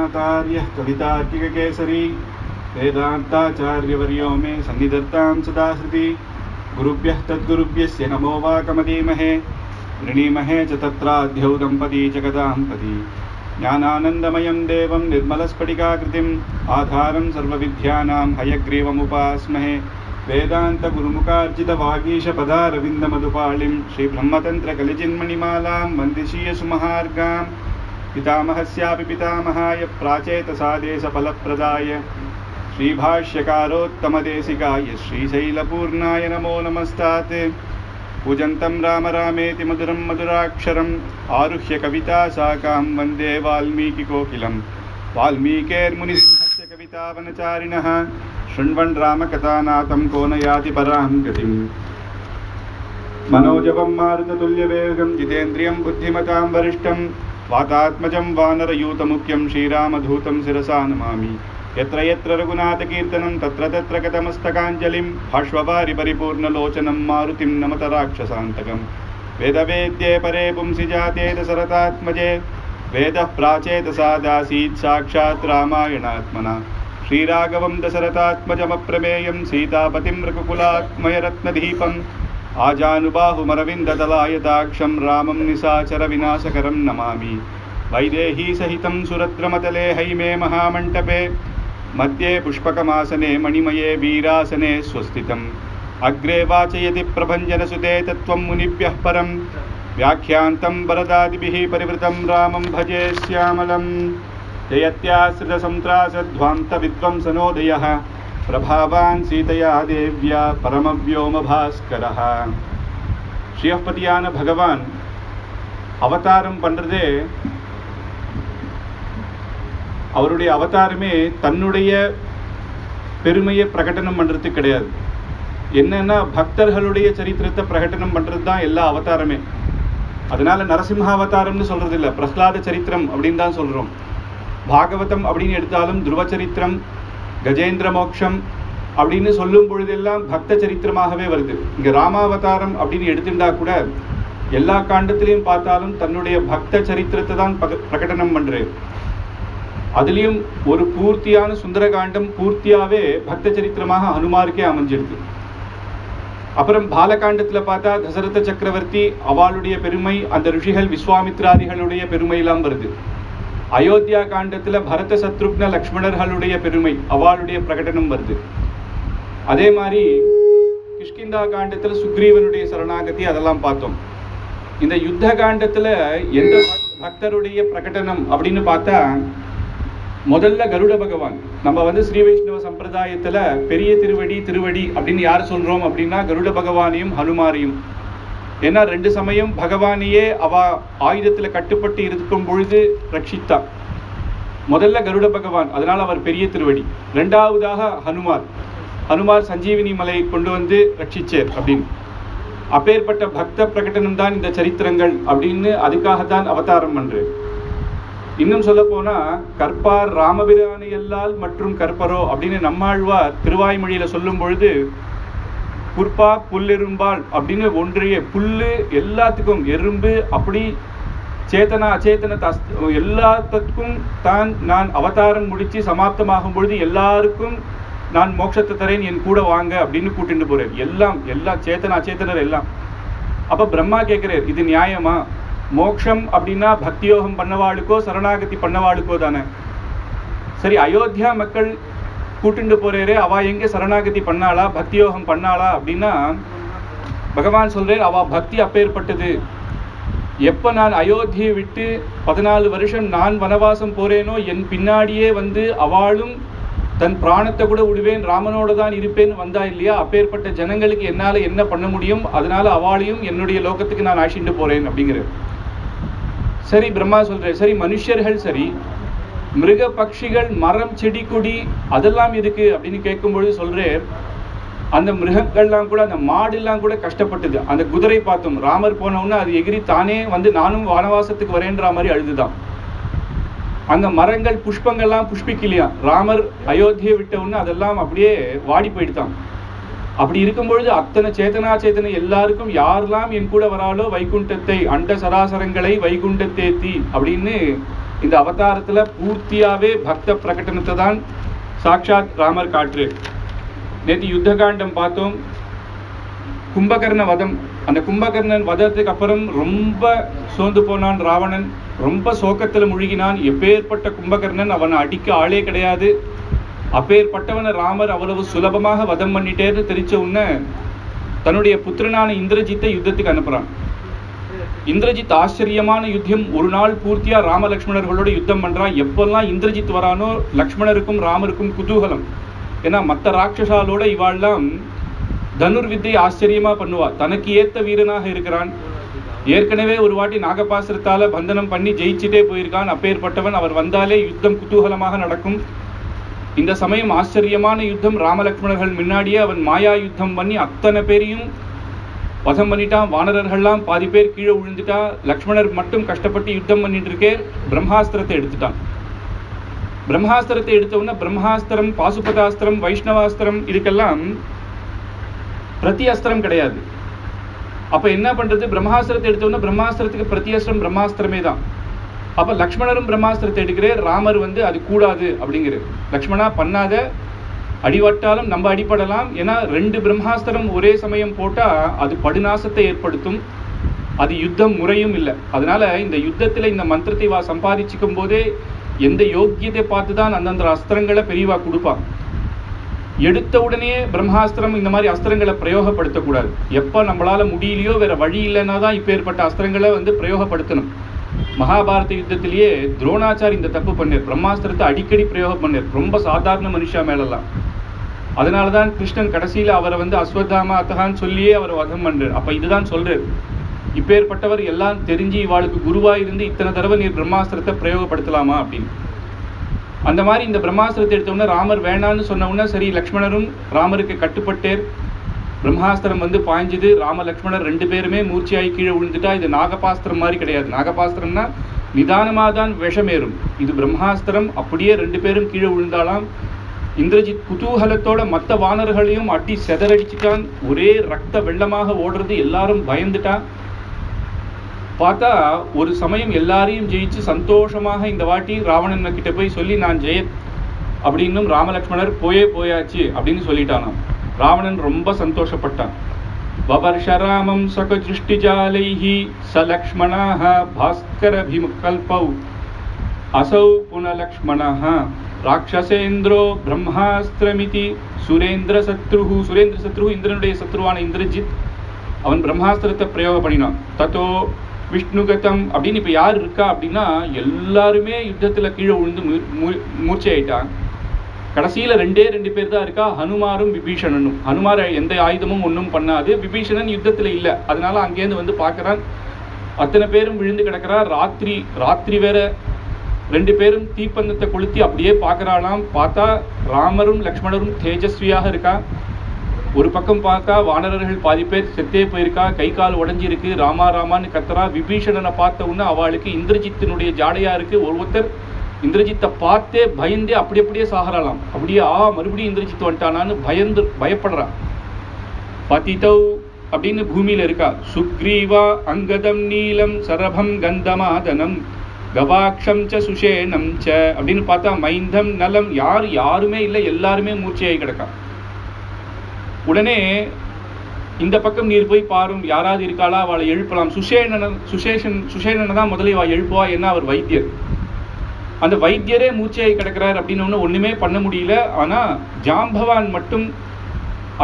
वेंकटनाथार्यः कवितार्किककेसरी वेदान्ताचार्यवर्यो मे सन्निधत्तां सदा हृदि गुरुभ्यः तद्गुरुभ्यस्य नमो वाकमदीमहे वृणीमहे च तत्राद्यौ दम्पती जगदाम्पती ज्ञानानन्दमयं देवं निर्मलस्फटिकाकृतिम् आधारं सर्वविद्यानां हयग्रीवमुपास्महे वेदान्तगुरुमुखार्जितवागीशपदारविन्दमधुपालिं श्रीब्रह्मतन्त्रकलिजिन्मणिमालां वन्दिशीयसुमहार्गां पितामहस्यापि पितामहाय प्राचेतसादेशफलप्रदाय श्रीभाष्यकारोत्तमदेशिकाय श्रीशैलपूर्णाय नमो नमस्तात् पूजन्तं राम रामेति मधुरं मधुराक्षरम् आरुह्य कविताशाखां वन्दे वाल्मीकिकोकिलं वाल्मीकेर्मुनिसिंहस्य कवितावनचारिणः शृण्वन् रामकथानाथं को न याति परां गतिम् मनोजवं मारुततुल्यवेगं जितेन्द्रियं बुद्धिमतां वरिष्ठं वातात्मजं वानरयूतमुख्यं श्रीरामधूतं शिरसा नमामि यत्र यत्र रघुनाथकीर्तनं तत्र तत्र गतमस्तकाञ्जलिं भाष्ववारि परिपूर्णलोचनं मारुतिं नमत राक्षसान्तकं वेदवेद्ये परे पुंसि जाते दशरथात्मजे वेदः प्राचेतसादासीत् साक्षात् रामायणात्मना श्रीराघवं दशरथात्मजमप्रमेयं सीतापतिं रघुकुलात्मयरत्नदीपम् आजानुबाहुमरविन्ददलायताक्षं रामं निशाचरविनाशकरं नमामि वैदेही सहितं सुरद्रमतले हैमे महामण्टपे मध्ये पुष्पकमासने मणिमये वीरासने स्वस्तितम् अग्रे वाचयति प्रभञ्जनसुते तत्त्वं मुनिभ्यः परं व्याख्यान्तं वरदादिभिः परिवृतं रामं भजे श्यामलं जयत्याश्रितसन्त्रासध्वान्तविद्वंसनोदयः प्रभावान् सीतया देव्या परमव्योमभास्करः ஸ்ரீஹப்பதியான பகவான் அவதாரம் பண்ணுறதே அவருடைய அவதாரமே தன்னுடைய பெருமையை பிரகடனம் பண்ணுறது கிடையாது. என்னன்னா பக்தர்களுடைய சரித்திரத்தை பிரகடனம் பண்ணுறது தான் எல்லா அவதாரமே. அதனால நரசிம்ஹ அவதாரம்னு சொல்றது இல்லை, பிரஹ்லாத சரித்திரம் அப்படின்னு தான் சொல்கிறோம். பாகவதம் அப்படின்னு எடுத்தாலும் துருவ சரித்திரம், கஜேந்திர மோக்ஷம் அப்படின்னு சொல்லும் பொழுதெல்லாம் பக்த சரித்திரமாகவே வருது. இங்கே ராமாவதாரம் அப்படின்னு எடுத்துட்டா கூட எல்லா காண்டத்திலையும் பார்த்தாலும் தன்னுடைய பக்த சரித்திரத்தை தான் பிரகடனம் பண்ணுறேன். அதுலேயும் ஒரு பூர்த்தியான சுந்தரகாண்டம் பூர்த்தியாகவே பக்த சரித்திரமாக ஹனுமாருக்கே அமைஞ்சிருக்கு. அப்புறம் பாலகாண்டத்தில் பார்த்தா தசரத சக்கரவர்த்தி அவளுடைய பெருமை, அந்த ரிஷிகள் விஸ்வாமித்ராதிகளுடைய பெருமையெல்லாம் வருது. அயோத்தியா காண்டத்தில் பரத சத்ருக்ன லக்ஷ்மணர்களுடைய பெருமை அவளுடைய பிரகடனம் வருது. அதே மாதிரி கிஷ்கிந்தா காண்டத்தில் சுக்ரீவனுடைய சரணாகதி அதெல்லாம் பார்த்தோம். இந்த யுத்த காண்டத்தில் எந்த பக்தருடைய பிரகடனம் அப்படின்னு பார்த்தா முதல்ல கருட பகவான். நம்ம ஸ்ரீ வைஷ்ணவ சம்பிரதாயத்தில் பெரிய திருவடி அப்படின்னு யார் சொல்கிறோம் அப்படின்னா கருட பகவானையும் ஹனுமாரையும். ஏன்னா ரெண்டு சமயம் பகவானையே அவ ஆயுதத்தில் கட்டுப்பட்டு இருக்கும் பொழுது ரட்சித்தார். முதல்ல கருட பகவான், அதனால் அவர் பெரிய திருவடி. ரெண்டாவதாக ஹனுமார் சஞ்சீவினி மலையை கொண்டு வந்து ரட்சிச்சார் அப்படின்னு. அப்பேற்பட்ட பக்த பிரகடனம் தான் இந்த சரித்திரங்கள் அப்படின்னு அதுக்காகத்தான் அவதாரம் பண்றேன். இன்னும் சொல்ல போனா கற்பார் ராமபிரானை எல்லால் மற்றும் கற்பரோ அப்படின்னு நம்மாழ்வார் திருவாய்மொழியில சொல்லும் பொழுது புற்பா புல்லெரும்பால் அப்படின்னு ஒன்றிய புல்லு எல்லாத்துக்கும் எறும்பு அப்படி சேத்தனா அச்சேதன எல்லாத்துக்கும் தான் நான் அவதாரம் முடிச்சு சமாப்தமாகும் பொழுது எல்லாருக்கும் நான் மோட்சத்தை தரேன், என் கூட வாங்க அப்படின்னு கூட்டிட்டு போறேன். எல்லா சேத்தன அச்சேதனர் எல்லாம். அப்ப பிரம்மா கேட்கிறார், இது நியாயமா? மோக்ஷம் அப்படின்னா பக்தியோகம் பண்ணவாளுக்கோ சரணாகதி பண்ணவாளுக்கோ தானே. சரி, அயோத்தியா மக்கள் கூட்டிண்டு போறேரே, அவ எங்க சரணாகதி பண்ணாளா பக்தியோகம் பண்ணாளா அப்படின்னா பகவான் சொல்றேன், அவ பக்தி அப்பேற்பட்டது. எப்ப நான் அயோத்தியை விட்டு 14 வருஷம் நான் வனவாசம் போறேனோ என் பின்னாடியே அவளும் தன் பிராணத்தை கூட விடுவேன், ராமனோட தான் இருப்பேன்னு வந்தா இல்லையா, அப்பேற்பட்ட ஜனங்களுக்கு என்னால என்ன பண்ண முடியும், அதனால அவளையும் என்னுடைய லோகத்துக்கு நான் அழைச்சிட்டு போறேன் அப்படிங்கிறேன். சரி, பிரம்மா சொல்றேன், சரி மனுஷர்கள் சரி, மிருக பட்சிகள் மரம் செடி கொடி அதெல்லாம் இருக்கு அப்படின்னு கேட்கும்பொழுது சொல்றேன், அந்த மிருகங்கள்லாம் கூட அந்த மாடுலாம் கூட கஷ்டப்பட்டது. அந்த குதிரை பார்த்தோம், ராமர் போனவுன்னு அது எகிரி தானே நானும் வனவாசத்துக்கு வரேன்ற மாதிரி அழுதுதான். அங்க மரங்கள் புஷ்பங்கள்லாம் புஷ்பிக்கலையா, ராமர் அயோத்தியை விட்டவுன்னு அதெல்லாம் அப்படியே வாடி போயிடுதான். அப்படி இருக்கும்பொழுது அத்தனை சேத்தனை எல்லாருக்கும் யாரெல்லாம் என் கூட வராலோ வைகுண்டத்தை அண்ட சராசரங்களை வைகுண்டத்தேத்தி அப்படின்னு இந்த அவதாரத்துல பூர்த்தியாவே பக்த பிரகடனத்தை தான் சாட்சாத் ராமர் காற்று. நேற்று யுத்த காண்டம் பார்த்தோம், கும்பகர்ண வதம். அந்த கும்பகர்ணன் வதத்துக்கு அப்புறம் ரொம்ப சோர்ந்து போனான் ராவணன், ரொம்ப சோகத்துல முழுகினான். எப்பேற்பட்ட கும்பகர்ணன், அவனை அடிக்க ஆளே கிடையாது. அப்பேற்பட்டவனை ராமர் அவ்வளவு சுலபமாக வதம் பண்ணிட்டேன்னு தெரிச்ச உடனே தன்னுடைய புத்திரனான இந்திரஜித்தை யுத்தத்துக்கு அனுப்புறான். இந்திரஜித் ஆச்சரியமான யுத்தம், ஒரு நாள் பூர்த்தியா ராம லக்ஷ்மணர்களோட யுத்தம் பண்றான். எப்பெல்லாம் இந்திரஜித் வரானோ லக்ஷ்மணருக்கும் ராமருக்கும் குதூகலம். ஏன்னா மற்ற ராட்சசாலோட இவாள்லாம் தனுர்வித்தை ஆச்சரியமா பண்ணுவா. தனக்கு ஏத்த வீரனாக இருக்கிறான். ஏற்கனவே ஒரு வாட்டி நாகபாசுரத்தால பந்தனம் பண்ணி ஜெயிச்சுட்டே போயிருக்கான். அப்பேற்பட்டவன் அவர் வந்தாலே யுத்தம் குதூகலமாக நடக்கும். இந்த சமயம் ஆச்சரியமான யுத்தம். ராமலக்ஷ்மணர்கள் முன்னாடியே அவன் மாயா யுத்தம் பண்ணி அத்தனை பேரையும் வதம் பண்ணிட்டான். வானரர்கள்லாம் பாதி பேர் கீழே விழுந்துட்டா. லக்ஷ்மணர் மட்டும் கஷ்டப்பட்டு யுத்தம் பண்ணிட்டு இருக்கே. பிரம்மாஸ்திரத்தை எடுத்துட்டான். பிரம்மாஸ்திரத்தை எடுத்தவுடனே பிரம்மாஸ்திரம், பாசுபதாஸ்திரம், வைஷ்ணவாஸ்திரம் இதுக்கெல்லாம் பிரதி அஸ்திரம் கிடையாது. அப்ப என்ன பண்றது? பிரம்மாஸ்திரத்தை எடுத்தோம்னா பிரம்மாஸ்திரத்துக்கு பிரதி அஸ்திரம் பிரம்மாஸ்திரமே தான். அப்ப லக்ஷ்மணரும் பிரம்மாஸ்திரத்தை எடுக்கிறார். ராமர் அது கூடாது அப்படிங்கிறார். லக்ஷ்மணா பண்ணாத, அடிவட்டாலும் நம்ம அடிபடலாம். ஏன்னா 2 பிரம்மாஸ்திரம் ஒரே சமயம் போட்டா அது படுநாசத்தை ஏற்படுத்தும். அது யுத்தம் முறையும் இல்லை. அதனால இந்த யுத்தத்துல இந்த மந்திரத்தை சம்பாதிச்சுக்கும் போதே எந்த யோக்கியத்தை பார்த்துதான் அந்தந்த அஸ்திரங்களை பெரியவா கொடுப்பா. எடுத்த உடனே பிரம்மாஸ்திரம் இந்த மாதிரி அஸ்திரங்களை பிரயோகப்படுத்தக்கூடாது. எப்ப நம்மளால முடியலையோ, வேற வழி இல்லைன்னா தான் இப்ப ஏற்பட்ட அஸ்திரங்களை பிரயோகப்படுத்தணும். மகாபாரத யுத்தத்திலேயே துரோணாச்சாரி இந்த தப்பு பண்ணார். பிரம்மாஸ்திரத்தை அடிக்கடி பிரயோகம் பண்ணார், ரொம்ப சாதாரண மனுஷா மேலெல்லாம். அதனாலதான் கிருஷ்ணன் கடைசியில அவரை அஸ்வத்தாமா அத்தகான்னு சொல்லியே அவரை வதம் பண்றார். அப்ப இதுதான் சொல்றாரு, இப்பேற்பட்டவர் எல்லாம் தெரிஞ்சு இவாளுக்கு குருவா இருந்து இத்தனை தடவை நீர் பிரம்மாஸ்திரத்தை பிரயோகப்படுத்தலாமா அப்படின்னு. அந்த மாதிரி இந்த பிரம்மாஸ்திரத்தை எடுத்தோம்னா ராமர் வேணான்னு சொன்ன உடனே சரி லக்ஷ்மணரும் ராமருக்கு கட்டுப்பட்டேர். பிரம்மாஸ்திரம் பாய்ஞ்சுது. ராம லக்ஷ்மணர் 2 பேருமே மூர்ச்சியாகி கீழே விழுந்துட்டா. இது நாகபாஸ்திரம் மாதிரி கிடையாது. நாகபாஸ்திரம்னா நிதானமாக தான் விஷமேறும். இது பிரம்மாஸ்திரம். அப்படியே 2 பேரும் கீழே விழுந்தாலாம். இந்திரஜித் குதூகலத்தோட மற்ற வானர்களையும் அடி செதறடிச்சுட்டான். ஒரே ரத்த வெள்ளமாக ஓடுறது. எல்லாரும் பயந்துட்டான். பார்த்தா ஒரு சமயம் எல்லாரையும் ஜெயிச்சு சந்தோஷமாக இந்த வாட்டி ராவணன் கிட்ட போய் சொல்லி நான் ஜெயத் அப்படின்னும் ராமலக்ஷ்மணர் போயாச்சு அப்படின்னு சொல்லிட்டானாம். ராவணன் ரொம்ப சந்தோஷப்பட்டான். வபர்ஷராமம் சகஜுஷ்டிஜாலைஹி சலக்ஷ்மணாஹ பாஸ்கரபிமுகல்பௌ அசௌ புனலக்ஷ்மணாஹ ராட்சசேந்திரோ பிரம்மாஸ்திரமிதி சுரேந்திர சத்ருஹு. சுரேந்திர சத்ருஹு இந்திரனுடைய சத்ருவான இந்திரஜித். அவன் பிரம்மாஸ்திரத்தை பிரயோகம் பண்ணினான். தத்தோ விஷ்ணுகதம் அப்படின்னு இப்ப யார் இருக்கா அப்படின்னா எல்லாருமே யுத்தத்துல கீழே விழுந்து மூர்ச்சை ஆயிட்டான். கடைசியில 2 பேர் தான் இருக்கா, ஹனுமாரும் விபீஷணனும். ஹனுமார் எந்த ஆயுதமும் ஒன்றும் பண்ணாது. விபீஷணன் யுத்தத்துல இல்லை. அதனால அங்கேருந்து பார்க்கறான். அத்தனை பேரும் விழுந்து கிடக்கிறார். ராத்திரி வேற 2 பேரும் தீப்பந்தத்தை கொளுத்தி அப்படியே பார்க்கறாளாம். பார்த்தா ராமரும் லக்ஷ்மணரும் தேஜஸ்வியாக இருக்கா. ஒரு பக்கம் பார்த்தா வானரர்கள் பாதி பேர் செத்தே போயிருக்கா, கை கால் உடஞ்சிருக்கு, ராமா ராமான்னு கத்துறா. விபீஷணனை பார்த்த உடனே அவளுக்கு இந்திரஜித்தினுடைய ஜாடையா இருக்கு. ஒருத்தர் இந்திரஜித்தை பார்த்தே பயந்தே அப்படியே சாகராலாம். அப்படியே மறுபடியும் இந்திரஜித் வந்துட்டானான்னு பயப்படுறான். பதிதௌ அப்படின்னு பூமியில இருக்கா. சுக்ரீவா அங்கதம் நீலம் சரபம் கந்தமாதனம் கவாக்ஷம் ச சுஷேனம் ச அப்படின்னு பார்த்தா மைந்தம் நலம் யாருமே இல்லை. எல்லாருமே மூர்ச்சையாகி கிடக்கா. உடனே இந்த பக்கம் நீர் போய் பாரும், யாராவது இருக்காளா, அவளை எழுப்பலாம். சுஷேனனை தான் முதல்ல எழுப்புவா. என்ன அவர் வைத்தியர். அந்த வைத்தியரே மூர்ச்சையாகி கிடக்கிறார் அப்படின்னு ஒண்ணுமே பண்ண முடியல. ஆனா ஜாம்பவான் மட்டும்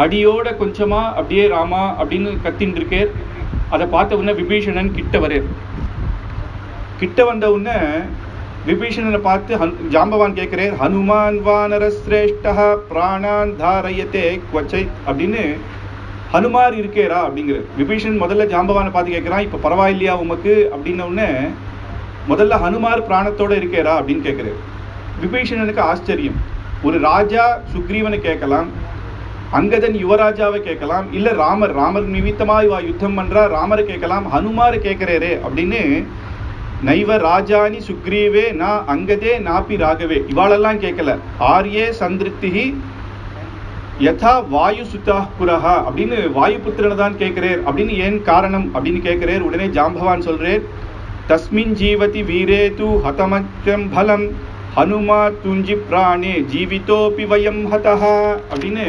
அடியோட கொஞ்சமா அப்படியே ராமா அப்படின்னு கத்தின்னு இருக்கேர். அதை பார்த்த உடனே விபீஷணன் கிட்ட வந்த உடனே விபீஷணனை பார்த்து ஜாம்பவான் கேட்கிறார், ஹனுமான் வானர சிரேஷ்டா பிராணான் தாரயத்தே குவச்சை அப்படின்னு ஹனுமார் இருக்கேரா அப்படிங்கிற. விபீஷணன் முதல்ல ஜாம்பவானை பார்த்து கேட்கிறான், இப்ப பரவாயில்லையா உமக்கு அப்படின்ன உடனே முதல்ல ஹனுமார் பிராணத்தோட இருக்கேரா அப்படின்னு கேட்கிறார். விபீஷணனுக்கு ஆச்சரியம். ஒரு ராஜா சுக்ரீவனை கேட்கலாம், அங்கதன் யுவராஜாவை கேட்கலாம், இல்ல ராமர் நிமித்தமா இவா யுத்தம் பண்றா ராமரை கேட்கலாம், ஹனுமாரை கேட்கிறேரே அப்படின்னு. நைவ ராஜானி சுக்ரீவே நா அங்கதே நாப்பி ராகவே இவாளெல்லாம் கேட்கல. ஆர்யே சந்திருப்திஹி யதா வாயு சுத்தா புரஹா அப்படின்னு வாயு புத்திரனை தான் கேட்கிறேர் அப்படின்னு. ஏன் காரணம் அப்படின்னு கேட்கிறேர். உடனே ஜாம்பவான் சொல்றேர், தஸ்மின் ஜீவதி வீரேது ஹதமத்யம் பலம் ஹனுமா துஞ்சி பிராணே ஜீவிதோபி வயம் ஹதஹா அப்படின்னு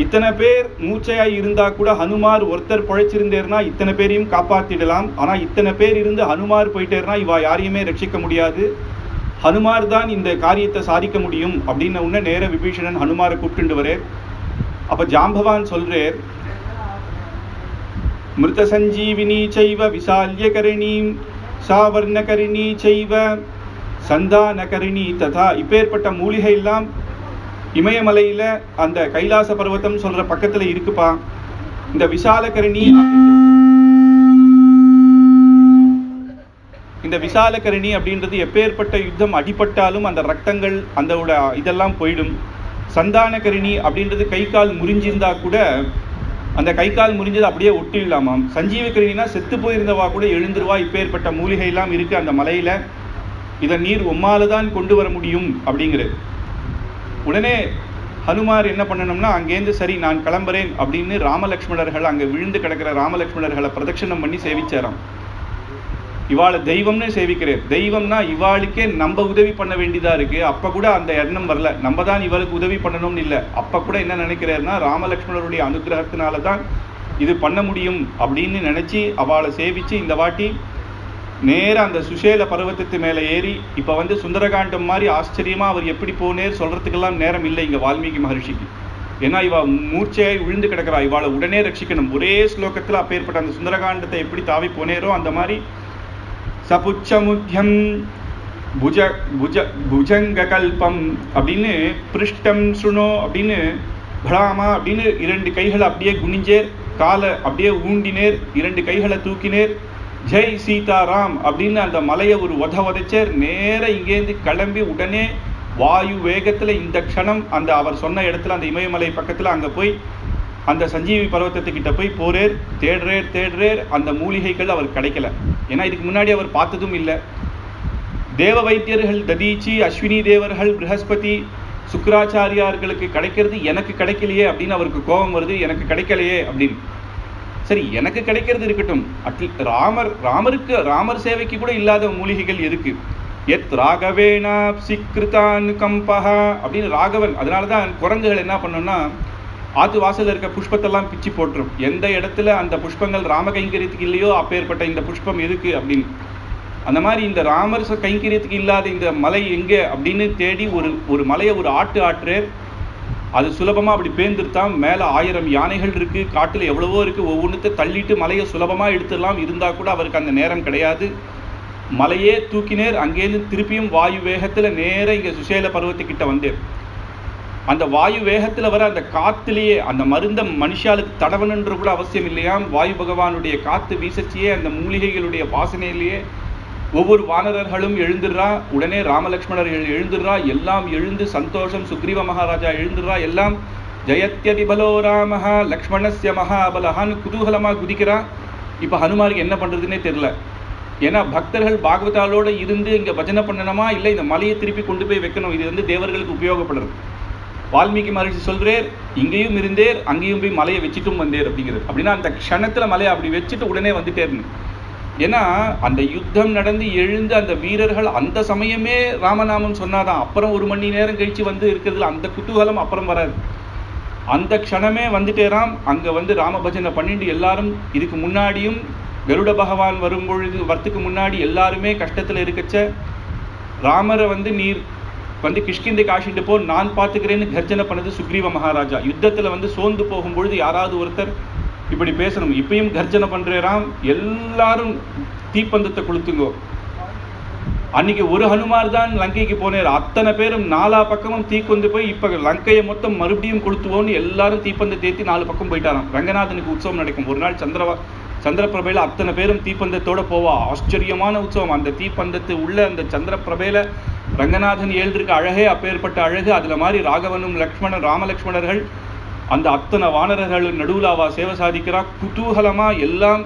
இத்தனை பேர் மூச்சையாய் இருந்தா கூட ஹனுமார் ஒருத்தர் பழைச்சிருந்தேர்னா இத்தனை பேரையும் காப்பாத்திடலாம். ஆனா இத்தனை பேர் இருந்து ஹனுமார் போயிட்டேர்னா இவா யாரையுமே ரட்சிக்க முடியாது, ஹனுமார் தான் இந்த காரியத்தை சாதிக்க முடியும் அப்படின்னு உடனே நேர விபீஷணன் ஹனுமாரை கூப்பிட்டு வரேன். அப்ப ஜாம்பவான் சொல்றேர், மிருத சஞ்சீவினி சைவ விசால்யகரிணீம் சாவர்ணகரிணி சைவ சந்தானகரிணி ததா. இப்பேற்பட்ட மூலிகை எல்லாம் இமயமலையில அந்த கைலாச பர்வதம் சொல்ற பக்கத்துல இருக்குப்பா. இந்த விசாலகரிணி, இந்த விசாலகரிணி அப்படின்றது எப்பேற்பட்ட யுத்தம் அடிபட்டாலும் அந்த ரத்தங்கள் அந்த இதெல்லாம் போயிடும். சந்தானகரிணி அப்படின்றது கை கால் முறிஞ்சிருந்தா கூட அந்த கை கால் முறிஞ்சது அப்படியே ஒட்டிடலாமாம். சஞ்சீவகரிணினா செத்து போயிருந்தவா கூட எழுந்துருவா. இப்பேற்பட்ட மூலிகை எல்லாம் இருக்கு அந்த மலையில, இதை நீர் உம்மால தான் கொண்டு வர முடியும் அப்படிங்கிறது. உடனே ஹனுமார் என்ன பண்ணணும்னா அங்கேருந்து சரி நான் கிளம்புறேன் அப்படின்னு ராமலக்ஷ்மணர்கள் அங்கே விழுந்து கிடக்கிற ராமலக்ஷ்மணர்களை பிரதட்சணம் பண்ணி சேவிச்சாராம். இவாளை தெய்வம்னு சேவிக்கிறேன். தெய்வம்னா இவாளுக்கே நம்ம உதவி பண்ண வேண்டியதா இருக்கு. அப்ப கூட அந்த எண்ணம் வரல, நம்ம தான் இவளுக்கு உதவி பண்ணணும்னு இல்லை. அப்ப கூட என்ன நினைக்கிறாருன்னா ராமலக்ஷ்மணருடைய அனுகிரகத்தினால தான் இது பண்ண முடியும் அப்படின்னு நினைச்சு அவளை சேவிச்சு இந்த வாட்டி நேர அந்த சுஷேல பர்வதத்து மேல ஏறி இப்ப வந்து சுந்தரகாண்டம் மாதிரி ஆச்சரியமா அவர் எப்படி போனேர் சொல்றதுக்கெல்லாம் நேரம் இல்லை இங்க வால்மீகி மகர்ஷிக்கு. ஏன்னா இவ மூர்ச்சையை விழுந்து கிடக்கிறா, இவாளை உடனே ரட்சிக்கணும். ஒரே ஸ்லோகத்துல அப்பேற்பட்ட அந்த சுந்தரகாண்டத்தை எப்படி தாவி போனேரோ அந்த மாதிரி சபுச்சமுத்யம் புஜ புஜ புஜங்க கல்பம் அப்படின்னு பிருஷ்டம் சுணோ அப்படின்னு படாமா அப்படின்னு 2 கைகளை அப்படியே குனிஞ்சேர், காலை அப்படியே ஊண்டினேர், 2 கைகளை தூக்கினேர், ஜெய் சீதாராம் அப்படின்னு அந்த மலையை ஒரு உதைச்சேர். நேர இங்கேருந்து கிளம்பி உடனே வாயு வேகத்துல இந்த க்ஷணம் அந்த அவர் சொன்ன இடத்துல அந்த இமயமலை பக்கத்துல அங்க போய் அந்த சஞ்சீவி பர்வத்தத்துக்கிட்ட போய் போரேர். தேடுறேர் அந்த மூலிகைகள் அவர் கிடைக்கல. ஏன்னா இதுக்கு முன்னாடி அவர் பார்த்ததும் இல்லை. தேவ வைத்தியர்கள் ததீச்சி, அஸ்வினி தேவர்கள், ப்ரஹஸ்பதி, சுக்கராச்சாரியார்களுக்கு கிடைக்கிறது எனக்கு கிடைக்கலையே அப்படின்னு அவருக்கு கோபம் வருது. எனக்கு கிடைக்கலையே அப்படின்னு. சரி, எனக்கு கிடைக்கிறது இருக்கட்டும், ராமருக்கு ராமர் சேவைக்கு கூட இல்லாத மூலிகைகள் இருக்கு. எத் ராகவேனா சிக்ருதான் கம்பஹா அப்படின்னு ராகவன். அதனாலதான் குரங்குகள் என்ன பண்ணோம்னா ஆத்து வாசல்ல இருக்க புஷ்பத்தெல்லாம் பிச்சு போட்டுரும். எந்த இடத்துல அந்த புஷ்பங்கள் ராம கைங்கரியத்துக்கு இல்லையோ அப்பேற்பட்ட இந்த புஷ்பம் இருக்கு அப்படின்னு. அந்த மாதிரி இந்த ராமர் கைங்கரியத்துக்கு இல்லாத இந்த மலை எங்க அப்படின்னு தேடி ஒரு மலையை ஒரு ஆட்டுறேர். அது சுலபமா அப்படி பேர்ந்துருத்தான். மேல 1000 யானைகள் இருக்கு, காட்டுல எவ்வளவோ இருக்கு. ஒவ்வொன்றுத்தை தள்ளிட்டு மலையை சுலபமா எடுத்துடலாம். இருந்தா கூட அவருக்கு அந்த நேரம் கிடையாது. மலையே தூக்கினேர். அங்கேருந்து திருப்பியும் வாயு வேகத்துல நேர இங்க சுஷேல பருவத்துக்கிட்ட வந்தேர். அந்த வாயு வேகத்துல வர அந்த காத்துலயே அந்த மருந்த மனுஷாளுக்கு தடவணுன்ற கூட அவசியம் இல்லையாம். வாயு பகவானுடைய காத்து வீசச்சியே அந்த மூலிகைகளுடைய வாசனையிலேயே ஒவ்வொரு வானரர்களும் எழுந்துடுறா. உடனே ராமலக்ஷ்மணர்கள் எழுந்துடுறா. எல்லாம் எழுந்து சந்தோஷம். சுக்ரீவ மகாராஜா எழுந்துடுறா. எல்லாம் ஜெயத்யதி பலோ ராமஹா லக்ஷ்மணஸ்ய மகாபலஹான்னு குதூகலமா குதிக்கிறா. இப்ப ஹனுமாருக்கு என்ன பண்றதுன்னே தெரியல. ஏன்னா பக்தர்கள் பாகவதாலோட இருந்து இங்க பஜனை பண்ணணுமா இல்லை இந்த மலையை திருப்பி கொண்டு போய் வைக்கணும். இது வந்து தேவர்களுக்கு உபயோகப்படுறது. வால்மீகி மகர்ஷி சொல்றேர், இங்கேயும் இருந்தேர் அங்கேயும் போய் மலையை வச்சுட்டும் வந்தேர் அப்படிங்கிறது. அப்படின்னா அந்த க்ஷணத்துல மலையை அப்படி வச்சுட்டு உடனே வந்துட்டேர்னு. ஏன்னா அந்த யுத்தம் நடந்து எழுந்து அந்த வீரர்கள் அந்த சமயமே ராமநாமம் சொன்னாதான். அப்புறம் 1 மணி நேரம் கழிச்சு வந்து இருக்கிறதுல அந்த குதூகலம் அப்புறம் வராது. அந்த க்ஷணமே வந்துட்டேராம். அங்க வந்து ராமபஜனை பண்ணிட்டு எல்லாரும் இதுக்கு முன்னாடியும் கருட பகவான் வரும்பொழுது வரத்துக்கு முன்னாடி எல்லாருமே கஷ்டத்துல இருக்கச்ச ராமரை வந்து நீர் வந்து கிஷ்கிந்தை காஷிட்டு போ, நான் பார்த்துக்கிறேன்னு கர்ஜனை பண்ணது சுக்ரீவ மகாராஜா. யுத்தத்துல வந்து சோர்ந்து போகும்பொழுது யாராவது ஒருத்தர் இப்படி பேசணும். இப்பயும் கர்ஜனை பண்றேராம், எல்லாரும் தீப்பந்தத்தை கொளுத்துங்கோ. அன்னைக்கு ஒரு ஹனுமார் தான் லங்கைக்கு போனேர். அத்தனை பேரும் 4 பக்கமும் தீக்கொண்டு போய் இப்ப லங்கையை மொத்தம் மறுபடியும் கொளுத்துவோன்னு எல்லாரும் தீப்பந்தத்தை ஏற்றி 4 பக்கம் போயிட்டாராம். ரங்கநாதனுக்கு உற்சவம் நடக்கும் ஒரு நாள். சந்திரபிரபையில அத்தனை பேரும் தீப்பந்தத்தோட போவா. ஆச்சரியமான உற்சவம். அந்த தீப்பந்தத்து உள்ள அந்த சந்திரபிரபையில ரங்கநாதன் ஏழ்றிருக்க அழகே அப்பேற்பட்ட அழகு. அதுல மாதிரி ராகவனும் லக்ஷ்மணன் ராமலக்ஷ்மணர்கள் அந்த அத்தனை வானரர்கள் நடுவில் அவா சேவை சாதிக்கிறா. குதூகலமா எல்லாம்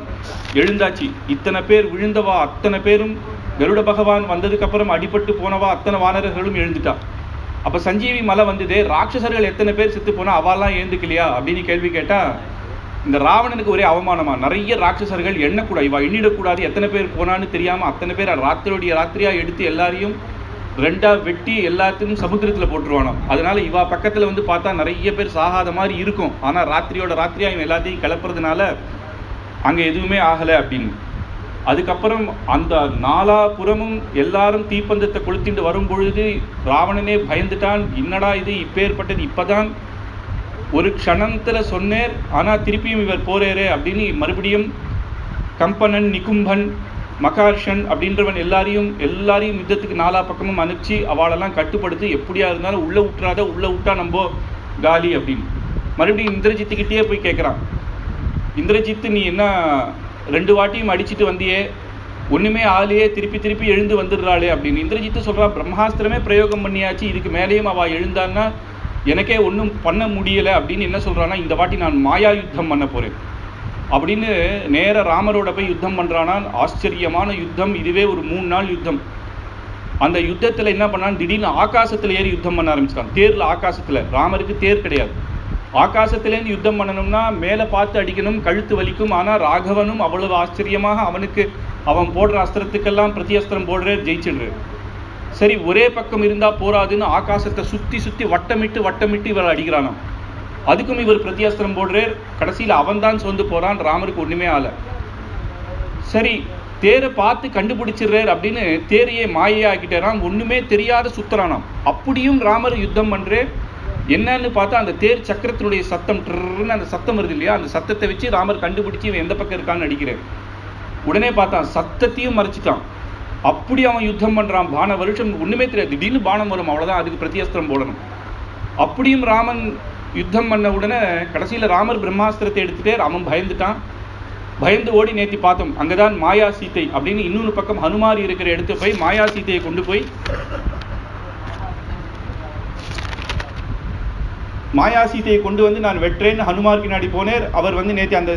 எழுந்தாச்சு. இத்தனை பேர் விழுந்தவா அத்தனை பேரும் கருட பகவான் வந்ததுக்கு அப்புறம் அடிபட்டு போனவா அத்தனை வானரர்களும் எழுந்துட்டா. அப்ப சஞ்சீவி மலை வந்ததே. ராட்சசர்கள் எத்தனை பேர் செத்து போனா அவெல்லாம் எழுந்துக்கலையா அப்படின்னு கேள்வி கேட்டா இந்த ராவணனுக்கு ஒரே அவமானமா, நிறைய ராட்சசர்கள் எண்ணக்கூடாது, இவா எண்ணிடக்கூடாது, எத்தனை பேர் போனான்னு தெரியாமல் அத்தனை பேர் ராத்திரியாக எடுத்து எல்லாரையும் ரெண்டா வெட்டி எல்லாத்தையும் சமுத்திரத்தில் போட்டுருவானோம். அதனால இவா பக்கத்தில் வந்து பார்த்தா நிறைய பேர் சாகாத மாதிரி இருக்கும். ஆனால் ராத்திரியாக இவன் எல்லாத்தையும் கிளப்புறதுனால அங்கே எதுவுமே ஆகலை அப்படின்னு. அதுக்கப்புறம் அந்த நாலாபுறமும் எல்லாரும் தீப்பந்தத்தை கொளுத்திட்டு வரும் பொழுது ராவணனே பயந்துட்டான். என்னடா இது இப்பேற்பட்டது, இப்போதான் ஒரு க்ஷணத்தில் சொன்னேர், ஆனால் திருப்பியும் இவர் போறேரே அப்படின்னு மறுபடியும் கம்பனன், நிகும்பன், மகார்ஷன் அப்படின்றவன் எல்லாரையும் யுத்தத்துக்கு நாலா பக்கமும் அனுப்பிச்சு அவளெல்லாம் கட்டுப்படுத்தி எப்படியா இருந்தாலும் உள்ளே விட்டா நம்ம காலி அப்படின்னு. மறுபடியும் இந்திரஜித்துக்கிட்டே போய் கேட்குறான், இந்திரஜித்து நீ என்ன 2 வாட்டியும் அடிச்சுட்டு வந்தியே, ஒன்றுமே ஆளையே திருப்பி எழுந்து வந்துடுறாளே அப்படின்னு. இந்திரஜித்து சொல்கிறான், பிரம்மாஸ்திரமே பிரயோகம் பண்ணியாச்சு, இதுக்கு மேலேயும் அவள் எழுந்தான்னா எனக்கே ஒன்றும் பண்ண முடியலை அப்படின்னு. என்ன சொல்கிறான்னா, இந்த வாட்டி நான் மாயா யுத்தம் பண்ண போகிறேன் அப்படின்னு நேர ராமரோட போய் யுத்தம் பண்ணுறானா. ஆச்சரியமான யுத்தம், இதுவே ஒரு 3 நாள் யுத்தம். அந்த யுத்தத்தில் என்ன பண்ணான், திடீர்னு ஆகாசத்தில் ஏறி யுத்தம் பண்ண ஆரம்பிச்சிட்டான். தேரில், ஆகாசத்தில். ராமருக்கு தேர் கிடையாது. ஆகாசத்திலேருந்து யுத்தம் பண்ணணும்னா மேலே பார்த்து அடிக்கணும், கழுத்து வலிக்கும். ஆனால் ராகவனும் அவ்வளவு ஆச்சரியமாக அவன் போடுற அஸ்திரத்துக்கெல்லாம் பிரதியஸ்திரம் போடுற, ஜெயிச்சிடுற. சரி, ஒரே பக்கம் இருந்தால் போராதுன்னு ஆகாசத்தை சுற்றி வட்டமிட்டு இவர் அடிக்கிறானாம். அதுக்கும் இவர் பிரத்தியாஸ்திரம் போடுறார். கடைசியில் அவன் தான் சொந்து போகிறான், ராமருக்கு ஒன்றுமே ஆலை. சரி, தேரை பார்த்து கண்டுபிடிச்சிடுறார் அப்படின்னு தேரையே மாயையே ஆக்கிட்டாராம். ஒன்றுமே தெரியாத சுத்துறானாம். அப்படியும் ராமர் யுத்தம் பண்ணுறேன். என்னன்னு பார்த்தா அந்த தேர் சக்கரத்தினுடைய சத்தம், ட்ருன்னு அந்த சத்தம் வருது இல்லையா, அந்த சத்தத்தை வச்சு ராமர் கண்டுபிடிச்சி இவன் எந்த பக்கம் இருக்கான்னு அடிக்கிறேன். உடனே பார்த்தான், சத்தத்தையும் மறைச்சிட்டான். அப்படி அவன் யுத்தம் பண்ணுறான். பான வருஷம் ஒன்றுமே தெரியாது, திடீர்னு பானம் வரும், அவ்வளோதான், அதுக்கு பிரத்தியஸ்திரம் போடணும். அப்படியும் ராமன் யுத்தம் பண்ண உடனே கடைசியில் ராமர் பிரம்மாஸ்திரத்தை எடுத்துகிட்டே ராமன் பயந்து ஓடி நேத்தி பார்த்தோம். அங்கே தான் மாயா சீத்தை அப்படின்னு இன்னொரு பக்கம் ஹனுமார் இருக்கிற இடத்து போய் மாயா சீத்தையை கொண்டு போய் வந்து நான் வெற்றேன்னு ஹனுமார் பின்னாடி போனேர். அவர் வந்து நேத்தி அந்த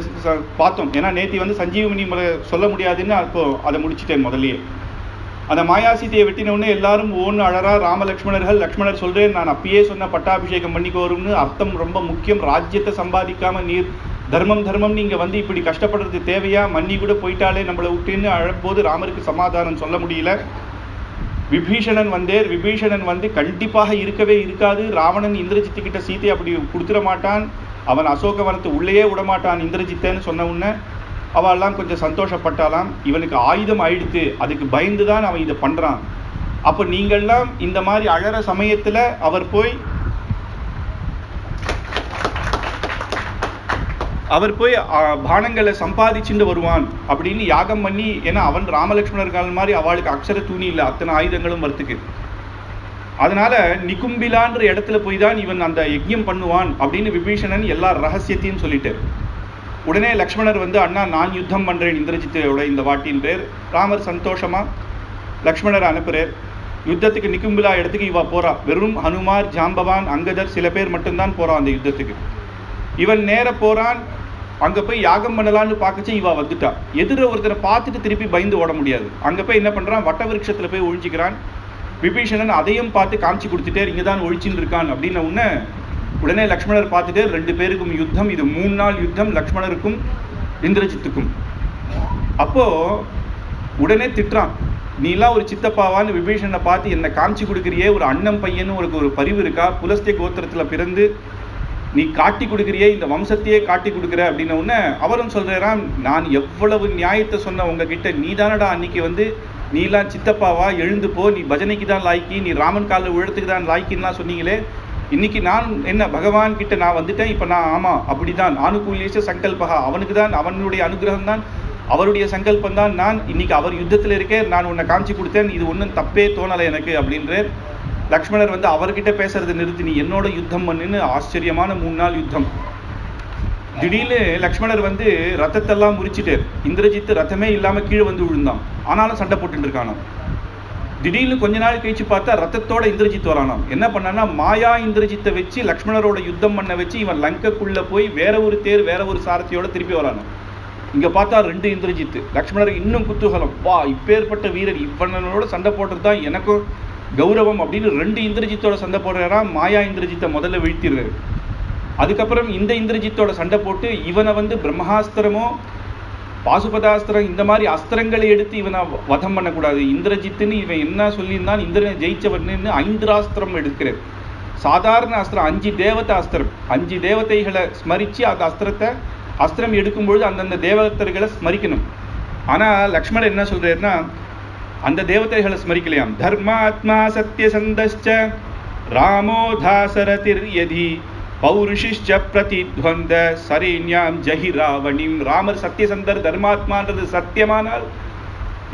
பார்த்தோம். ஏன்னா நேத்தி வந்து சஞ்சீவமணி சொல்ல முடியாதுன்னு அப்போ அதை முடிச்சுட்டேன் முதல்லையே. அந்த மாயாசீத்தையை வெட்டினவுடனே எல்லாரும் ஒன்று அழறா. லக்ஷ்மணர் சொல்கிறேன், நான் அப்பயே சொன்ன பட்டாபிஷேகம் பண்ணிக்கோரும்னு. அர்த்தம் ரொம்ப முக்கியம். ராஜ்யத்தை சம்பாதிக்காமல் நீர் தர்மம் நீங்கள் வந்து இப்படி கஷ்டப்படுறது தேவையா, மன்னி கூட போயிட்டாலே நம்மளை விட்டுன்னு அழப்போது ராமருக்கு சமாதானம் சொல்ல முடியல. விபீஷணன் வந்து கண்டிப்பாக இருக்கவே இருக்காது. ராவணன் இந்திரஜித்துக்கிட்ட சீத்தை அப்படி கொடுத்துட மாட்டான், அவன் அசோகவனத்தை உள்ளேயே விடமாட்டான் இந்திரஜித்தன்னு சொன்ன உடனே அவெல்லாம் கொஞ்சம் சந்தோஷப்பட்டாலாம். இவனுக்கு ஆயுதம் ஆயிடுத்து, அதுக்கு பயந்து தான் அவன் இதை பண்ணுறான். அப்போ நீங்கள்லாம் இந்த மாதிரி அழற சமயத்தில் அவர் போய் பானங்களை சம்பாதிச்சுட்டு வருவான் அப்படின்னு யாகம் பண்ணி. ஏன்னா அவன் ராமலட்சுமணர்கள் மாதிரி அவளுக்கு அக்ஷர தூணி இல்லை, அத்தனை ஆயுதங்களும் வரத்துக்கு. அதனால நிகும்பிலான்ற இடத்துல போய் தான் இவன் அந்த யஜ்யம் பண்ணுவான் அப்படின்னு விபீஷணன் எல்லா ரகசியத்தையும் சொல்லிட்டார். உடனே லக்ஷ்மணர் வந்து, அண்ணா நான் யுத்தம் பண்ணுறேன் இந்திரஜித்தோட இந்த வாட்டின் பேர். ராமர் சந்தோஷமா லக்ஷ்மணரை அனுப்புகிறார். யுத்தத்துக்கு நிகும்பிலா இடத்துக்கு இவா போறா. வெறும் ஹனுமார், ஜாம்பவான், அங்கதர் சில பேர் மட்டும்தான் போறான் அந்த யுத்தத்துக்கு. இவன் நேர போறான். அங்கே போய் யாகம் பண்ணலான்னு பார்க்கச்சு இவா வந்துட்டா. எதிர ஒருத்தரை பார்த்துட்டு திருப்பி பயந்து ஓட முடியாது. அங்கே போய் என்ன பண்ணுறான், வட்ட விருட்சத்தில் போய் ஒழிச்சிக்கிறான். விபீஷணன் அதையும் பார்த்து காமிச்சு கொடுத்துட்டே, இங்கே தான் ஒழிச்சுன்னு இருக்கான் அப்படின்ன உடனே லக்ஷ்மணர் பார்த்துட்டு 2 பேருக்கும் யுத்தம். இது 3 நாள் யுத்தம், லக்ஷ்மணருக்கும் இந்திரஜித்துக்கும். அப்போ உடனே திட்டுறான், நீலாம் ஒரு சித்தப்பாவான்னு விபீஷணனை பார்த்து என்னை காமிச்சு கொடுக்குறியே, ஒரு அண்ணன் பையன்னு உனக்கு ஒரு பரிவு இருக்கா, புலஸ்திய கோத்திரத்தில் பிறந்து நீ காட்டி கொடுக்குறியே, இந்த வம்சத்தையே காட்டி கொடுக்குற அப்படின்ன உடனே அவரும் சொல்கிறான், நான் எவ்வளவு நியாயத்தை சொன்ன உங்ககிட்ட, நீ தானடா அன்னைக்கு வந்து நீலாம் சித்தப்பாவா, எழுந்து போ, நீ பஜனைக்கு தான் லாய்க்கி, நீ ராமன் காலில் விழுறதுக்கு தான் லாய்க்கின்லாம் சொன்னீங்களே, இன்னைக்கு நான் என்ன பகவான் கிட்ட நான் வந்துட்டேன். இப்போ நான் ஆமாம் அப்படிதான், ஆனுகூல்யச சங்கல்பகா, அவனுக்கு தான், அவனுடைய அனுகிரகம் தான், அவருடைய சங்கல்பம் தான். நான் இன்னைக்கு அவர் யுத்தத்தில் இருக்கேன், நான் உன்னை காமிச்சு கொடுத்தேன், இது ஒன்றும் தப்பே தோணலை எனக்கு அப்படின்ற. லக்ஷ்மணர் வந்து அவர்கிட்ட பேசுறதை நிறுத்தி நீ என்னோட யுத்தம் பண்ணுன்னு. ஆச்சரியமான 3 நாள் யுத்தம். திடீர்னு லக்ஷ்மணர் வந்து ரத்தத்தெல்லாம் முறிச்சிட்டார். இந்திரஜித்து ரத்தமே இல்லாமல் கீழே வந்து விழுந்தான். ஆனாலும் சண்டை போட்டு இருக்கானா. திடீர்னு கொஞ்ச நாள் கழிச்சு பார்த்தா ரத்தத்தோட இந்திரஜித் வரானாம். என்ன பண்ணான்னா, மாயா இந்திரஜித்தை வச்சு லக்ஷ்மணரோட யுத்தம் பண்ண வச்சு இவன் லங்கக்குள்ள போய் வேற ஒரு தேர் வேற ஒரு சாரதியோட திருப்பி வரானாம். இங்க பார்த்தா 2 இந்திரஜித்து. லக்ஷ்மணர் இன்னும் குத்தூகலம், வா இப்பேற்பட்ட வீரர் இவனோட சண்டை போடுறது தான் எனக்கும் கௌரவம் அப்படின்னு 2 இந்திரஜித்தோட சண்டை போடுறாராம். மாயா இந்திரஜித்தை முதல்ல வீழ்த்திடுறாரு. அதுக்கப்புறம் இந்த இந்திரஜித்தோட சண்டை போட்டு இவனை வந்து பிரம்மாஸ்திரமோ பாசுபதாஸ்திரம் இந்த மாதிரி அஸ்திரங்களை எடுத்து இவனை வதம் பண்ணக்கூடாது. இந்திரஜித்துன்னு இவன் என்ன சொல்லியிருந்தான், இந்திரனை ஜெயிச்சவன்னு ஐந்திராஸ்திரம் எடுக்கிறார். சாதாரண அஸ்திரம் 5 தேவதை அஸ்திரம், 5 தேவதைகளை ஸ்மரித்து அந்த அஸ்திரம் எடுக்கும்பொழுது அந்தந்த தேவதர்களை ஸ்மரிக்கணும். ஆனால் லக்ஷ்மணர் என்ன சொல்றாருன்னா, அந்த தேவதைகளை ஸ்மரிக்கலையாம். தர்மாத்மா சத்யசந்தஸ்ச ராமோ தாசரதிர் யதி பௌருஷிஷ்ச பிரதித்வந்த சரேண்யாம் ஜஹி ராவணிம். ராமர் சத்தியசந்தர், தர்மாத்மான்றது சத்தியமானால்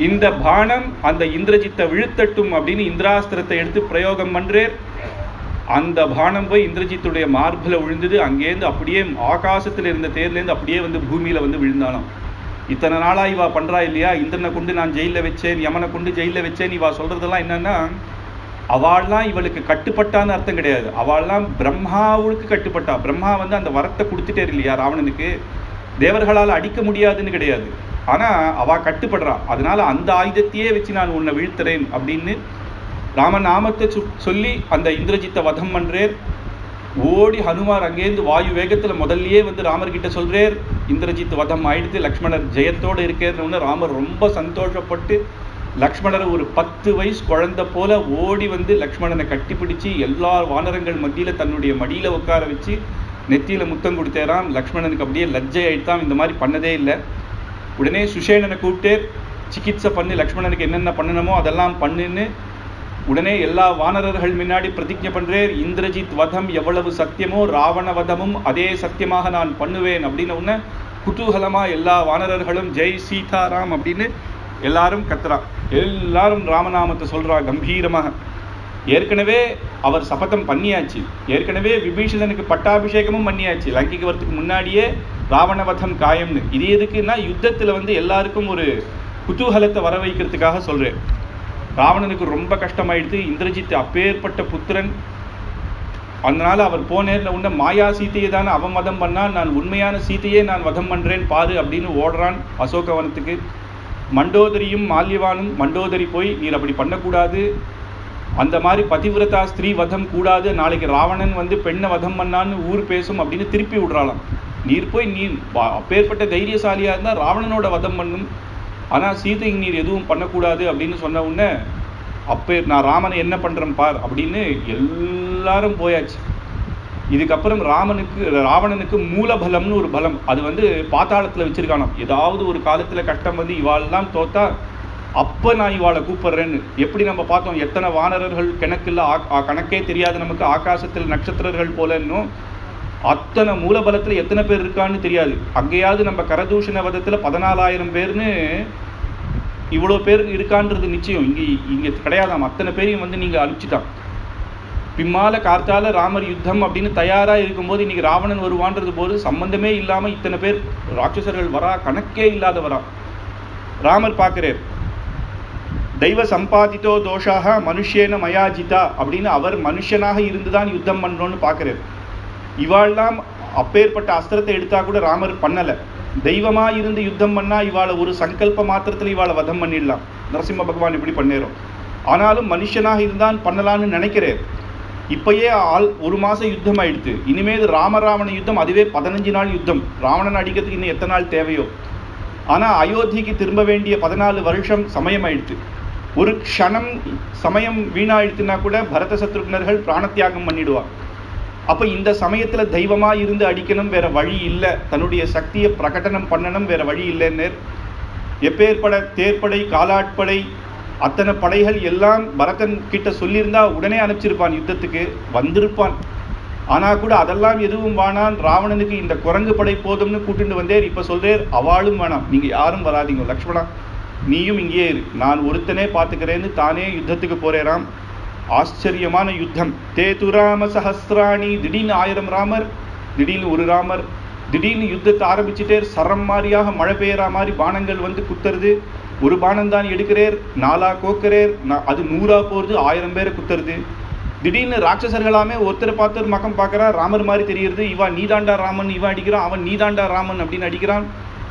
இந்த பானம் அந்த இந்திரஜித்தை விழுத்தட்டும் அப்படின்னு இந்திராஸ்திரத்தை எடுத்து பிரயோகம் பண்றேர். அந்த பானம் போய் இந்திரஜித்துடைய மார்பில் விழுந்தது. அங்கேருந்து அப்படியே ஆகாசத்தில் இருந்த தேர்லேருந்து அப்படியே வந்து பூமியில வந்து விழுந்தாலும். இத்தனை நாளா இவா பண்றா இல்லையா, இந்திரனை கொண்டு நான் ஜெயிலில் வச்சேன், யமனை கொண்டு ஜெயிலில் வச்சேன், இவா சொல்றதெல்லாம் என்னன்னா, அவள்லாம் இவளுக்கு கட்டுப்பட்டான்னு அர்த்தம் கிடையாது. அவள்லாம் பிரம்மாவுக்கு கட்டுப்பட்டா. பிரம்மா வந்து அந்த வரத்தை கொடுத்துட்டே இல்லையா ராவணனுக்கு, தேவர்களால் அடிக்க முடியாதுன்னு கிடையாது. ஆனா அவ கட்டுப்படுறா. அதனால அந்த ஆயுதத்தையே வச்சு நான் உன்னை வீழ்த்துறேன் அப்படின்னு ராமநாமத்தை சொல்லி அந்த இந்திரஜித்தை வதம் பண்றேர். ஓடி ஹனுமார் அங்கேருந்து வாயு வேகத்தில் முதல்லயே வந்து ராமர்கிட்ட சொல்றார், இந்திரஜித் வதம் ஆயிடுத்து, லக்ஷ்மணர் ஜெயத்தோடு இருக்கேன்னு. ராமர் ரொம்ப சந்தோஷப்பட்டு லக்ஷ்மணரை ஒரு 10 வயசு குழந்தை போல ஓடி வந்து லக்ஷ்மணனை கட்டிப்பிடிச்சு எல்லா வானரங்கள் மத்தியில தன்னுடைய மடியில உட்கார வச்சு நெத்தியில முத்தம் கொடுத்தேராம். லக்ஷ்மணனுக்கு அப்படியே லஜ்ஜை ஆயிட்டான், இந்த மாதிரி பண்ணதே இல்லை. உடனே சுஷேனனை கூப்பிட்டு சிகிச்சை பண்ணி லக்ஷ்மணனுக்கு என்னென்ன பண்ணணுமோ அதெல்லாம் பண்ணுன்னு உடனே எல்லா வானரர்கள் முன்னாடி பிரதிஜை பண்றேன், இந்திரஜித் வதம் எவ்வளவு சத்தியமோ ராவண வதமும் அதே சத்தியமாக நான் பண்ணுவேன் அப்படின்னு உடனே குதூகலமா எல்லா வானரர்களும் ஜெய் சீதாராம் அப்படின்னு எல்லாரும் கத்துறா. எல்லாரும் ராமநாமத்தை சொல்றா கம்பீரமாக. ஏற்கனவே அவர் சபதம் பண்ணியாச்சு, ஏற்கனவே விபீஷணனுக்கு பட்டாபிஷேகமும் பண்ணியாச்சு, லங்கைக்கு வரத்துக்கு முன்னாடியே ராவணவதம் காயம்னு. இது எதுக்குன்னா யுத்தத்துல வந்து எல்லாருக்கும் ஒரு குதூகலத்தை வர வைக்கிறதுக்காக சொல்றேன். ராவணனுக்கு ரொம்ப கஷ்டமாயிடுது, இந்திரஜித் அப்பேற்பட்ட புத்திரன், அதனால அவர் போனேர்ல உன்ன மாயா சீத்தையை தானே அவன் வதம் பண்ணான், நான் உண்மையான சீத்தையே நான் வதம் பண்றேன் பாரு அப்படின்னு ஓடுறான் அசோகவனத்துக்கு. மண்டோதரியும் மால்யவானும், மண்டோதரி போய் நீர் அப்படி பண்ணக்கூடாது, அந்த மாதிரி பதிவிரதா ஸ்திரீ வதம் கூடாது, நாளைக்கு ராவணன் வந்து பெண்ணை வதம் பண்ணான்னு ஊர் பேசும் அப்படின்னு திருப்பி விடுறாளாம். நீர் போய் நீர் அப்பேற்பட்ட தைரியசாலியா இருந்தா ராவணனோட வதம் பண்ணும், ஆனால் சீதைக்கு நீர் எதுவும் பண்ணக்கூடாது அப்படின்னு சொன்ன உடனே அப்போ நான் ராமனை என்ன பண்ணுறேன் பார் அப்படின்னு எல்லாரும் போயாச்சு. இதுக்கப்புறம் ராவணனுக்கு மூலபலம்னு ஒரு பலம், அது வந்து பாத்தாளத்தில் வச்சிருக்கானோ. ஏதாவது ஒரு காலத்தில் கஷ்டம் வந்து இவாளெல்லாம் தோத்தா அப்போ நான் இவாளை கூப்பிட்றேன்னு. எப்படி நம்ம பார்த்தோம், எத்தனை வானரர்கள் கணக்கில் கணக்கே தெரியாது நமக்கு, ஆகாசத்தில் நட்சத்திரர்கள் போலன்னும் அத்தனை மூலபலத்தில் எத்தனை பேர் இருக்கான்னு தெரியாது. அங்கேயாவது நம்ம கரதூஷண வதத்தில் 14,000 பேர்னு இவ்வளோ பேர் இருக்கான்றது நிச்சயம். இங்கே கிடையாதாம். அத்தனை பேரையும் வந்து நீங்கள் அனுப்பிச்சிட்டான். பிம்மால கார்த்தால ராமர் யுத்தம் அப்படின்னு தயாராக இருக்கும்போது இன்னைக்கு ராவணன் வருவான்றது போது சம்பந்தமே இல்லாமல் இத்தனை பேர் ராட்சசர்கள் வரா, கணக்கே இல்லாத வரா. ராமர் பார்க்கிறார், தெய்வ சம்பாதித்தோ தோஷாக மனுஷேன மயாஜிதா அப்படின்னு அவர் மனுஷனாக இருந்துதான் யுத்தம் பண்ணணும்னு பார்க்கிறார். இவாள்லாம் அப்பேற்பட்ட அஸ்திரத்தை எடுத்தா கூட ராமர் பண்ணலை. தெய்வமா இருந்து யுத்தம் பண்ணா இவாளை ஒரு சங்கல்ப மாத்திரத்தில் இவாளை வதம் பண்ணிடலாம். நரசிம்ம பகவான் இப்படி பண்ணேறோம். ஆனாலும் மனுஷனாக இருந்தான் பண்ணலான்னு நினைக்கிறேன். இப்பயே 1 மாசம் யுத்தம் ஆயிடுத்து. இனிமேல் ராமராவண யுத்தம் அதுவே 15 நாள் யுத்தம். ராவணன் அடிக்கிறதுக்கு இன்னும் எத்தனை நாள் தேவையோ. ஆனா அயோத்திக்கு திரும்ப வேண்டிய 14 வருஷம் சமயம் ஆயிடுத்து. ஒரு க்ஷணம் சமயம் வீணாயிடுத்துனா கூட பரத சத்ருக்னர்கள் பிராணத்தியாகம் பண்ணிடுவார். அப்ப இந்த சமயத்துல தெய்வமா இருந்து அடிக்கணும், வேற வழி இல்லை. தன்னுடைய சக்தியை பிரகடனம் பண்ணணும், வேற வழி இல்லைன்னு. எப்பேற்பட தேர்ப்படை காலாட்படை அத்தனை படைகள் எல்லாம் பரதன் கிட்ட சொல்லியிருந்தா உடனே அனுப்பிச்சிருப்பான், யுத்தத்துக்கு வந்திருப்பான். ஆனா கூட அதெல்லாம் எதுவும் வேணான். ராவணனுக்கு இந்த குரங்கு படை போதும்னு கூட்டிட்டு வந்தேர். இப்ப சொல்றேர் அவளும் வேணாம், நீங்க யாரும் வராதிங்க, லக்ஷ்மணா நீயும் இங்கே இரு, நான் ஒருத்தனே பார்த்துக்கிறேன்னு தானே யுத்தத்துக்கு போறேராம். ஆச்சரியமான யுத்தம். தேது ராம சஹஸ்ராணி, திடீர்னு 1000 ராமர், திடீர்னு 1 ராமர், திடீர்னு யுத்தத்தை ஆரம்பிச்சுட்டே சரம் மாதிரியாக மழை பெய்யற மாதிரி பானங்கள் வந்து குத்துறது. ஒரு பானம் தான் எடுக்கிறேர், 4 கோக்கிறேர், அது 100 போறது, 1000 பேரை குத்துறது. திடீர்னு ராட்சசர்களாமே ஒருத்தரை பார்த்து ஒரு மகம் பார்க்கறா, ராமர் மாதிரி தெரியுது. இவா நீதாண்டா ராமன், இவன் அடிக்கிறான், அவன் நீதாண்டா ராமன் அப்படின்னு அடிக்கிறான்.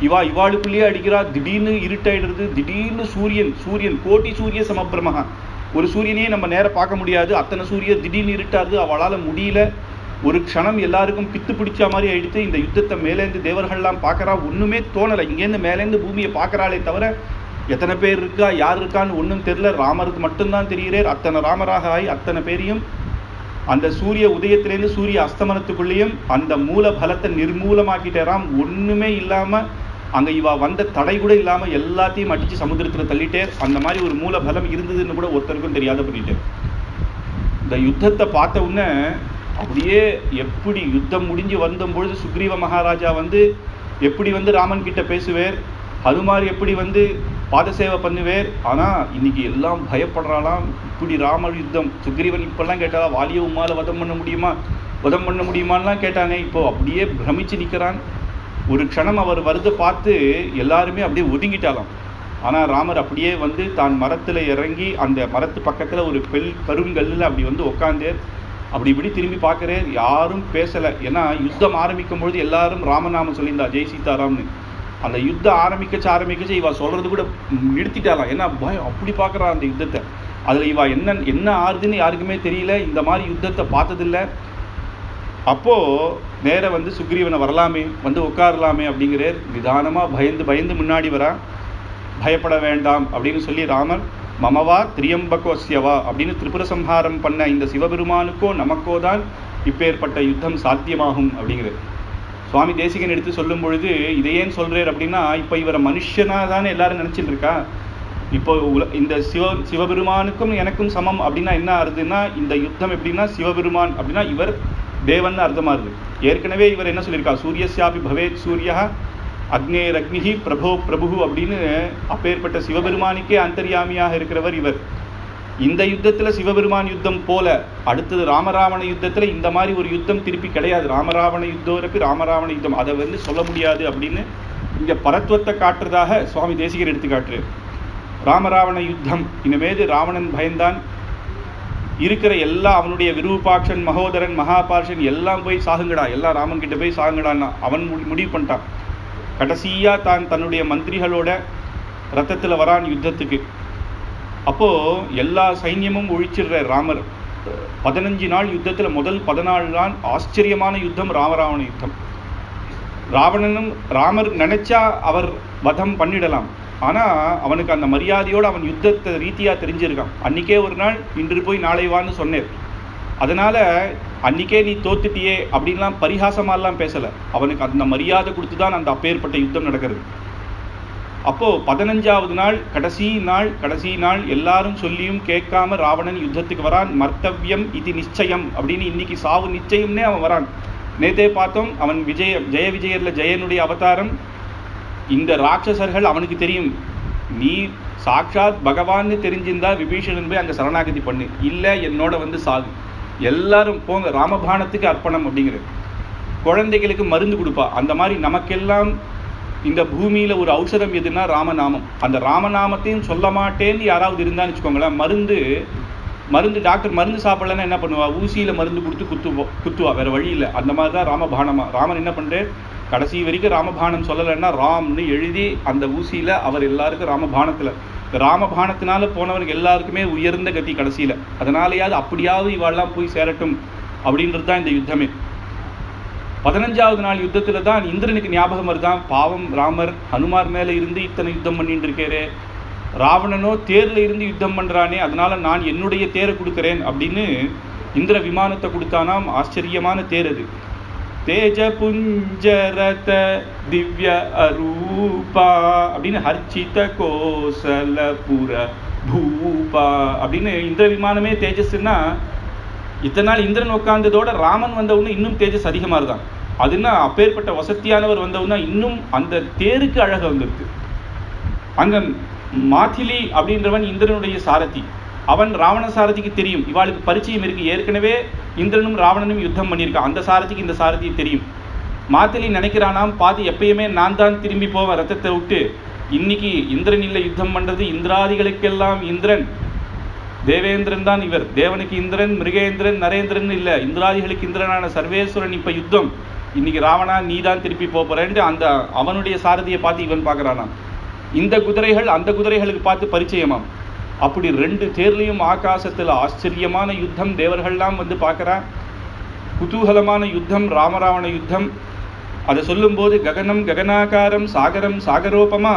இவாளுக்குள்ளேயே அடிக்கிறா. திடீர்னு இருட்டாயிடுறது. திடீர்னு சூரியன் கோட்டி சூரிய சமபிரமகா, ஒரு சூரியனையே நம்ம நேரம் பார்க்க முடியாது, அத்தனை சூரியன் திடீர்னு இருட்டாது. அவளால் முடியல. ஒரு க்ஷணம் எல்லாருக்கும் பித்து பிடிச்ச மாதிரி ஆயிடுத்து. இந்த யுத்தத்தை மேலேருந்து தேவர்கள்லாம் பார்க்கறா, ஒன்றுமே தோணலை. இங்கேருந்து மேலேருந்து பூமியை பார்க்கறாளே தவிர எத்தனை பேர் இருக்கா யார் இருக்கான்னு ஒன்றும் தெரியல. ராமருக்கு மட்டும்தான் தெரிகிறார். அத்தனை ராமராக ஆகி அத்தனை பேரையும் அந்த சூரிய உதயத்திலேருந்து சூரிய அஸ்தமனத்துக்குள்ளேயும் அந்த மூல பலத்தை நிர்மூலமாக்கிட்டேராம். ஒன்றுமே இல்லாமல் அங்கே இவா வந்த தடை கூட இல்லாமல் எல்லாத்தையும் அடித்து சமுத்திரத்தில் தள்ளிட்டே. அந்த மாதிரி ஒரு மூல பலம் இருந்ததுன்னு கூட ஒருத்தருக்கும் தெரியாத பண்ணிட்டேன். இந்த யுத்தத்தை பார்த்த உடனே அப்படியே எப்படி யுத்தம் முடிஞ்சு வந்தபொழுது சுக்ரீவ மகாராஜா எப்படி ராமன் கிட்ட பேசுவேர், ஹனுமார் எப்படி பாதசேவை பண்ணுவேர். ஆனால் இன்னைக்கு எல்லாம் பயப்படுறாளாம். இப்படி ராமர் யுத்தம், சுக்ரீவன் இப்பெல்லாம் கேட்டாலா வாலிய உம்மால வதம் பண்ண முடியுமான்லாம் கேட்டானே. இப்போ அப்படியே பிரமிச்சு நிற்கிறான். ஒரு க்ஷணம் அவர் வருது பார்த்து எல்லாருமே அப்படியே ஒதுங்கிட்டாலாம். ஆனால் ராமர் அப்படியே தான் மரத்தில் இறங்கி அந்த மரத்து பக்கத்தில் ஒரு கருங்கல்லில் அப்படி உட்காந்தேர். அப்படி இப்படி திரும்பி பார்க்குறேன், யாரும் பேசலை. ஏன்னா யுத்தம் ஆரம்பிக்கும் பொழுது எல்லாரும் ராமநாமம் சொல்லியிருந்தா, ஜெய் சீதாராம்னு. அந்த யுத்தம் ஆரம்பிக்கச்சு இவா சொல்கிறது கூட நிறுத்திட்டாலாம். ஏன்னா பயம் அப்படி பார்க்குறா அந்த யுத்தத்தை. அதில் இவா என்ன ஆறுதுன்னு யாருக்குமே தெரியல. இந்த மாதிரி யுத்தத்தை பார்த்ததில்லை. அப்போது நேர சுக்ரீவனை வரலாமே, உட்காரலாமே அப்படிங்கிறார். நிதானமாக பயந்து முன்னாடி வரா. பயப்பட வேண்டாம் அப்படின்னு சொல்லி ராமர், மமவா திரியம்பகோஸ்யவா அப்படின்னு திரிபுர சம்ஹாரம் பண்ண இந்த சிவபெருமானுக்கோ நமக்கோ தான் இப்பேற்பட்ட யுத்தம் சாத்தியமாகும் அப்படிங்கிறது சுவாமி தேசிகன் எடுத்து சொல்லும் பொழுது. இதை ஏன் சொல்கிறார் அப்படின்னா, இப்போ இவரை மனுஷனாக தானே எல்லாரும் நினச்சிட்டு இருக்கா. இப்போ இந்த சிவபெருமானுக்கும் எனக்கும் சமம் அப்படின்னா என்ன ஆகுதுன்னா, இந்த யுத்தம் எப்படின்னா சிவபெருமான் அப்படின்னா இவர் தேவன் அர்த்தமாக இருக்குது. ஏற்கனவே இவர் என்ன சொல்லியிருக்கா, சூரியஸ்யாபி பவேத் சூர்யா அக்னேர் அக்னிஹி பிரபு அப்படின்னு அப்பேற்பட்ட சிவபெருமானுக்கே அந்தர்யாமியாக இருக்கிறவர் இவர். இந்த யுத்தத்தில் சிவபெருமான் யுத்தம் போல அடுத்தது ராமராவண யுத்தத்தில் இந்த மாதிரி ஒரு யுத்தம் திருப்பி கிடையாது. ராமராவண யுத்தம் ராமராவண யுத்தம் அதை சொல்ல முடியாது அப்படின்னு இங்கே பரத்வத்தை காட்டுறதாக சுவாமி தேசிகர் எடுத்து காட்டுறார். ராமராவண யுத்தம் இனிமேது ராவணன் பயந்தான். இருக்கிற எல்லா அவனுடைய விரூபாட்சன் மகோதரன் மகாபார்ஷன் எல்லாம் போய் சாகுங்கடா, எல்லாம் ராமன் கிட்ட போய் சாகுங்கடான்னா அவன் முடிவு பண்ணிட்டான். கடைசியாக தன்னுடைய மந்திரிகளோட ரத்தத்தில் வரான் யுத்தத்துக்கு. அப்போது எல்லா சைன்யமும் ஒழிச்சிடுற ராமர். 15 நாள் யுத்தத்தில் முதல் 14 நாள் ஆச்சரியமான யுத்தம் ராமராவண யுத்தம். ராமர் நினைச்சா அவர் வதம் பண்ணிடலாம். ஆனால் அவனுக்கு அந்த மரியாதையோடு அவன் யுத்தத்தை ரீதியாக தெரிஞ்சிருக்கான். அன்றைக்கே ஒரு நாள் இன்று போய் நாளை வான்னு சொன்னேன். அதனால் அன்றைக்கே நீ தோத்துட்டியே அப்படின்லாம் பரிகாசமாலாம் பேசலை. அவனுக்கு அந்த மரியாதை கொடுத்து தான் அந்த அப்பேற்பட்ட யுத்தம் நடக்கிறது. அப்போது 15வது நாள் கடைசி நாள் எல்லாரும் சொல்லியும் கேட்காம ராவணன் யுத்தத்துக்கு வரான். மர்த்தவியம் இது நிச்சயம் அப்படின்னு இன்னைக்கு சாவு நிச்சயம்னே அவன் வரான். நேத்தே பார்த்தோம், அவன் ஜெய விஜயரில் ஜெயனுடைய அவதாரம். இந்த ராட்சசர்கள் அவனுக்கு தெரியும், நீ சாட்சாத் பகவான்னு தெரிஞ்சிருந்தா விபீஷணன் போய் அங்கே சரணாகதி பண்ணு, இல்லை என்னோட சாகு, எல்லாரும் போங்க ராமபாணத்துக்கு அர்ப்பணம் அப்படிங்கிறது. குழந்தைகளுக்கு மருந்து கொடுப்பா. அந்த மாதிரி நமக்கெல்லாம் இந்த பூமியில் ஒரு ஔஷதம் எதுனா ராமநாமம். அந்த ராமநாமத்தையும் சொல்ல மாட்டேன்னு யாராவது இருந்தான்னு வச்சுக்கோங்களேன். மருந்து டாக்டர் மருந்து சாப்பிடலன்னா என்ன பண்ணுவா, ஊசியில் மருந்து கொடுத்து குத்துவா, வேறு வழி இல்லை. அந்த மாதிரி தான் ராமபாணமா. ராமன் என்ன பண்ணுறார், கடைசி வரைக்கும் ராமபாணம் சொல்லலைன்னா ராம்னு எழுதி அந்த ஊசியில் அவர் எல்லாருக்கும் ராமபாணத்தினால போனவருக்கு எல்லாருக்குமே உயர்ந்த கதி கடைசியில். அதனாலேயாவது அப்படியாவது இவாள்லாம் போய் சேரட்டும் அப்படின்றது தான் இந்த யுத்தமே. 15வது நாள் யுத்தத்தில் தான் இந்திரனுக்கு ஞாபகம் வருதான், பாவம் ராமர் ஹனுமார் மேலே இருந்து இத்தனை யுத்தம் பண்ணிட்டு இருக்கேரே, ராவணனோ தேரில் இருந்து யுத்தம் பண்ணுறானே, அதனால் நான் என்னுடைய தேரை கொடுக்குறேன் அப்படின்னு இந்திர விமானத்தை கொடுத்தானாம். ஆச்சரியமான தேர் அது. தேஜ புஞ்சரத திவ்ய அரூபா அப்படின்னு ஹர்ச்சித கோசலபுர பூபா அப்படின்னு இந்திர விமானமே தேஜஸ்ன்னா, இத்தனை நாள் இந்திரன் உட்கார்ந்ததோட ராமன் வந்தவுன்னு இன்னும் தேஜஸ் அதிகமாக இருந்தான். அதுன்னா அப்பேற்பட்ட வசதியானவர் வந்தவுன்னா இன்னும் அந்த தேருக்கு அழக வந்திருக்கு. அங்கே மாத்திலி அப்படின்றவன் இந்திரனுடைய சாரதி. அவன் ராவண சாரதிக்கு தெரியும், இவாளுக்கு பரிச்சயம் இருக்கு, ஏற்கனவே இந்திரனும் ராவணனும் யுத்தம் பண்ணியிருக்கான். அந்த சாரதிக்கு இந்த சாரதியை தெரியும். மாத்திலி நினைக்கிறானாம், பார்த்து எப்பயுமே நான் தான் திரும்பி போவேன் ரத்தத்தை விட்டு. இன்னைக்கு இந்திரன் இல்லை யுத்தம் பண்ணுறது, இந்திராதிகளுக்கெல்லாம் இந்திரன், தேவேந்திரன் தான் இவர். தேவனுக்கு இந்திரன், மிருகேந்திரன், நரேந்திரன் இல்லை, இந்திராதிகளுக்கு இந்திரனான சர்வேஸ்வரன். இப்போ யுத்தம், இன்னைக்கு ராவணா நீ தான் திருப்பி போறேன்ட்டு அந்த அவனுடைய சாரதியை பார்த்து இவன் பார்க்குறானா. இந்த குதிரைகள் அந்த குதிரைகளுக்கு பார்த்து பரிச்சயமாம். அப்படி 2 தேர்லையும் ஆகாசத்தில் ஆச்சரியமான யுத்தம். தேவர்கள்லாம் பார்க்குறான். குதூகலமான யுத்தம் ராமராவண யுத்தம். அதை சொல்லும்போது ககனம் ககனாகாரம் சாகரம் சாகரோபமா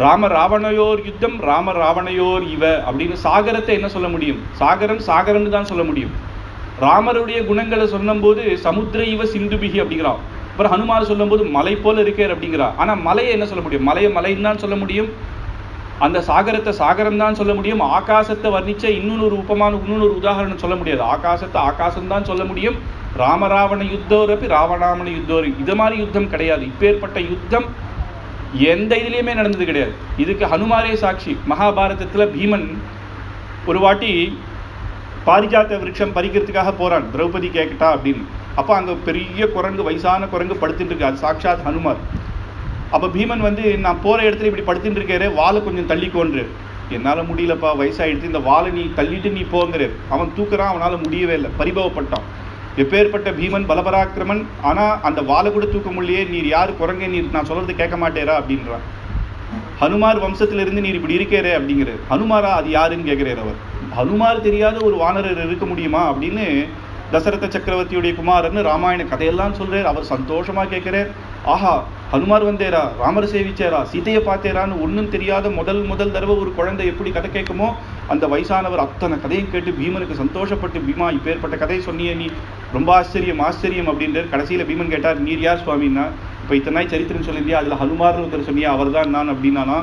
ராம ராவணையோர் யுத்தம் ராம ராவணையோர் இவ அப்படின்னு சாகரத்தை என்ன சொல்ல முடியும்? சாகரம் சாகரம்னு தான் சொல்ல முடியும். ராமருடைய குணங்களை சொல்லும்போது சமுத்திர இவ சிந்துபிகி அப்படிங்கிறான். அப்புறம் ஹனுமார் சொல்லும் போது மலை போல இருக்கார் அப்படிங்கிறா. ஆனால் மலையை என்ன சொல்ல முடியும்? மலையை மலைன்னு தான் சொல்ல முடியும். அந்த சாகரத்தை சாகரம் தான் சொல்ல முடியும். ஆகாசத்தை வர்ணிச்ச இன்னொரு உதாரணம் சொல்ல முடியாது. ஆகாசத்தை ஆகாசம் தான் சொல்ல முடியும். ராமராவண யுத்தோரப்பி ராவணாமண யுத்தோர் இது மாதிரி யுத்தம் கிடையாது. இப்பேற்பட்ட யுத்தம் எந்த இதுலேயுமே நடந்தது கிடையாது. இதுக்கு ஹனுமாரே சாட்சி. மகாபாரதத்தில் பீமன் ஒரு வாட்டி பாரிஜாத்த விருட்சம் பறிக்கிறதுக்காக போறான், திரௌபதி கேட்கட்டா அப்படின்னு. அப்போ அங்கே பெரிய குரங்கு, வயசான குரங்கு படுத்துட்டு இருக்கு. அது சாட்சாத் ஹனுமார். அப்போ பீமன் நான் போகிற இடத்துல இப்படி படுத்துட்டு இருக்கேரு, வாழை கொஞ்சம் தள்ளிக்கோன்று. என்னால் முடியலப்பா, வயசாகிடுச்சு, இந்த வாழை நீ தள்ளிட்டு நீ போங்கிறார். அவன் தூக்குறான், அவனால் முடியவே இல்லை, பரிபவப்பட்டான். எப்பேற்பட்ட பீமன் பலபராக்கிரமன், ஆனால் அந்த வாழை கூட தூக்க முடியலையே, நீர் யார் குரங்க, நீர் நான் சொல்கிறது கேட்க மாட்டேரா அப்படின்றான். ஹனுமார் வம்சத்திலிருந்து நீர் இப்படி இருக்கிறே அப்படிங்கிறார். ஹனுமாரா அது யாருன்னு கேட்குறார் அவர். ஹனுமார் தெரியாத ஒரு வானரர் இருக்க முடியுமா அப்படின்னு தசரத சக்கரவர்த்தியுடைய குமாரன்னு ராமாயண கதையெல்லாம் சொல்றார். அவர் சந்தோஷமா கேட்கிறார், ஆஹா ஹனுமார் வந்தேரா, ராமர் சேவிச்சேரா, சீதையை பார்த்தேரான்னு ஒன்றும் தெரியாத முதல் தடவை ஒரு குழந்தை எப்படி கதை கேட்குமோ அந்த வயசானவர் அத்தனை கதையும் கேட்டு பீமனுக்கு சந்தோஷப்பட்டு, பீமா இப்பேற்பட்ட கதையை சொன்னியே நீ, ரொம்ப ஆச்சரியம் அப்படின்றார். கடைசியில் பீமன் கேட்டார், நீர் யார் சுவாமின்னா? இப்போ இத்தனை நாய் சரித்திரம் சொல்லியிருந்தியா, அதில் ஹனுமார்னு ஒருத்தர் சொன்னியா, அவர் தான் நான் அப்படின்னானா.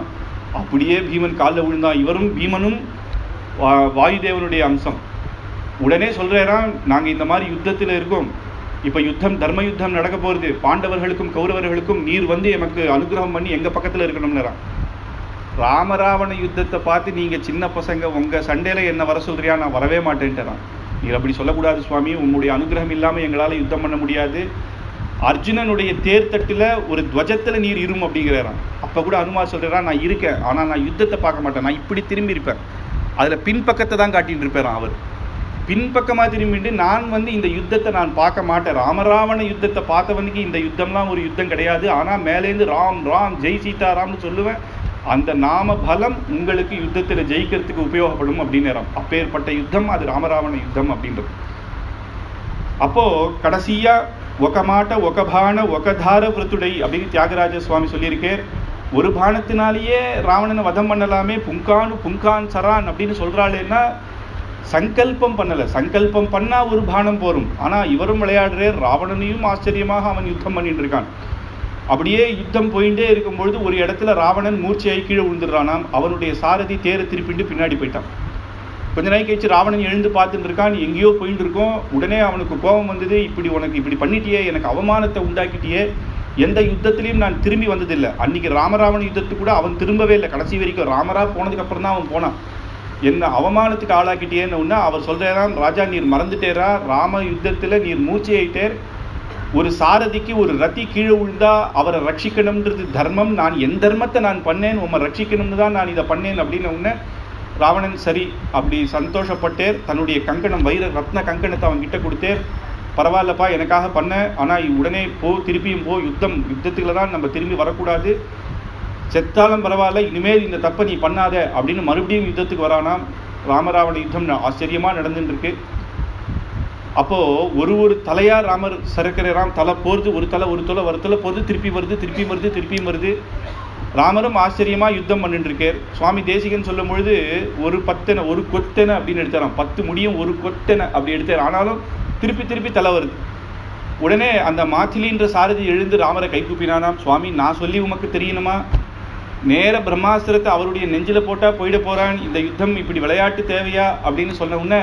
அப்படியே பீமன் காலில் விழுந்தான். இவரும் பீமனும் வாயுதேவனுடைய அம்சம். உடனே சொல்றாராம், நாங்கள் இந்த மாதிரி யுத்தத்தில் இருக்கோம், இப்போ யுத்தம் தர்ம யுத்தம் நடக்க போகிறது, பாண்டவர்களுக்கும் கௌரவர்களுக்கும் நீர் வந்து எமக்கு அனுகிரகம் பண்ணி எங்கள் பக்கத்தில் இருக்கணும்னுறான். ராமராவண யுத்தத்தை பார்த்து நீங்கள் சின்ன பசங்க உங்கள் சண்டையில் என்ன வர சொல்றியா, நான் வரவே மாட்டேன்ட்டுறான். நீர் அப்படி சொல்லக்கூடாது சுவாமி, உங்களுடைய அனுகிரகம் இல்லாமல் எங்களால் யுத்தம் பண்ண முடியாது. அர்ஜுனனுடைய தேர்தட்டில் ஒரு துவஜத்தில் நீர் இரும் அப்படிங்கிறாராம். அப்போ கூட அனுமார் சொல்கிறான், நான் இருக்கேன், ஆனால் நான் யுத்தத்தை பார்க்க மாட்டேன், நான் இப்படி திரும்பி இருப்பேன். அதில் பின்பக்கத்தை தான் காட்டின்னு இருப்பேன். அவர் பின்பக்கமாக திரும்பிட்டு நான் வந்து இந்த யுத்தத்தை நான் பார்க்க மாட்டேன். ராமராவண யுத்தத்தை பார்த்தவனுக்கு இந்த யுத்தம்லாம் ஒரு யுத்தம் கிடையாது, ஆனால் மேலேருந்து ராம் ராம் ஜெய் சீதாராம்னு சொல்லுவேன். அந்த நாம பலம் உங்களுக்கு யுத்தத்தில் ஜெயிக்கிறதுக்கு உபயோகப்படும் அப்படின்னு. அப்பேற்பட்ட யுத்தம் அது ராமராவண யுத்தம் அப்படின்றது. அப்போ கடைசியா ఒక మాట ఒక బాణ ఒక ధార వృతుడై அப்படின்னு தியாகராஜ சுவாமி சொல்லியிருக்கார். ஒரு பானத்தினாலேயே ராவணனை வதம் பண்ணலாமே, புங்கான் சரான் அப்படின்னு சொல்றாளேன்னா சங்கல்பம் பண்ணலை. சங்கல்பம் பண்ணா ஒரு பானம் போரும். ஆனால் இவரும் விளையாடுறார், ராவணனையும் ஆச்சரியமாக அவன் யுத்தம் பண்ணிட்டு இருக்கான். அப்படியே யுத்தம் போயிட்டே இருக்கும்பொழுது ஒரு இடத்துல ராவணன் மூர்ச்சையாகி கீழே விழுந்துடுறானாம். அவனுடைய சாரதி தேரை திருப்பிட்டு பின்னாடி போயிட்டான். கொஞ்ச நாள் கழிச்சு ராவணன் எழுந்து பார்த்துட்டு இருக்கான், எங்கேயோ போயிட்டு இருக்கோம். உடனே அவனுக்கு கோபம் வந்தது, உனக்கு இப்படி பண்ணிட்டியே, எனக்கு அவமானத்தை உண்டாக்கிட்டியே, எந்த யுத்தத்திலையும் நான் திரும்பி வந்ததில்லை. அன்னைக்கு ராமராவண யுத்தத்துக்கு கூட அவன் திரும்பவே இல்லை. கடைசி வரைக்கும் ராமரா போனதுக்கு அப்புறம் தான் அவன் போனான். என்ன அவமானத்துக்கு ஆளாக்கிட்டேன்னு ஒன்னா அவர் சொல்றாராம், ராஜா நீர் மறந்துட்டேரா, ராம யுத்தத்தில் நீர் மூச்சையிட்டேர். ஒரு சாரதிக்கு ஒரு ரத்தி கீழே விழுந்தா அவரை ரட்சிக்கணும்ன்றது தர்மம். நான் என் தர்மத்தை நான் பண்ணேன், உம்மை ரட்சிக்கணும்னு தான் நான் இதை பண்ணேன் அப்படின்னு உடனே ராவணன் சரி அப்படி சந்தோஷப்பட்டேர். தன்னுடைய கங்கணம், வைர ரத்ன கங்கணத்தை அவன் கிட்ட கொடுத்தேர். பரவாயில்லப்பா எனக்காக பண்ண, ஆனால் உடனே திருப்பியும் யுத்தத்துக்குள்ள தான் நம்ம திரும்பி வரக்கூடாது, செத்தாலும் பரவாயில்ல, இனிமேல் இந்த தப்பை நீ பண்ணாத அப்படின்னு மறுபடியும் யுத்தத்துக்கு வரானாம். ராமராவண யுத்தம் ஆச்சரியமாக நடந்துட்டு இருக்கு. அப்போ ஒரு தலையா ராமர் சறுக்கிறாராம். தலை போகிறது, ஒரு தலை போகிறது, திருப்பியும் வருது. ராமரும் ஆச்சரியமா யுத்தம் பண்ணிட்டு இருக்கார். சுவாமி தேசிகன் சொல்லும் பொழுது ஒரு கொத்தனை அப்படின்னு எடுத்தாராம். 10 முடியும் ஒரு கொத்தனை அப்படி எடுத்தார். ஆனாலும் திருப்பி தலை வருது. உடனே அந்த மாத்திலின்ற சாரதி எழுந்து ராமரை கைகூப்பினானாம். சுவாமி நான் சொல்லி உமக்கு தெரியணுமா, நேர பிரம்மாஸ்திரத்தை அவருடைய நெஞ்சில் போட்டால் போயிட போறான், இந்த யுத்தம் இப்படி விளையாட்டு தேவையா அப்படின்னு சொன்ன உடனே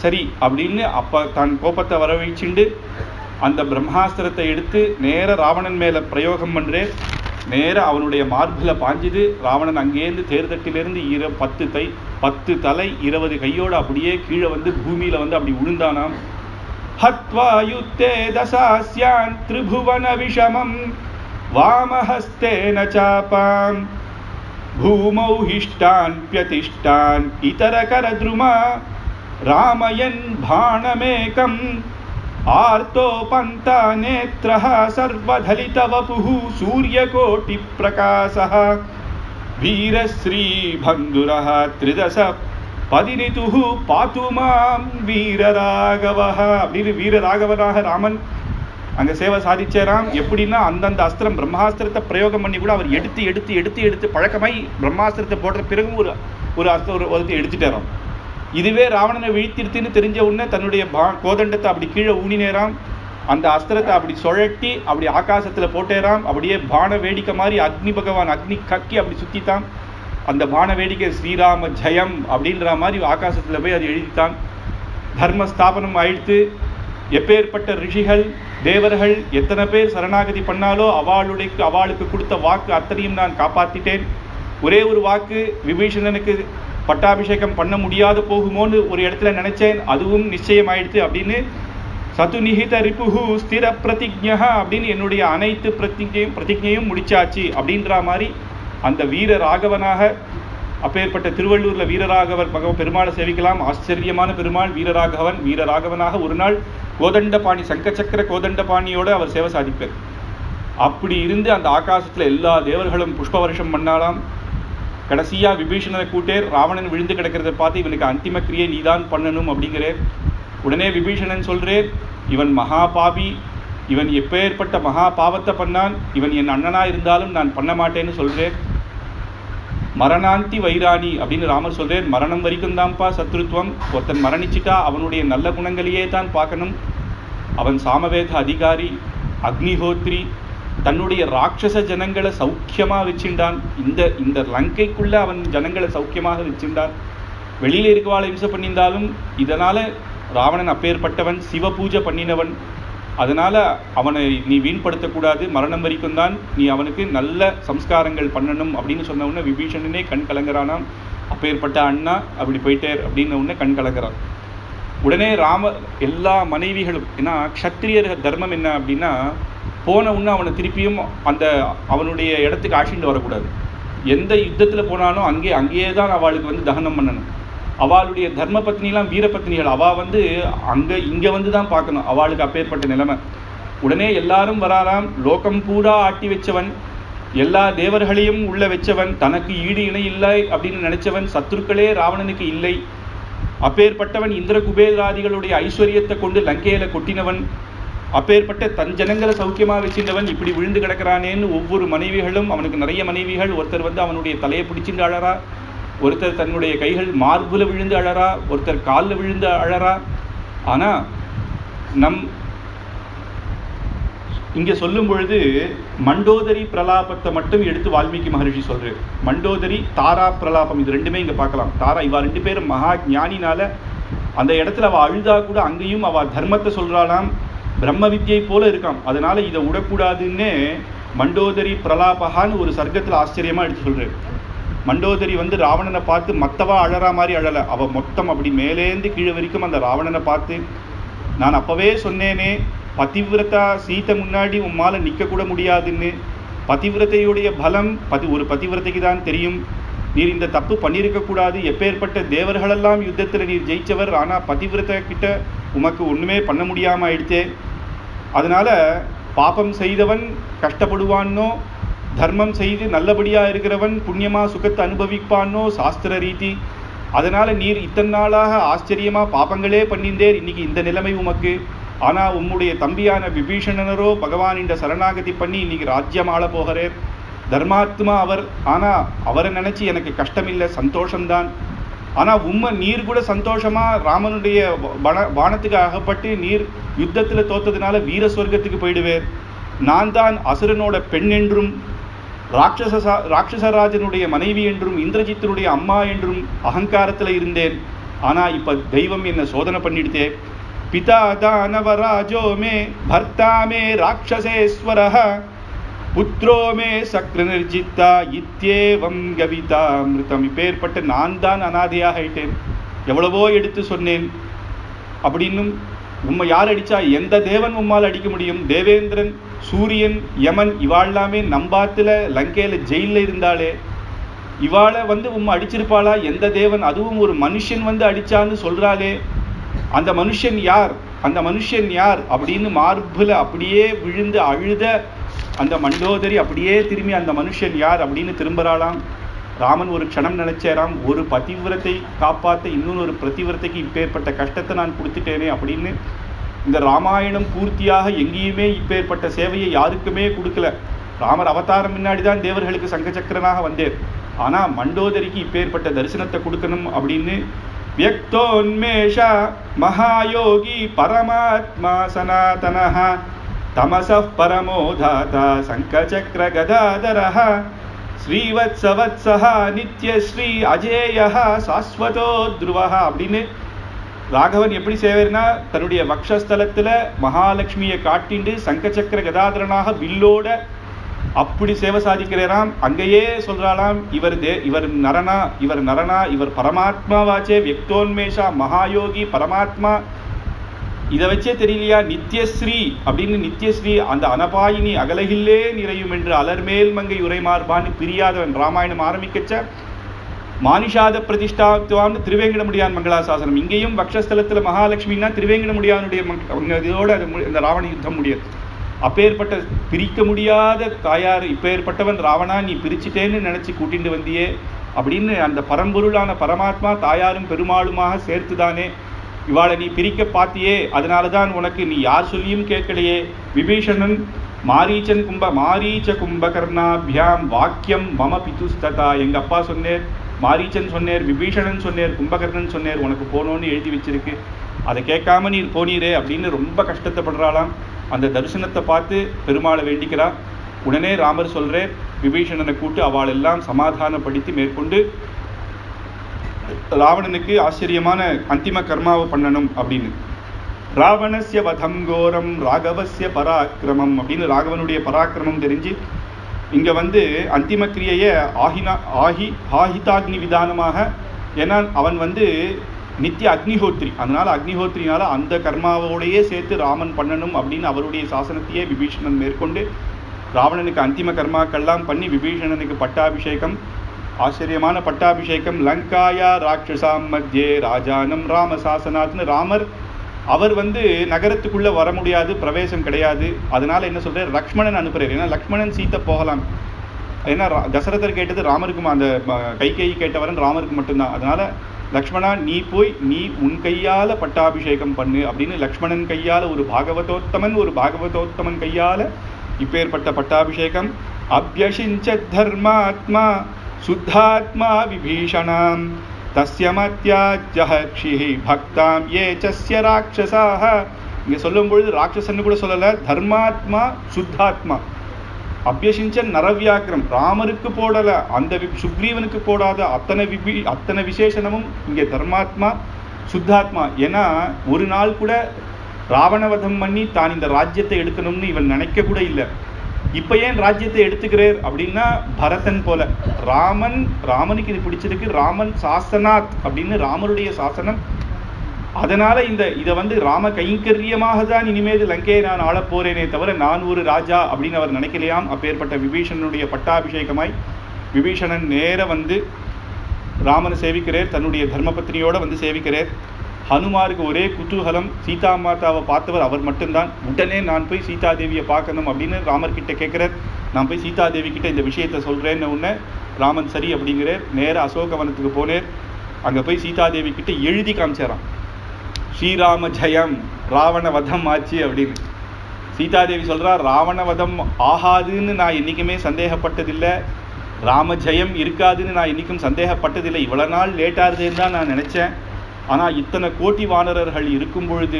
சரி அப்படின்னு அப்போ தன் கோபத்தை வரவழைச்சுண்டு அந்த பிரம்மாஸ்திரத்தை எடுத்து நேர ராவணன் மேலே பிரயோகம் பண்ணுறேன். நேர அவனுடைய மார்பில் பாஞ்சுது. ராவணன் அங்கேருந்து தேர்தட்டிலிருந்து 10 தலை 20 கையோடு அப்படியே கீழே வந்து பூமியில் வந்து அப்படி விழுந்தானாம். ஹத்வா யுத்தே தசாஸ்யான் திரிபுவன விஷமம் வாமஹஸ்தேன சாபாம் பூமௌ ஹிஷ்டான் ப்யதிஷ்டான் இதரகரத்ருமா ராமயன் பாணமேகம் ஆர்த்தோ பந்தா நேத்ரஹ சர்வதலித வபுஹ சூரியகோட்டி பிரகாசஹ வீரஸ்ரீ பந்துரஹ த்ரிதச பதினிதுஹு பாத்துமாம் வீரராகவஹ அப்படின்னு வீரராகவனாக ராமன் அங்க சேவை சாதிச்சாராம். எப்படின்னா அந்தந்த அஸ்திரம் பிரம்மாஸ்திரத்தை பிரயோகம் பண்ணி கூட அவர் எடுத்து பழக்கமாய் பிரம்மாஸ்திரத்தை போடுற பிறகும் ஒரு அஸ்திரம் எடுத்துட்டாராம். இதுவே ராவணனை வீழ்த்திருத்துன்னு தெரிஞ்ச உடனே தன்னுடைய கோதண்டத்தை அப்படி கீழே ஊனினேராம். அந்த அஸ்திரத்தை அப்படி சுழட்டி அப்படி ஆகாசத்துல போட்டேராம். அப்படியே பான வேடிக்கை மாதிரி அக்னி பகவான் அக்னி கக்கி அப்படி சுத்தித்தான். அந்த பான வேடிக்கை ஸ்ரீராம ஜெயம் அப்படின்ற மாதிரி ஆகாசத்துல போய் அது எழுதித்தான். தர்ம ஸ்தாபனம் ஆயிடுத்து. எப்பேற்பட்ட ரிஷிகள் தேவர்கள் எத்தனை பேர் சரணாகதி பண்ணாலோ அவளுக்கு கொடுத்த வாக்கு அத்தனையும் நான் காப்பாத்திட்டேன். ஒரே ஒரு வாக்கு, விபீஷணனுக்கு பட்டாபிஷேகம் பண்ண முடியாது போகுமோன்னு ஒரு இடத்துல நினைச்சேன், அதுவும் நிச்சயம் ஆயிடுச்சு அப்படின்னு சதுநிஹித ரிபுஹு ஸ்திர பிரதிஜ்ஞா அப்படின்னு என்னுடைய அனைத்து பிரதிஜையும் முடிச்சாச்சு அப்படின்ற மாதிரி அந்த வீர ராகவனாக அப்பேற்பட்ட திருவள்ளூர்ல வீரராகவர் பெருமாளை சேவிக்கலாம். ஆச்சரியமான பெருமாள் வீரராகவன். வீரராகவனாக ஒரு நாள் கோதண்டபாணி சங்கச்சக்கர கோதண்டபாணியோட அவர் சேவை சாதிப்பார். அப்படி இருந்து அந்த ஆகாசத்துல எல்லா தேவர்களும் புஷ்ப வருஷம் பண்ணாலாம். கடைசியா விபீஷணனை கூட்டேர். ராவணன் விழுந்து கிடக்கிறத பார்த்து இவனுக்கு அந்திம கிரியை நீதான் பண்ணணும் அப்படிங்கிறேன். உடனே விபீஷணன் சொல்றேன், இவன் மகா பாபி, இவன் எப்பேற்பட்ட மகா பாவத்தை பண்ணான், இவன் என் அண்ணனா இருந்தாலும் நான் பண்ண மாட்டேன்னு சொல்றேன். மரணாந்தி வைராணி அப்படின்னு ராமர் சொல்றேன். மரணம் வரைக்கும் தான்ப்பா சத்ருத்துவம். ஒருத்தன் மரணிச்சுட்டா அவனுடைய நல்ல குணங்களையே தான் பார்க்கணும். அவன் சாமவேத அதிகாரி, அக்னிஹோத்ரி, தன்னுடைய ராட்சச ஜனங்களை சௌக்கியமா வச்சுட்டான். இந்த லங்கைக்குள்ள அவன் ஜனங்களை சௌக்கியமாக வச்சுட்டான். வெளியில இருக்கவாளை இம்சை பண்ணியிருந்தாலும் இதனால ராவணன் அப்பேற்பட்டவன், சிவ பூஜை பண்ணினவன். அதனால அவனை நீ வீண்படுத்தக்கூடாது, மரணம் வரைக்கும் தான் நீ அவனுக்கு நல்ல சம்ஸ்காரங்கள் பண்ணணும் அப்படின்னு சொன்ன உடனே விபீஷணனே கண் கலங்குறானாம். அப்பேற்பட்ட அண்ணா அப்படி போயிட்டேர் அப்படின்னு உடனே கண் கலங்குறான். உடனே எல்லா மனைவிகளும், ஏன்னா க்ஷத்திரியர் தர்மம் என்ன அப்படின்னா போன உடனே அவனை திருப்பியும் அவனுடைய இடத்துக்கு ஆட்சிட்டு வரக்கூடாது. எந்த யுத்தத்தில் போனாலும் அங்கேயே தான் அவளுக்கு தகனம் பண்ணணும். அவளுடைய தர்ம பத்னிலாம் வீரபத்னிகள். இங்க தான் பார்க்கணும். அவளுக்கு அப்பேற்பட்ட நிலைமை. உடனே எல்லாரும் வராராம். லோகம் பூரா ஆட்டி வச்சவன், எல்லா தேவர்களையும் உள்ள வச்சவன், தனக்கு ஈடு இணை இல்லை அப்படின்னு நினைச்சவன், சத்துருக்களே ராவணனுக்கு இல்லை. அப்பேற்பட்டவன் இந்திர குபேராதிகளுடைய ஐஸ்வர்யத்தை கொண்டு லங்கையில கொட்டினவன். அப்பேற்பட்ட தன் ஜனங்களை சௌக்கியமா வச்சிருந்தவன் இப்படி விழுந்து கிடக்கிறானேன்னு ஒவ்வொரு மனைவிகளும், அவனுக்கு நிறைய மனைவிகள், ஒருத்தர் அவனுடைய தலையை பிடிச்சிட்டு அழறா, ஒருத்தர் தன்னுடைய கைகள் மார்புல விழுந்து அழறா, ஒருத்தர் காலில் விழுந்து அழறா. ஆனா இங்க சொல்லும் பொழுது மண்டோதரி பிரலாபத்தை மட்டும் எடுத்து வால்மீகி மகரிஷி சொல்றாரு. மண்டோதரி தாரா பிரலாபம் இது ரெண்டுமே இங்க பார்க்கலாம். தாரா இவ ரெண்டு பேரும் மகா ஞானினால அந்த இடத்துல அவ அழுதா கூட அங்கேயும் அவ தர்மத்தை சொல்றாளாம். பிரம்ம வித்யை போல இருக்காம். அதனால இதை விடக்கூடாதுன்னு மண்டோதரி பிரலாபகான்னு ஒரு சர்க்கத்துல ஆச்சரியமா எடுத்து சொல்றாரு. மண்டோதரி ராவணனை பார்த்து மத்தவா அழறா மாதிரி அழல. அவ மொத்தம் அப்படி மேலேந்து கீழே வரைக்கும் அந்த ராவணனை பார்த்து, நான் அப்பவே சொன்னேனே பதிவிரதா சீத்தை முன்னாடி உம்மால நிக்க கூட முடியாதுன்னு. பதிவிரதையுடைய பலம் ஒரு பதிவிரதைக்கு தான் தெரியும். நீர் இந்த தப்பு பண்ணியிருக்க கூடாது. எப்பேற்பட்ட தேவர்களெல்லாம் யுத்தத்துல நீர் ஜெயிச்சவர், ஆனா பதிவிரத கிட்ட உமக்கு ஒண்ணுமே பண்ண முடியாம ஆயிடுச்சே. அதனால பாபம் செய்தவன் கஷ்டப்படுவான்னோ, தர்மம் செய்து நல்லபடியா இருக்கிறவன் புண்ணியமா சுகத்தை அனுபவிப்பானோ சாஸ்திர ரீதி. அதனால நீர் இத்தனை நாளாக ஆச்சரியமா பாபங்களே பண்ணிந்தேர், இன்னைக்கு இந்த நிலைமை உமக்கு. ஆனா உம்முடைய தம்பியான விபீஷணனரோ பகவான் இந்த சரணாகதி பண்ணி இன்னைக்கு ராஜ்யம் ஆள போகிறார். தர்மாத்மா அவர். ஆனா அவரை நினைச்சு எனக்கு கஷ்டம் இல்லை, சந்தோஷம்தான். ஆனா நீர் கூட சந்தோஷமா ராமனுடைய பானத்துக்கு அகப்பட்டு நீர் யுத்தத்துல தோத்ததுனால வீர சொர்க்கத்துக்கு போயிடுவேர். நான் தான் அசுரனோட பெண் என்றும் ராட்சசராஜனுடைய மனைவி என்றும் இந்திரஜித்தனுடைய அம்மா என்றும் அகங்காரத்துல இருந்தேன். ஆனா இப்ப தெய்வம் என்ன சோதனை பண்ணிடுதே. பிதா தானவராஜோ மே பர்த்தா மே ராட்சசேஸ்வரஹ புத்ரோ மே சக்ர நிர்ஜித்தா இத்யேவம் கவிதாமிருதம். இப்பேற்பட்ட நான் தான் அனாதையாக ஆயிட்டேன். எவ்வளவோ எடுத்து சொன்னேன். அப்படின்னும் உம்மை யார் அடிச்சா? எந்த தேவன் உம்மால் அடிக்க முடியும்? தேவேந்திரன், சூரியன், யமன் இவாள்லாமே நம்பாத்துல லங்கையில ஜெயில இருந்தாலே, இவாளை உம்மை அடிச்சிருப்பாளா? எந்த தேவன்? அதுவும் ஒரு மனுஷன் அடிச்சான்னு சொல்றாளே, அந்த மனுஷன் யார்? அந்த மனுஷன் யார் அப்படின்னு மார்புல அப்படியே விழுந்து அழுத அந்த மண்டோதரி அப்படியே திரும்பி அந்த மனுஷன் யார் அப்படின்னு திரும்புறாளாம். ராமன் ஒரு க்ஷணம் நினைச்சாராம், ஒரு பதிவிரத்தை காப்பாற்ற இன்னொரு பிரதிவிரத்தைக்கு இப்பேற்பட்ட கஷ்டத்தை நான் கொடுத்துட்டேனே அப்படின்னு. இந்த ராமாயணம் பூர்த்தியாக எங்கேயுமே இப்பேற்பட்ட சேவையை யாருக்குமே கொடுக்கல. ராமர் அவதாரம் முன்னாடி தான் தேவர்களுக்கு சங்கச்சக்கரனாக வந்தேர். ஆனால் மண்டோதரிக்கு இப்பேற்பட்ட தரிசனத்தை கொடுக்கணும் அப்படின்னு வியக்தோன்மேஷ மகாயோகி பரமாத்மா சனாதனஹ தமசः பரமோதாதா சங்கச்சக்ர கதாதரஹ ஸ்ரீவத்சவத்சஹ நித்யஸ்ரீ அஜேயஹ சாஸ்வதோ த்ருவஹ அப்படின்னு ராகவன் எப்படி சேவர்னா தன்னுடைய வக்ஷஸ்தலத்துல மகாலட்சுமியை காட்டிண்டு சங்கச்சக்கர கதாதரனாக வில்லோட அப்படி சேவை சாதிக்கிறாராம். அங்கேயே சொல்றாளாம், இவர் நரனா, இவர் பரமாத்மாவாச்சே, வியக்தோன்மேஷா மகாயோகி பரமாத்மா. இதை வச்சே தெரியலையா நித்யஸ்ரீ அப்படின்னு, நித்யஸ்ரீ அந்த அனபாயினி அகலகில்லே நிறையும் என்று அலர்மேல் மங்கை உரைமார்பான்னு பிரியாதவன். ராமாயணம் ஆரம்பிக்கச்ச மானிஷாத பிரதிஷ்டாத்துவான்னு திருவேங்கடமுடியான் மங்களாசாசனம். இங்கேயும் வக்ஷஸ்தலத்தில் மகாலட்சுமின்னா திருவேங்கடமுடியானுடைய இதோட இந்த ராவண யுத்தம் முடியாது. அப்பேற்பட்ட பிரிக்க முடியாத தாயார், இப்பேற்பட்டவன் ராவணா நீ பிரிச்சுட்டேன்னு நினச்சி கூட்டிட்டு வந்தியே அப்படின்னு அந்த பரம்பொருளான பரமாத்மா தாயாரும் பெருமாளுமாக சேர்த்துதானே இவாளை நீ பிரிக்க பார்த்தியே. அதனால தான் உனக்கு நீ யார் சொல்லியும் கேட்கலையே. விபீஷணன் மாரீச்ச கும்பகர்ணாபியாம் வாக்கியம் மம பிதுஸ்ததா. எங்கள் அப்பா சொன்னேர், மாரீச்சன் சொன்னேர், விபீஷணன் சொன்னேர், கும்பகர்ணன் சொன்னேர், உனக்கு போனோன்னு எழுதி வச்சிருக்கு, அதை கேட்காம நீர் போனீரே அப்படின்னு ரொம்ப கஷ்டத்தைப்படுறாளாம். அந்த தரிசனத்தை பார்த்து பெருமாளை வேண்டிக்கிறா. உடனே ராமர் சொல்றேன், விபீஷணனை கூட்டு அவள் எல்லாம் சமாதானப்படுத்தி மேற்கொண்டு ராவணனுக்கு ஆச்சரியமான அந்திம கர்மாவை பண்ணணும் அப்படின்னு. ராவணஸ்ய வதம் கோரம் ராகவஸ்ய பராக்கிரமம் அப்படின்னு ராகவனுடைய பராக்கிரமம் தெரிஞ்சு இங்க அந்திம கிரியைய ஆஹிதாக்னி விதானமாக, ஏன்னா அவன் நித்திய அக்னிஹோத்ரி, அதனால அக்னிஹோத்ரினால அந்த கர்மாவோடையே சேர்த்து ராமன் பண்ணணும் அப்படின்னு அவருடைய சாசனத்தையே விபீஷணன் மேற்கொண்டு ராவணனுக்கு அந்திம கர்மாக்கெல்லாம் பண்ணி விபீஷணனுக்கு பட்டாபிஷேகம், ஆச்சரியமான பட்டாபிஷேகம். லங்காயா ராட்சசாம் மத்தியே ராஜானம் ராம சாசனாத்னு ராமர் அவர் நகரத்துக்குள்ள வர முடியாது, பிரவேசம் கிடையாது. அதனால என்ன சொல்றாரு, லக்ஷ்மணன் அனுப்புறாரு. ஏன்னா லக்ஷ்மணன் சீத்தை போகலாம். ஏன்னா தசரதர் கேட்டது ராமருக்கும், அந்த கைகேயி கேட்டவரன் ராமருக்கு மட்டும்தான். அதனால லக்ஷ்மணா நீ போய் நீ உன் கையால பட்டாபிஷேகம் பண்ணு அப்படின்னு லக்ஷ்மணன் கையால ஒரு பாகவதோத்தமன் கையால இப்பேற்பட்ட பட்டாபிஷேகம். அப்யசிஞ்ச தர்மாத்மா சுத்தாத்மா விபீஷணாம் தஸ்ய மத்யாஜ்யஹி பக்தாம் ஏ சஸ்ய ராட்சசாஹ. இங்க சொல்லும் பொழுது ராட்சசன்னு கூட சொல்லல, தர்மாத்மா சுத்தாத்மா. அபியசிஞ்ச நரவியாக்கிரம் ராமருக்கு போடல, அந்த சுக்ரீவனுக்கு போடாத அத்தனை விசேஷனமும் இங்கே தர்மாத்மா சுத்தாத்மா. ஏன்னா ஒரு நாள் கூட ராவணவதம் பண்ணி தான் இந்த ராஜ்யத்தை எடுக்கணும்னு இவன் நினைக்க கூட இல்லை. இப்ப ஏன் ராஜ்யத்தை எடுத்துக்கிறார் அப்படின்னா பரதன் போல ராமனுக்கு இது பிடிச்சிருக்கு. ராமன் சாசனாத் அப்படின்னு ராமருடைய சாசனம். அதனால இதை ராம கைங்கரியமாக தான் இனிமேல் லங்கையை நான் ஆளப் போறேனே தவிர நான் ஒரு ராஜா அப்படின்னு அவர் நினைக்கலையாம். அப்பேற்பட்ட விபீஷணனுடைய பட்டாபிஷேகமாய் விபீஷணன் நேர ராமனை சேவிக்கிறார், தன்னுடைய தர்மபத்னியோட சேவிக்கிறார். ஹனுமாருக்கு ஒரே குதூகலம், சீதா மாதாவை பார்த்தவர் அவர் மட்டும்தான். உடனே நான் போய் சீதாதேவியை பார்க்கணும் அப்படின்னு ராமர்கிட்ட கேட்கிறார். நான் போய் சீதாதேவி கிட்ட இந்த விஷயத்த சொல்றேன்னு உடனே ராமன் சரி அப்படிங்கிறார். நேர அசோகவனத்துக்கு போனேர். அங்க போய் சீதாதேவி கிட்ட எழுதி காமிச்சாராம், ஸ்ரீராம ஜெயம், ராவண வதம் ஆச்சு அப்படின்னு. சீதாதேவி சொல்றா, ராவண வதம் ஆகாதுன்னு நான் என்னைக்குமே சந்தேகப்பட்டதில்லை, ராம ஜெயம் இருக்காதுன்னு நான் என்னைக்கும் சந்தேகப்பட்டதில்லை. இவ்வளவு நாள் லேட்டாகுதுன்னு தான் நான் நினைச்சேன். ஆனால் இத்தனை கோட்டி வானரர்கள் இருக்கும் பொழுது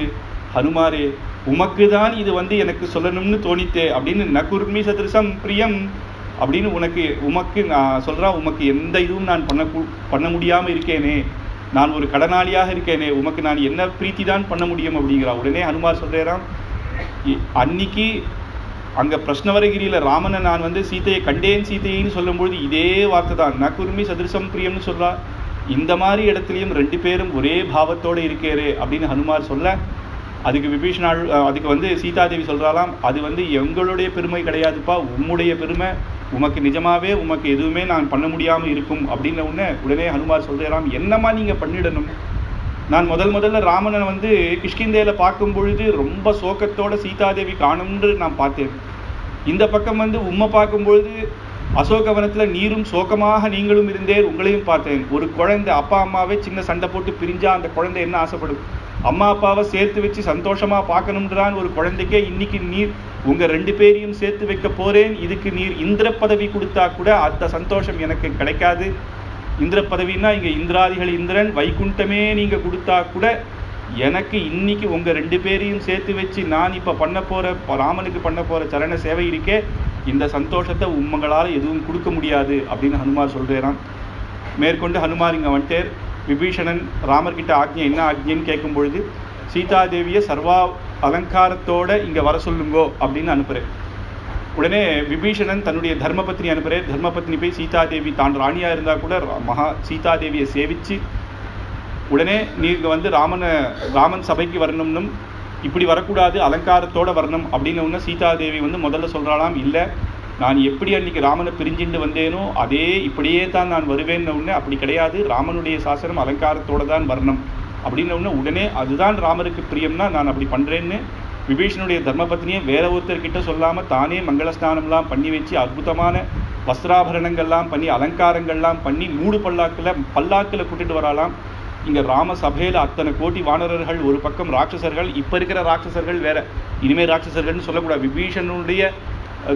ஹனுமாரே உமக்கு தான் இது எனக்கு சொல்லணும்னு தோணித்தே அப்படின்னு. நகுர்மி சதிருஷம் பிரியம் அப்படின்னு உமக்கு நான் சொல்கிறேன், உமக்கு எந்த இதுவும் நான் பண்ண முடியாமல் இருக்கேனே, நான் ஒரு கடனாளியாக இருக்கேனே, உமக்கு நான் என்ன பிரீத்தி தான் பண்ண முடியும் அப்படிங்கிறா. உடனே ஹனுமார் சொல்கிறாராம், அன்னைக்கு அங்கே பிரஷ்னவரகிரியில் ராமனை நான் சீதையை கண்டேன் சீதையின்னு சொல்லும்பொழுது இதே வார்த்தை தான், நகுர்மி சதிருஷம் பிரியம்னு சொல்கிறா. இந்த மாதிரி இடத்துலையும் ரெண்டு பேரும் ஒரே பாவத்தோடு இருக்கேரே அப்படின்னு ஹனுமார் சொல்ல, அதுக்கு சீதாதேவி சொல்றாலாம், அது எங்களுடைய பெருமை கிடையாதுப்பா, உம்முடைய பெருமை, உமக்கு நிஜமாவே உமக்கு எதுவுமே நான் பண்ண முடியாமல் இருக்கும் அப்படின்ன உடனே ஹனுமார் சொல்றாராம், என்னம்மா நீங்க பண்ணிடணும், நான் முதல்ல ராமனை கிஷ்கிந்தேல பார்க்கும் பொழுது ரொம்ப சோகத்தோட சீதாதேவி காணும்ன்று நான் பார்த்தேன். இந்த பக்கம் உம்மை பார்க்கும் பொழுது அசோகவனத்துல நீரும் சோகமாக நீங்களும் இருந்தேன், உங்களையும் பார்த்தேன். ஒரு குழந்தை அப்பா அம்மாவே சின்ன சண்டை போட்டு பிரிஞ்சா அந்த குழந்தை என்ன ஆசைப்படும்? அம்மா அப்பாவை சேர்த்து வச்சு சந்தோஷமா பார்க்கணும்ன்றான் ஒரு குழந்தைக்கே. இன்னைக்கு நீர் உங்க 2 பேரையும் சேர்த்து வைக்க போறேன், இதுக்கு நீர் இந்திர பதவி கொடுத்தா கூட அந்த சந்தோஷம் எனக்கு கிடைக்காது. இந்திர பதவின்னா இங்க இந்திராதிகள் இந்திரன், வைகுண்டமே நீங்க கொடுத்தா கூட எனக்கு இன்னைக்கு உங்க 2 பேரையும் சேர்த்து வச்சு நான் இப்ப பண்ண போற ராமனுக்கு பண்ண போற சரண சேவை இருக்கே, இந்த சந்தோஷத்தை உங்களால எதுவும் கொடுக்க முடியாது அப்படின்னு ஹனுமார் சொல்றாராம். மேற்கொண்டு ஹனுமார் இங்க வந்துட்டேர். விபீஷணன் ராமர்கிட்ட ஆக்ஞை என்ன ஆக்ஞைன்னு கேட்கும் பொழுது, சீதாதேவியை சர்வா அலங்காரத்தோட இங்க வர சொல்லுங்கோ அப்படின்னு அனுப்புறேன். உடனே விபீஷணன் தன்னுடைய தர்மபத்னி அனுப்புறேன். தர்மபத்னி போய் சீதாதேவி தான் ராணியா இருந்தா கூட சீதாதேவியை சேவிச்சு உடனே நீங்க வந்து ராமன் சபைக்கு வரணும்னும் இப்படி வரக்கூடாது, அலங்காரத்தோட வரணும் அப்படின்னு ஒன்று சீதாதேவி வந்து முதல்ல சொல்றாளாம். இல்லை, நான் எப்படி அன்னைக்கு ராமனை பிரிஞ்சுட்டு வந்தேனோ அதே இப்படியே தான் நான் வருவேன்னு ஒன்று, அப்படி கிடையாது, ராமனுடைய சாசனம் அலங்காரத்தோட தான் வரணும் அப்படின்னு ஒன்று. உடனே அதுதான் ராமருக்கு பிரியம்னா நான் அப்படி பண்றேன்னு விபீஷனுடைய தர்மபத்னியை வேற ஒருத்தர்கிட்ட சொல்லாம தானே மங்களஸ்நானம்லாம் பண்ணி வச்சு அற்புதமான வஸ்திராபரணங்கள்லாம் பண்ணி அலங்காரங்கள்லாம் பண்ணி 3 பல்லாக்கில் கூட்டிட்டு வராலாம். இங்க ராம சபையில அத்தனை கோடி வானரர்கள், ஒரு பக்கம் ராட்சசர்கள், இப்ப இருக்கிற ராட்சசர்கள் வேற, இனிமே ராட்சசர்கள்னு சொல்லக்கூடாது, விபீஷனுடைய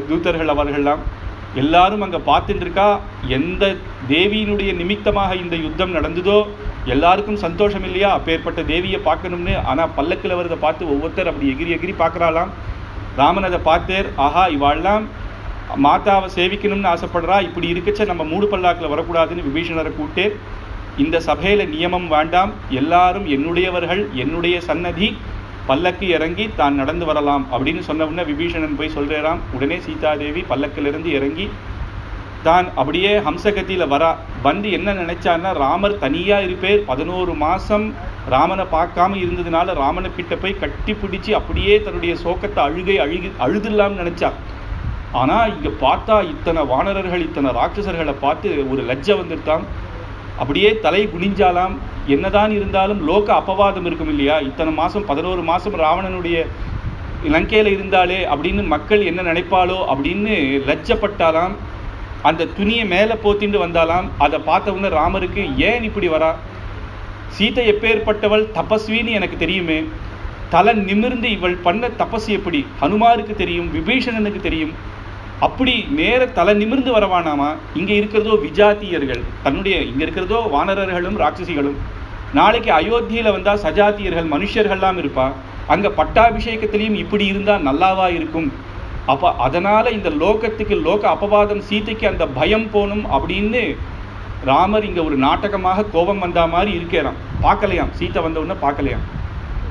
தூதர்கள் அவர்கள்லாம் எல்லாரும் அங்க பார்த்துட்டு இருக்கா. எந்த தேவியினுடைய நிமித்தமாக இந்த யுத்தம் நடந்ததோ எல்லாருக்கும் சந்தோஷம் இல்லையா, அப்பேற்பட்ட தேவியை பார்க்கணும்னு. ஆனா பல்லக்கில் வரதை பார்த்து ஒவ்வொருத்தர் அப்படி எகிரி எகிரி பார்க்கறாளாம். ராமன் அதை பார்த்தேர், ஆஹா இவாள்லாம் மாதாவை சேவிக்கணும்னு ஆசைப்படுறா, இப்படி இருக்கச்ச நம்ம 3 பல்லாக்கில் வரக்கூடாதுன்னு விபீஷணரை கூட்டேர். இந்த சபையில நியமம் வேண்டாம், எல்லாரும் என்னுடையவர்கள், என்னுடைய சன்னதி, பல்லக்கு இறங்கி தான் நடந்து வரலாம் அப்படின்னு சொன்ன உடனே விபீஷணன் போய் சொல்றாராம். உடனே சீதாதேவி பல்லக்கிலிருந்து இறங்கி தான் அப்படியே ஹம்சகதியில வந்து என்ன நினைச்சான்னா, ராமர் தனியா இருப்பேர், 11 மாசம் ராமனை பார்க்காம இருந்ததுனால ராமனை கிட்ட போய் கட்டி பிடிச்சி அப்படியே தன்னுடைய சோகத்தை அழுதுலாம்னு நினைச்சா. ஆனா இங்க பார்த்தா இத்தனை வானரர்கள், இத்தனை ராட்சசர்களை பார்த்து ஒரு லஜ்ஜை வந்துட்டான். அப்படியே தலை குனிஞ்சாலாம். என்னதான் இருந்தாலும் லோக அப்பவாதம் இருக்கும் இல்லையா, இத்தனை மாசம் 11 மாசம் ராவணனுடைய லங்கையில இருந்தாலே அப்படின்னு மக்கள் என்ன நினைப்பாளோ அப்படின்னு லஜ்ஜப்பட்டாலாம். அந்த துணியை மேலே போத்திண்டு வந்தாலாம். அதை பார்த்த உடனே ராமருக்கு ஏன் இப்படி வரா, சீதை எப்பேற்பட்டவள் தபஸ்வின்னு எனக்கு தெரியுமே, தலை நிமிர்ந்து இவள் பண்ண தபஸ் எப்படி ஹனுமாருக்கு தெரியும், விபீஷணனுக்கு தெரியும், அப்படி நேர தலை நிமிர்ந்து வரவானாமா. இங்க இருக்கிறதோ விஜாத்தியர்கள், இங்க இருக்கிறதோ வானரர்களும் ராட்சசிகளும். நாளைக்கு அயோத்தியில வந்தா சஜாத்தியர்கள் மனுஷர்கள்லாம் இருப்பா. அங்க பட்டாபிஷேகத்திலையும் இப்படி இருந்தா நல்லாவா இருக்கும்? அப்ப அதனால இந்த லோகத்துக்கு லோக அபவாதம், சீதைக்கு அந்த பயம் போகணும் அப்படின்னு ராமர் இங்க ஒரு நாடகமாக கோபம் வந்தா மாதிரி இருக்கிறான். பார்க்கலையாம், சீதை வந்த உடனே பார்க்கலையாம்.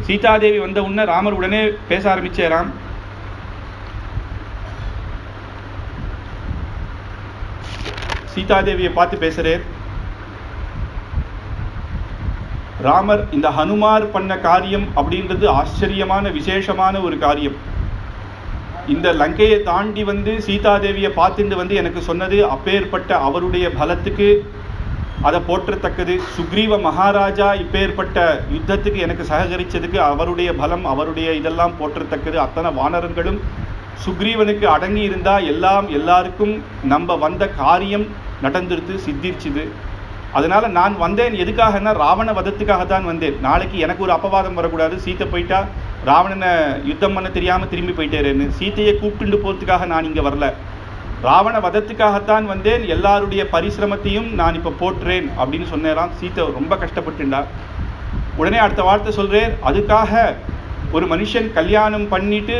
சீதாதேவி வந்த உடனே ராமர் உடனே பேச ஆரம்பிச்சேராம். சீதாதேவியை பார்த்து பேசுறேன். ராமர் இந்த ஹனுமார் பண்ண காரியம் அப்படின்றது ஆச்சரியமான விசேஷமான ஒரு காரியம். இந்த லங்கையை தாண்டி வந்து சீதாதேவியை பார்த்துட்டு வந்து எனக்கு சொன்னது அப்பேற்பட்ட அவருடைய பலத்துக்கு அதை போற்றத்தக்கது. சுக்ரீவ மகாராஜா இப்பேற்பட்ட யுத்தத்துக்கு எனக்கு சககரிச்சதுக்கு அவருடைய பலம், அவருடைய இதெல்லாம் போற்றத்தக்கது. அத்தனை வானரங்களும் சுக்ரீவனுக்கு அடங்கி இருந்தா எல்லாருக்கும் நம்ம வந்த காரியம் நடந்துருது, சித்திருச்சுது. அதனால நான் வந்தேன் எதுக்காகன்னா ராவண வதத்துக்காக தான் வந்தேன். நாளைக்கு எனக்கு ஒரு அப்பவாதம் வரக்கூடாது, சீத்தை போயிட்டா ராவணனை யுத்தம் பண்ண தெரியாம திரும்பி போயிட்டேன்னு. சீத்தையை கூப்பிட்டு போறதுக்காக நான் இங்க வரல, ராவண வதத்துக்காகத்தான் வந்தேன். எல்லாருடைய பரிசிரமத்தையும் நான் இப்ப போட்டுறேன் அப்படின்னு சொன்னேராம். சீத்தை ரொம்ப கஷ்டப்பட்டுண்டா. உடனே அடுத்த வார்த்தை சொல்றேன், அதுக்காக ஒரு மனுஷன் கல்யாணம் பண்ணிட்டு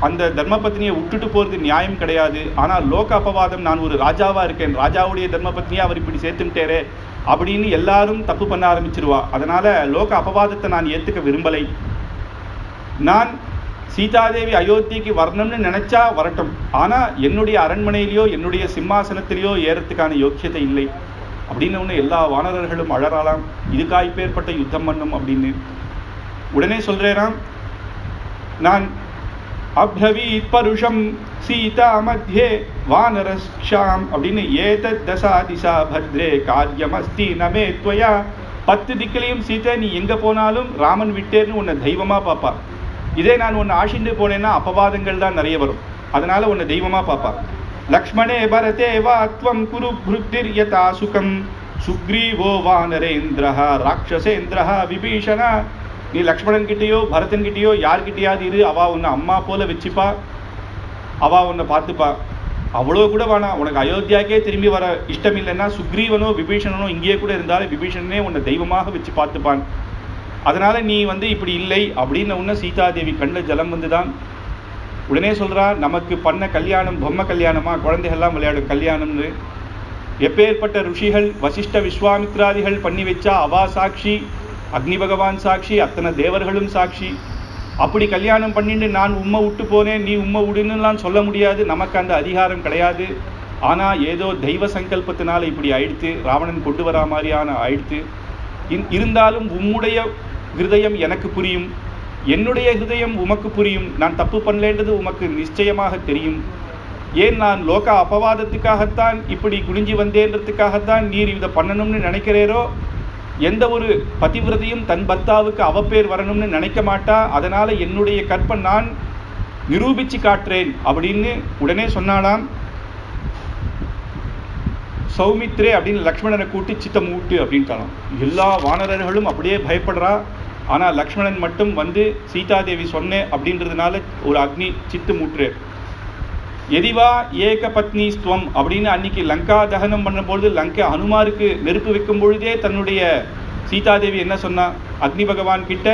அந்த தர்மபத்னியை விட்டுட்டு போறது நியாயம் கிடையாது. ஆனால் லோக அப்பவாதம், நான் ஒரு ராஜாவா இருக்கேன், ராஜாவுடைய தர்மபத்னியை அவர் இப்படி சேர்த்துட்டேரே அப்படின்னு எல்லாரும் தப்பு பண்ண ஆரம்பிச்சிருவா. அதனால லோக அப்பவாதத்தை நான் ஏத்துக்க விரும்பலை. நான் சீதாதேவி அயோத்திக்கு வரணும்னு நினைச்சா வரட்டும், ஆனா என்னுடைய அரண்மனையிலையோ என்னுடைய சிம்மாசனத்திலேயோ ஏறத்துக்கான யோக்கியத்தை இல்லை அப்படின்னு ஒன்று எல்லா வானரர்களும் அழறாலாம். இதுக்காய் பேர்பட்ட யுத்தம் பண்ணும் அப்படின்னு. உடனே சொல்றேராம், நான் அப்ரவீத் பருஷம் சீதா மத்தியே வானரஷாம் அப்படின்னு ஏதத் தசா திசா பத்ரே காரியமஸ்தி நமே துவயா. 10 திக்கிலையும் சீதை நீ எங்க போனாலும் ராமன் விட்டேன்னு உன்னை தெய்வமா பாப்பா. இதே நான் உன்னை ஆசிண்டு போனேன்னா அப்பவாதங்கள் தான் நிறைய வரும், அதனால உன்னை தெய்வமா பாப்பா. லக்ஷ்மணே பரதே வா த்வம் குரு புருத்திர் யதா சுகம் சுக்ரீவோ வானரேந்திரஹா ராட்சசேந்திரஹா விபீஷணா. நீ லக்ஷ்மணன் கிட்டேயோ பரதன் கிட்டேயோ யார்கிட்டயாவது இரு, அவா உன்னை அம்மா போல வச்சுப்பா, அவா உன்னை பார்த்துப்பா. அவ்வளோ கூட வேணாம், உனக்கு அயோத்தியாக்கே திரும்பி வர இஷ்டம் இல்லைன்னா சுக்ரீவனோ விபீஷணனோ இங்கேயே கூட இருந்தாலும் விபீஷணனே உன்னை தெய்வமாக வச்சு பார்த்துப்பான். அதனால நீ இப்படி இல்லை அப்படின்னு உன்ன சீதாதேவி கண்ணில் ஜலம் வந்துதான். உடனே சொல்றா, நமக்கு பண்ண கல்யாணம் பொம்மை கல்யாணமா, குழந்தைகள்லாம் விளையாடும் கல்யாணம்னு. எப்பேற்பட்ட ருஷிகள் வசிஷ்ட விஸ்வாமித்ராதிகள் பண்ணி வச்சா அவா சாட்சி, அக்னி பகவான் சாட்சி, அத்தனை தேவர்களும் சாட்சி. அப்படி கல்யாணம் பண்ணிட்டு நான் உம்மை விட்டு போனேன், நீ உம்மை விடுன்னுலாம் சொல்ல முடியாது, நமக்கு அந்த அதிகாரம் கிடையாது. ஆனால் ஏதோ தெய்வ சங்கல்பத்தினால இப்படி ஆயிடுத்து, ராவணன் கொண்டு வரா மாதிரியான ஆயிடுத்து. இருந்தாலும் உம்முடைய ஹிருதயம் எனக்கு புரியும், என்னுடைய ஹிருதயம் உமக்கு புரியும். நான் தப்பு பண்ணலேன்றது உமக்கு நிச்சயமாக தெரியும். ஏன் நான் லோக அபவாதத்துக்காகத்தான் இப்படி குனிஞ்சி வந்தேன்றதுக்காகத்தான் நீர் இதை பண்ணணும்னு நினைக்கிறேரோ. எந்த ஒரு பதிவிரதையும் தன் பர்த்தாவுக்கு அவப்பேர் வரணும்னு நினைக்க மாட்டா. அதனால என்னுடைய கற்பை நான் நிரூபிச்சு காட்டுறேன் அப்படின்னு உடனே சொன்னாலாம். சௌமித்ரே அப்படின்னு லக்ஷ்மணனை கூட்டி சித்தம் ஊட்டு அப்படின்ட்டாலாம். எல்லா வானரர்களும் அப்படியே பயப்படுறா. ஆனால் லக்ஷ்மணன் மட்டும் சீதாதேவி சொன்னேன் அப்படின்றதுனால ஒரு அக்னி சித்து மூட்டுரு. எதிவா ஏக பத்னி ஸ்துவம் அப்படின்னு அன்னைக்கு லங்கா தகனம் பண்ணும்பொழுது லங்கா ஹனுமாருக்கு நெருப்பு வைக்கும் பொழுதே தன்னுடைய சீதாதேவி என்ன சொன்னா, அக்னி பகவான் கிட்ட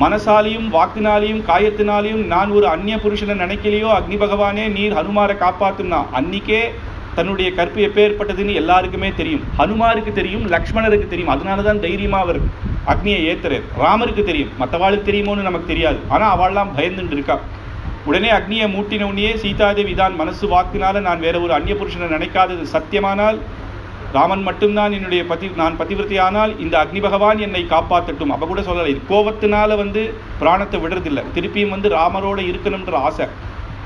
மனசாலையும் வாக்குனாலையும் காயத்தினாலையும் நான் ஒரு அந்நிய புருஷனை நினைக்கலையோ, அக்னி பகவானே நீர் ஹனுமாரை காப்பாத்துனா. அன்னைக்கே தன்னுடைய கற்பு எப்பேற்பட்டதுன்னு எல்லாருக்குமே தெரியும். ஹனுமாருக்கு தெரியும், லக்ஷ்மணருக்கு தெரியும். அதனால தான் தைரியமா அவர் அக்னியை ஏத்துறார். ராமருக்கு தெரியும், மற்றவாளுக்கு தெரியுமோன்னு நமக்கு தெரியாது. ஆனால் அவள்லாம் பயந்துட்டு இருக்கா. உடனே அக்னியை மூட்டின உடனே சீதாதேவி தான் மனசு வாக்குனால நான் வேற ஒரு அந்நிய புருஷனை நினைக்காதது சத்தியமானால், ராமன் மட்டும்தான் என்னுடைய நான் பதிவிரத்தையானால் இந்த அக்னி பகவான் என்னை காப்பாற்றட்டும். அப்போ கூட சொல்லலை, கோபத்தினால பிராணத்தை விடுறதில்லை, திருப்பியும் ராமரோட இருக்கணும்ன்ற ஆசை.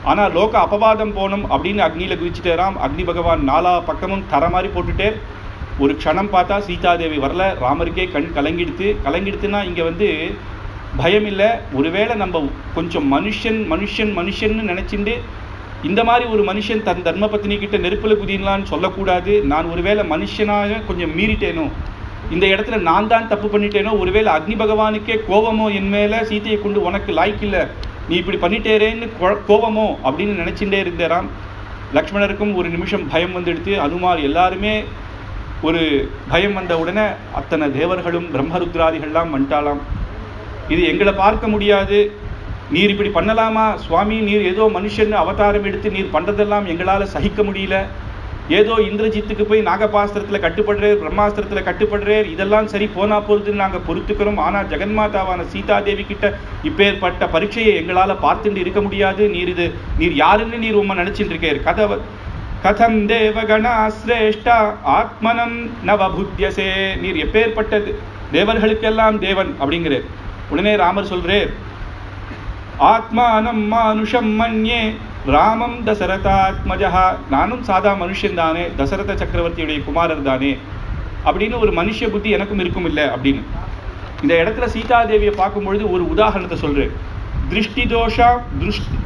ஆனால் லோக அபவாதம் போகணும் அப்படின்னு அக்னியில் குதிச்சுட்டேராம். அக்னி பகவான் நாலா பக்கமும் தர மாதிரி போட்டுட்டே. ஒரு க்ஷணம் பார்த்தா சீதாதேவி வரல. ராமருக்கே கண் கலங்கிடுத்துன்னா இங்கே பயம் இல்லை. ஒருவேளை நம்ம கொஞ்சம் மனுஷன்னு நினச்சிண்டு இந்த மாதிரி ஒரு மனுஷன் தன் தர்ம பத்னி கிட்ட நெருப்பில் குதியலான்னு சொல்லக்கூடாது. நான் ஒருவேளை மனுஷனாக கொஞ்சம் மீறிட்டேனோ, இந்த இடத்துல நான் தான் தப்பு பண்ணிட்டேனோ, ஒருவேளை அக்னி பகவானுக்கே கோபமோ என் மேலே, சீதையை கொண்டு உனக்கு லாய்க்கில்லை, நீ இப்படி பண்ணிட்டேரேன்னு கோபமோ அப்படின்னு நினச்சிட்டே இருந்தேராம். லக்ஷ்மணருக்கும் ஒரு நிமிஷம் பயம் வந்துடுத்து. அனுமார் எல்லாருமே ஒரு பயம் வந்த உடனே அத்தனை தேவர்களும் பிரம்மருத்ராதிகள்லாம் வந்துட்டாலாம். இது எங்களை பார்க்க முடியாது, நீர் இப்படி பண்ணலாமா சுவாமி, நீர் ஏதோ மனுஷன் அவதாரம் எடுத்து நீர் பண்ணுறதெல்லாம் எங்களால் சகிக்க முடியல. ஏதோ இந்திரஜித்துக்கு போய் நாகபாஸ்திரத்தில் கட்டுப்படுறேர், பிரம்மாஸ்திரத்தில் கட்டுப்படுறேர், இதெல்லாம் சரி போனா போகுதுன்னு நாங்கள் பொறுத்துக்கிறோம். ஆனால் ஜெகன்மாதாவான சீதாதேவி கிட்ட இப்பேற்பட்ட பரீட்சையை எங்களால் பார்த்துட்டு இருக்க முடியாது. நீர் யாருன்னு நீர் உண்மை நினச்சிட்டு இருக்கேர். கதம் தேவகணா சிரேஷ்டா ஆத்மனம் நவபுத்தியசே, நீர் எப்பேற்பட்டது தேவர்களுக்கெல்லாம் தேவன் அப்படிங்கிறார். உடனே ராமர் சொல்றேர், ஆத்மானம் மானுஷம் மன்யே ராமம் தசரதாத்மஜா, நானும் சாதா மனுஷன் தானே, தசரத சக்கரவர்த்தியுடைய குமாரர் தானே அப்படின்னு ஒரு மனுஷ புத்தி எனக்கும் இருக்கும் இல்லை அப்படின்னு. இந்த இடத்துல சீதாதேவியை பார்க்கும்பொழுது ஒரு உதாரணத்தை சொல்றேன்.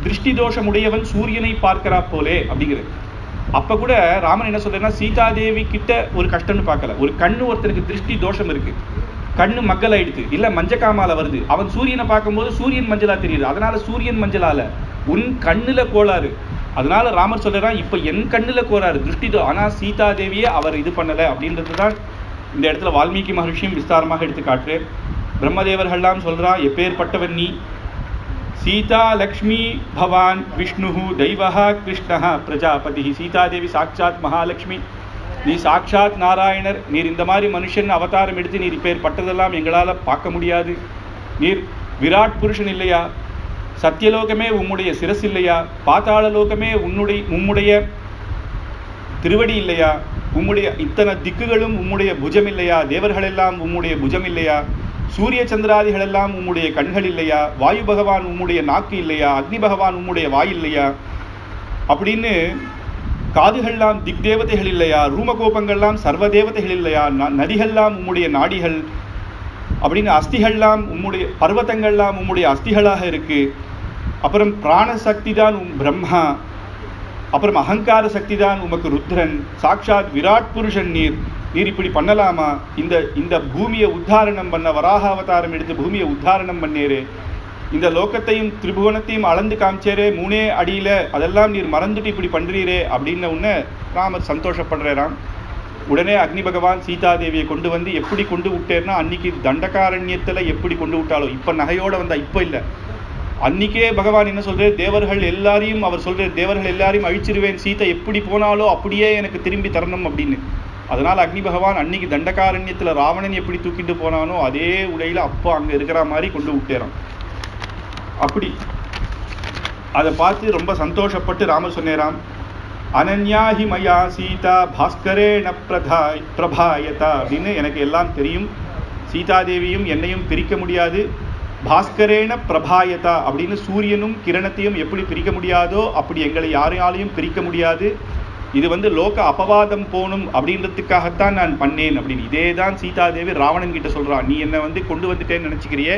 திருஷ்டி தோஷம் உடையவன் சூரியனை பார்க்கிறா போலே அப்படிங்கிறது. அப்ப கூட ராமன் என்ன சொல்றேன்னா, சீதாதேவி கிட்ட ஒரு கஷ்டம்னு பார்க்கல. ஒரு கண்ணு ஒருத்தருக்கு திருஷ்டி தோஷம் இருக்கு, கண்ணு மக்கள் ஆயிடுது, இல்ல மஞ்சக்காமால வருது. அவன் சூரியனை பார்க்கும்போது சூரியன் மஞ்சளா தெரியுது, அதனால சூரியன் மஞ்சளால உன் கண்ணுல கோளாறு. அதனால ராமர் சொல்றான், இப்ப என் கண்ணுல கோளாறு திருஷ்டி. ஆனா சீதாதேவியை அவர் இது பண்ணல அப்படின்றதுதான் இந்த இடத்துல வால்மீகி மகர்ஷியும் விஸ்தாரமாக எடுத்து காட்டுறேன். பிரம்மதேவர்கள்லாம் சொல்றா, எப்பேற்பட்டவன் நீ, சீதா லக்ஷ்மி பவான் விஷ்ணு தெய்வஹா கிருஷ்ணஹா பிரஜாபதி. சீதாதேவி சாட்சாத் மகாலட்சுமி, நீ சாட்சாத் நாராயணர். நீர் இந்த மாதிரி மனுஷன் அவதாரம் எடுத்து நீர் இப்பேற்பட்டதெல்லாம் எங்களால் பார்க்க முடியாது. நீர் விராட் புருஷன் இல்லையா, சத்தியலோகமே உம்முடைய சிரஸ் இல்லையா, பாதாள லோகமே உம்முடைய திருவடி இல்லையா, உம்முடைய இத்தனை திக்குகளும் உம்முடைய புஜம் இல்லையா, தேவர்களெல்லாம் உம்முடைய புஜம் இல்லையா, சூரிய சந்திராதிகளெல்லாம் உம்முடைய கண்கள் இல்லையா, வாயு பகவான் உம்முடைய நாக்கு இல்லையா, அக்னி பகவான் உம்முடைய வாய் இல்லையா அப்படின்னு, காதுகள்லாம் திக் தேவதைகள் இல்லையா, ரூமகோபங்கள்லாம் சர்வ தேவதைகள் இல்லையா, நதிகள்லாம் உம்முடைய நாடிகள் அப்படின்னு, அஸ்திகள்லாம் உம்முடைய, பர்வத்தங்கள்லாம் உம்முடைய அஸ்திகளாக இருக்கு. அப்புறம் பிராணசக்தி தான் பிரம்மா, அப்புறம் அகங்கார சக்தி தான் உமக்கு ருத்ரன், சாட்சாத் விராட் புருஷன் நீர் இப்படி பண்ணலாமா? இந்த பூமியை உத்தாரணம் பண்ண வராக அவதாரம் எடுத்து பூமியை உத்தாரணம் பண்ணேரே, இந்த லோகத்தையும் திரிபுவனத்தையும் அளந்து காமிச்சேரே 3 அடியில், அதெல்லாம் நீர் மறந்துட்டு இப்படி பண்ணுறீரே அப்படின்ன உடனே ராமர் சந்தோஷப்படுறாராம். உடனே அக்னி பகவான் சீதாதேவியை கொண்டு வந்து எப்படி கொண்டு விட்டேர்னா, அன்னைக்கு தண்டகாரண்யத்தில் எப்படி கொண்டு விட்டாலோ, இப்போ நகையோட வந்தா, இப்போ இல்லை, அன்னைக்கே பகவான் என்ன சொல்றாரு, தேவர்கள் எல்லாரையும் அவர் சொல்றாரு, தேவர்கள் எல்லாரையும் அழிச்சிருவேன், சீதை எப்படி போனாலோ அப்படியே எனக்கு திரும்பி தரணும் அப்படின்னு. அதனால் அக்னி பகவான் அன்னைக்கு தண்டகாரண்யத்தில் ராவணன் எப்படி தூக்கிட்டு போனானோ அதே உடையில் அப்போ அங்கே இருக்கிற மாதிரி கொண்டு விட்டேறான். அப்படி அதை பார்த்து ரொம்ப சந்தோஷப்பட்டு ராமர் சொன்னேராம், அனன்யாஹி மயா சீதா பாஸ்கரேண பிரபாயதா அப்படின்னு எனக்கு எல்லாம் தெரியும், சீதாதேவியும் என்னையும் பிரிக்க முடியாது, பாஸ்கரேண பிரபாயதா அப்படின்னு சூரியனும் கிரணத்தையும் எப்படி பிரிக்க முடியாதோ அப்படி எங்களை யாரையாலையும் பிரிக்க முடியாது, இது லோக அபவாதம் போகணும் அப்படின்றதுக்காகத்தான் நான் பண்ணேன் அப்படின்னு. இதே தான் சீதாதேவி ராவணன் கிட்ட சொல்றான், நீ என்னை கொண்டு வந்துட்டேன்னு நினச்சிக்கிறியே,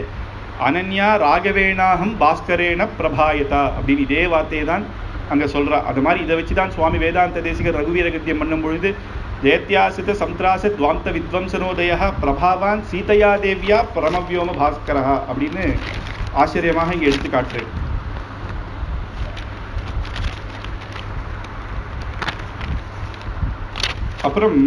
அனன்யா ராகவேணாகம் பாஸ்கரேண பிரபாயதா அப்படின்னு இதே வார்த்தையை தான் அங்கே சொல்கிறா. அது மாதிரி இதை வச்சு தான் சுவாமி வேதாந்த தேசிகர் ரகுவீர கத்தியம் பண்ணும் பொழுது தேத்யாசித சந்திராச துவாந்த வித்வம்சனோதய பிரபாவான் சீதையா தேவியா பரமவியோம பாஸ்கரா அப்படின்னு ஆச்சரியமாக இங்கே எடுத்து காட்டுறேன். அப்புறம்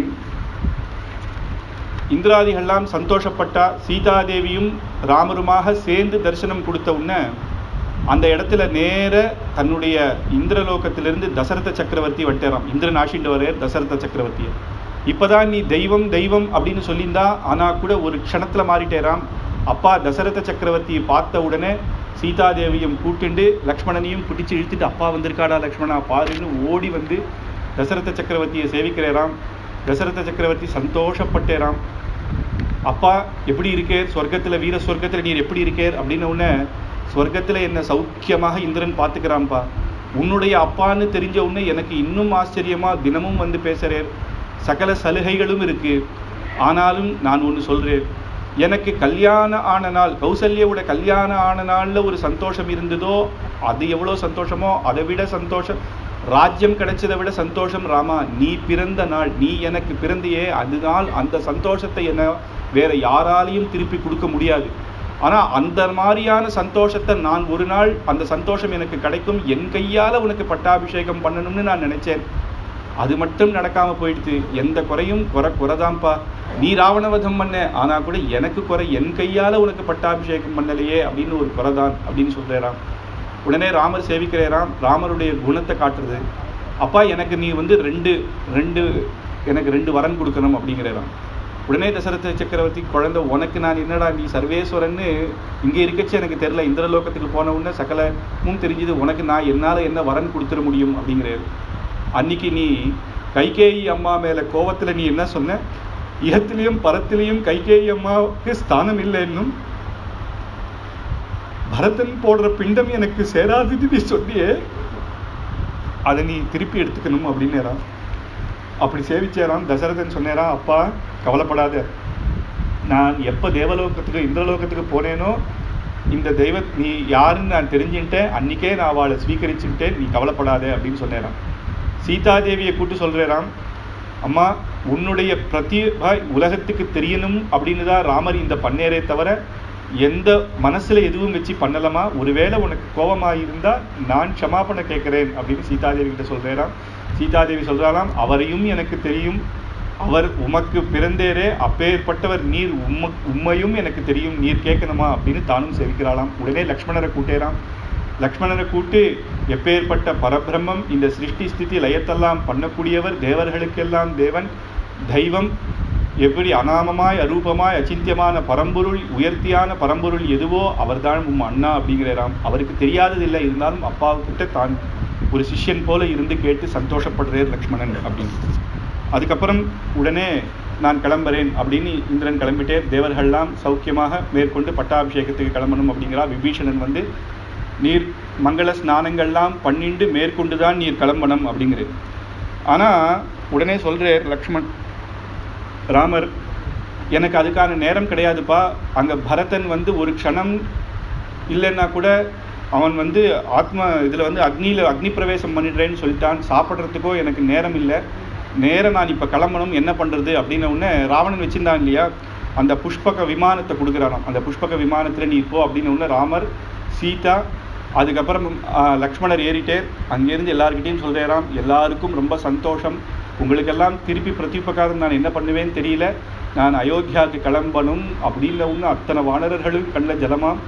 இந்திராதிகள்லாம் சந்தோஷப்பட்டா, சீதாதேவியும் ராமருமாக சேர்ந்து தரிசனம் கொடுத்த உடனே அந்த இடத்துல நேர தன்னுடைய இந்திரலோகத்திலிருந்து தசரத சக்கரவர்த்தி வட்டேறாம். இந்திரன் ஆசிண்டு வரையர் தசரத சக்கரவர்த்தியை. இப்போதான் நீ தெய்வம் தெய்வம் அப்படின்னு சொல்லியிருந்தா, ஆனால் கூட ஒரு க்ஷணத்தில் மாறிட்டேராம். அப்பா தசரத சக்கரவர்த்தியை பார்த்த உடனே சீதாதேவியும் கூட்டுண்டு லக்ஷ்மணனையும் பிடிச்சி இழுத்துட்டு, அப்பா வந்திருக்காடா லக்ஷ்மணா பாருன்னு ஓடி வந்து தசரத சக்கரவர்த்தியை சேவிக்கிறேராம். தசரத சக்கரவர்த்தி சந்தோஷப்பட்டேராம். அப்பா எப்படி இருக்கேர், சொர்க்கத்தில் வீர சொர்க்கத்தில் நீர் எப்படி இருக்கேர் அப்படின்ன உடனே, சொர்க்கத்தில் என்ன சௌக்கியமாக இந்திரன் பார்த்துக்கிறான்ப்பா, உன்னுடைய அப்பான்னு தெரிஞ்ச உடனே எனக்கு இன்னும் ஆச்சரியமாக தினமும் வந்து பேசுகிறேன், சகல சலுகைகளும் இருக்குது. ஆனாலும் நான் ஒன்று சொல்கிறேன், எனக்கு கல்யாணம் ஆன நாள், கௌசல்யாவோட கல்யாணம் ஆன நாளில் ஒரு சந்தோஷம் இருந்ததோ அது எவ்வளோ சந்தோஷமோ அதை விட சந்தோஷம், ராஜ்யம் கிடைச்சதை விட சந்தோஷம் ராமா நீ பிறந்த நாள், நீ எனக்கு பிறந்தையே, அதனால் அந்த சந்தோஷத்தை என்ன வேற யாராலையும் திருப்பி கொடுக்க முடியாது. ஆனால் அந்த மாதிரியான சந்தோஷத்தை நான் ஒரு நாள் அந்த சந்தோஷம் எனக்கு கிடைக்கும், என் கையால் உனக்கு பட்டாபிஷேகம் பண்ணணும்னு நான் நினச்சேன். அது மட்டும் நடக்காமல் போயிடுது. எந்த குறையும் குறைதான்ப்பா, நீ ராவணவதம் பண்ண, ஆனால் கூட எனக்கு குறை, என் கையால் உனக்கு பட்டாபிஷேகம் பண்ணலையே அப்படின்னு ஒரு குறைதான் அப்படின்னு சொல்கிறாராம். உடனே ராமர் சேவிக்கிறாராம். ராமருடைய குணத்தை காட்டுறது, அப்பா எனக்கு நீ எனக்கு 2 வரன் கொடுக்கணும் அப்படிங்கிறாராம். உடனே தசரத சக்கரவர்த்தி, குழந்தை உனக்கு நான் என்னடா நீ சர்வேஸ்வரன்னு இங்கே இருக்கச்சு எனக்கு தெரியல, இந்திரலோகத்துக்கு போன உடனே சகலமும் தெரிஞ்சுது, உனக்கு நான் என்னால் என்ன வரன் கொடுத்துட முடியும் அப்படிங்கிறாரு. அன்னைக்கு நீ கைகேயி அம்மா மேலே கோவத்தில் நீ என்ன சொன்ன, இகத்திலையும் பரத்திலையும் கைகேயி அம்மாவுக்கு ஸ்தானம் இல்லை, இன்னும் பரதன் போடுற பிண்டம் எனக்கு சேராதுன்னு நீ சொன்னியே, அதை நீ திருப்பி எடுத்துக்கணும் அப்படின்னேரான். அப்படி சேவிச்சேரான். தசரதன் சொன்னேரான், அப்பா கவலைப்படாத, நான் எப்போ தேவலோகத்துக்கு இந்திரலோகத்துக்கு போனேனோ இந்த நீ யாருன்னு நான் தெரிஞ்சுட்டேன், அன்றைக்கே நான் அவளை ஸ்வீகரிச்சுட்டேன், நீ கவலைப்படாத அப்படின்னு சொன்னேரான். சீதாதேவியை கூட்டு சொல்கிறாராம், அம்மா உன்னுடைய பிரதிபா உலகத்துக்கு தெரியணும் அப்படின்னு தான் ராமர் இந்த பண்ணேரே தவிர எந்த மனசில் எதுவும் வச்சு பண்ணலாமா, ஒருவேளை உனக்கு கோபமாக இருந்தால் நான் க்ஷமாபண கேட்குறேன் அப்படின்னு சீதாதேவி கிட்ட சொல்கிறாராம். சீதாதேவி சொல்கிறாராம், அவரையும் எனக்கு தெரியும், அவர் உமக்கு பிறந்தேரே, அப்பேற்பட்டவர் நீர், உம்மையும் எனக்கு தெரியும், நீர் கேட்கணுமா அப்படின்னு தானும் சேவிக்கிறாளாம். உடனே லக்ஷ்மணரை கூட்டேராம். லக்ஷ்மணரை கூட்டு, எப்பேற்பட்ட பரபிரம்மம், இந்த சிருஷ்டி ஸ்திதி லயத்தெல்லாம் பண்ணக்கூடியவர், தேவர்களுக்கெல்லாம் தேவன், தெய்வம், எப்படி அநாமமாய் அரூபமாய் அச்சிந்தியமான பரம்பொருள், உயர்த்தியான பரம்பொருள் எதுவோ அவர்தான் உம் அண்ணா அப்படிங்கிறாராம். அவருக்கு தெரியாததில்லை, இருந்தாலும் அப்பாவுக்கிட்ட தான் ஒரு சிஷ்யன் போல இருந்து கேட்டு சந்தோஷப்படுறார் லக்ஷ்மணன் அப்படின்னு. அதுக்கப்புறம் உடனே நான் கிளம்புறேன் அப்படின்னு இந்திரன் கிளம்பிட்டே, தேவர்கள்லாம் சௌக்கியமாக மேற்கொண்டு பட்டாபிஷேகத்துக்கு கிளம்பணும் அப்படிங்கிறா. விபீஷணன் வந்து நீர் மங்கள ஸ்நானங்கள்லாம் பண்ணிட்டு மேற்கொண்டு தான் நீர் கிளம்பணும் அப்படிங்கிறது. ஆனால் உடனே சொல்கிறார் ராமர், எனக்கு அதுக்கான நேரம் கிடையாதுப்பா, அங்கே பரதன் வந்து ஒரு க்ஷணம் இல்லைன்னா கூட அவன் வந்து இதில் வந்து அக்னி பிரவேசம் பண்ணிடுறேன்னு சொல்லிட்டான். சாப்பிட்றதுக்கோ எனக்கு நேரம் இல்லை, நேரம் நான் இப்போ கிளம்பணும், என்ன பண்ணுறது அப்படின்ன உடனே ராவணன் வச்சுருந்தான் இல்லையா, அந்த புஷ்பக விமானத்தை கொடுக்குறாராம். அந்த புஷ்பக விமானத்தில் நீ இப்போ அப்படின்னு உடனே ராமர், சீதா, அதுக்கப்புறம் லக்ஷ்மணர் ஏறிட்டே அங்கேருந்து எல்லாருக்கிட்டையும் சொல்கிறாராம், எல்லாருக்கும் ரொம்ப சந்தோஷம், உங்களுக்கெல்லாம் திருப்பி பிரத்யுபகாரம் நான் என்ன பண்ணுவேன்னு தெரியல, நான் அயோத்தியாவுக்கு கிளம்பணும் அப்படின்னு ஒன்று அத்தனை வானரர்களும் கண்ணில் ஜலமாம்.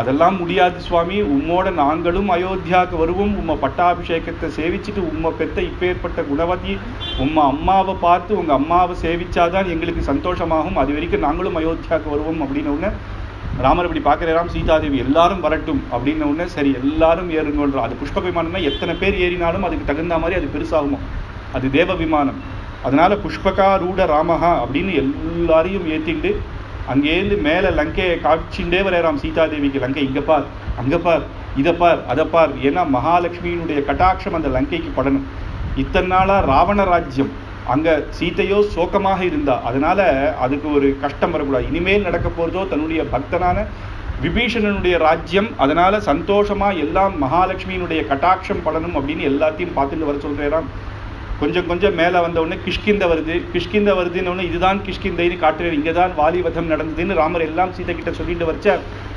அதெல்லாம் முடியாது சுவாமி, உம்மோட நாங்களும் அயோத்தியாவுக்கு வருவோம், உம்மை பட்டாபிஷேகத்தை சேவிச்சுட்டு உம்மை பெற்ற இப்பேற்பட்ட குணவதி உம்மை அம்மாவை பார்த்து உங்கள் அம்மாவை சேவிச்சாதான் எங்களுக்கு சந்தோஷமாகும், அது வரைக்கும் நாங்களும் அயோத்தியாவுக்கு வருவோம் அப்படின்னு ஒன்று ராமர் இப்படி பார்க்குறாராம். சீதாதேவி எல்லாரும் வரட்டும் அப்படின்னு ஒன்று, சரி எல்லாரும் ஏறுங்கன்றோம். அது புஷ்பக விமானம்னா எத்தனை பேர் ஏறினாலும் அதுக்கு தகுந்த மாதிரி அது பெருசாகுமோ, அது தேவ விமானம். அதனால புஷ்பகாரூட ராமஹா அப்படின்னு எல்லாரையும் ஏற்றிண்டு அங்கேருந்து மேலே லங்கையை காட்சிண்டே வரையறாம் சீதாதேவிக்கு. லங்கை இங்கே பார், அங்கே பார், இதை பார், அதை பார். ஏன்னா மகாலட்சுமியினுடைய கட்டாட்சம் அந்த லங்கைக்கு படணும். இத்தனை நாளாக ராவண ராஜ்யம், அங்கே சீதையோ சோகமாக இருந்தா, அதனால அதுக்கு ஒரு கஷ்டம் வரக்கூடாது. இனிமேல் நடக்க போகிறதோ தன்னுடைய பக்தனான விபீஷணனுடைய ராஜ்யம், அதனால சந்தோஷமா எல்லாம் மகாலட்சுமியினுடைய கட்டாட்சம் படணும் அப்படின்னு எல்லாத்தையும் பார்த்துட்டு வர சொல்கிறாராம். கொஞ்சம் கொஞ்சம் மேலே வந்த உடனே கிஷ்கிந்த வருதுன்னு ஒன்று, இதுதான் கிஷ்கிந்தைன்னு காட்டுறாரு, இங்கே தான் வாலிவதம் நடந்ததுன்னு ராமர் எல்லாம் சீதை கிட்ட சொல்லிட்டு வச்ச.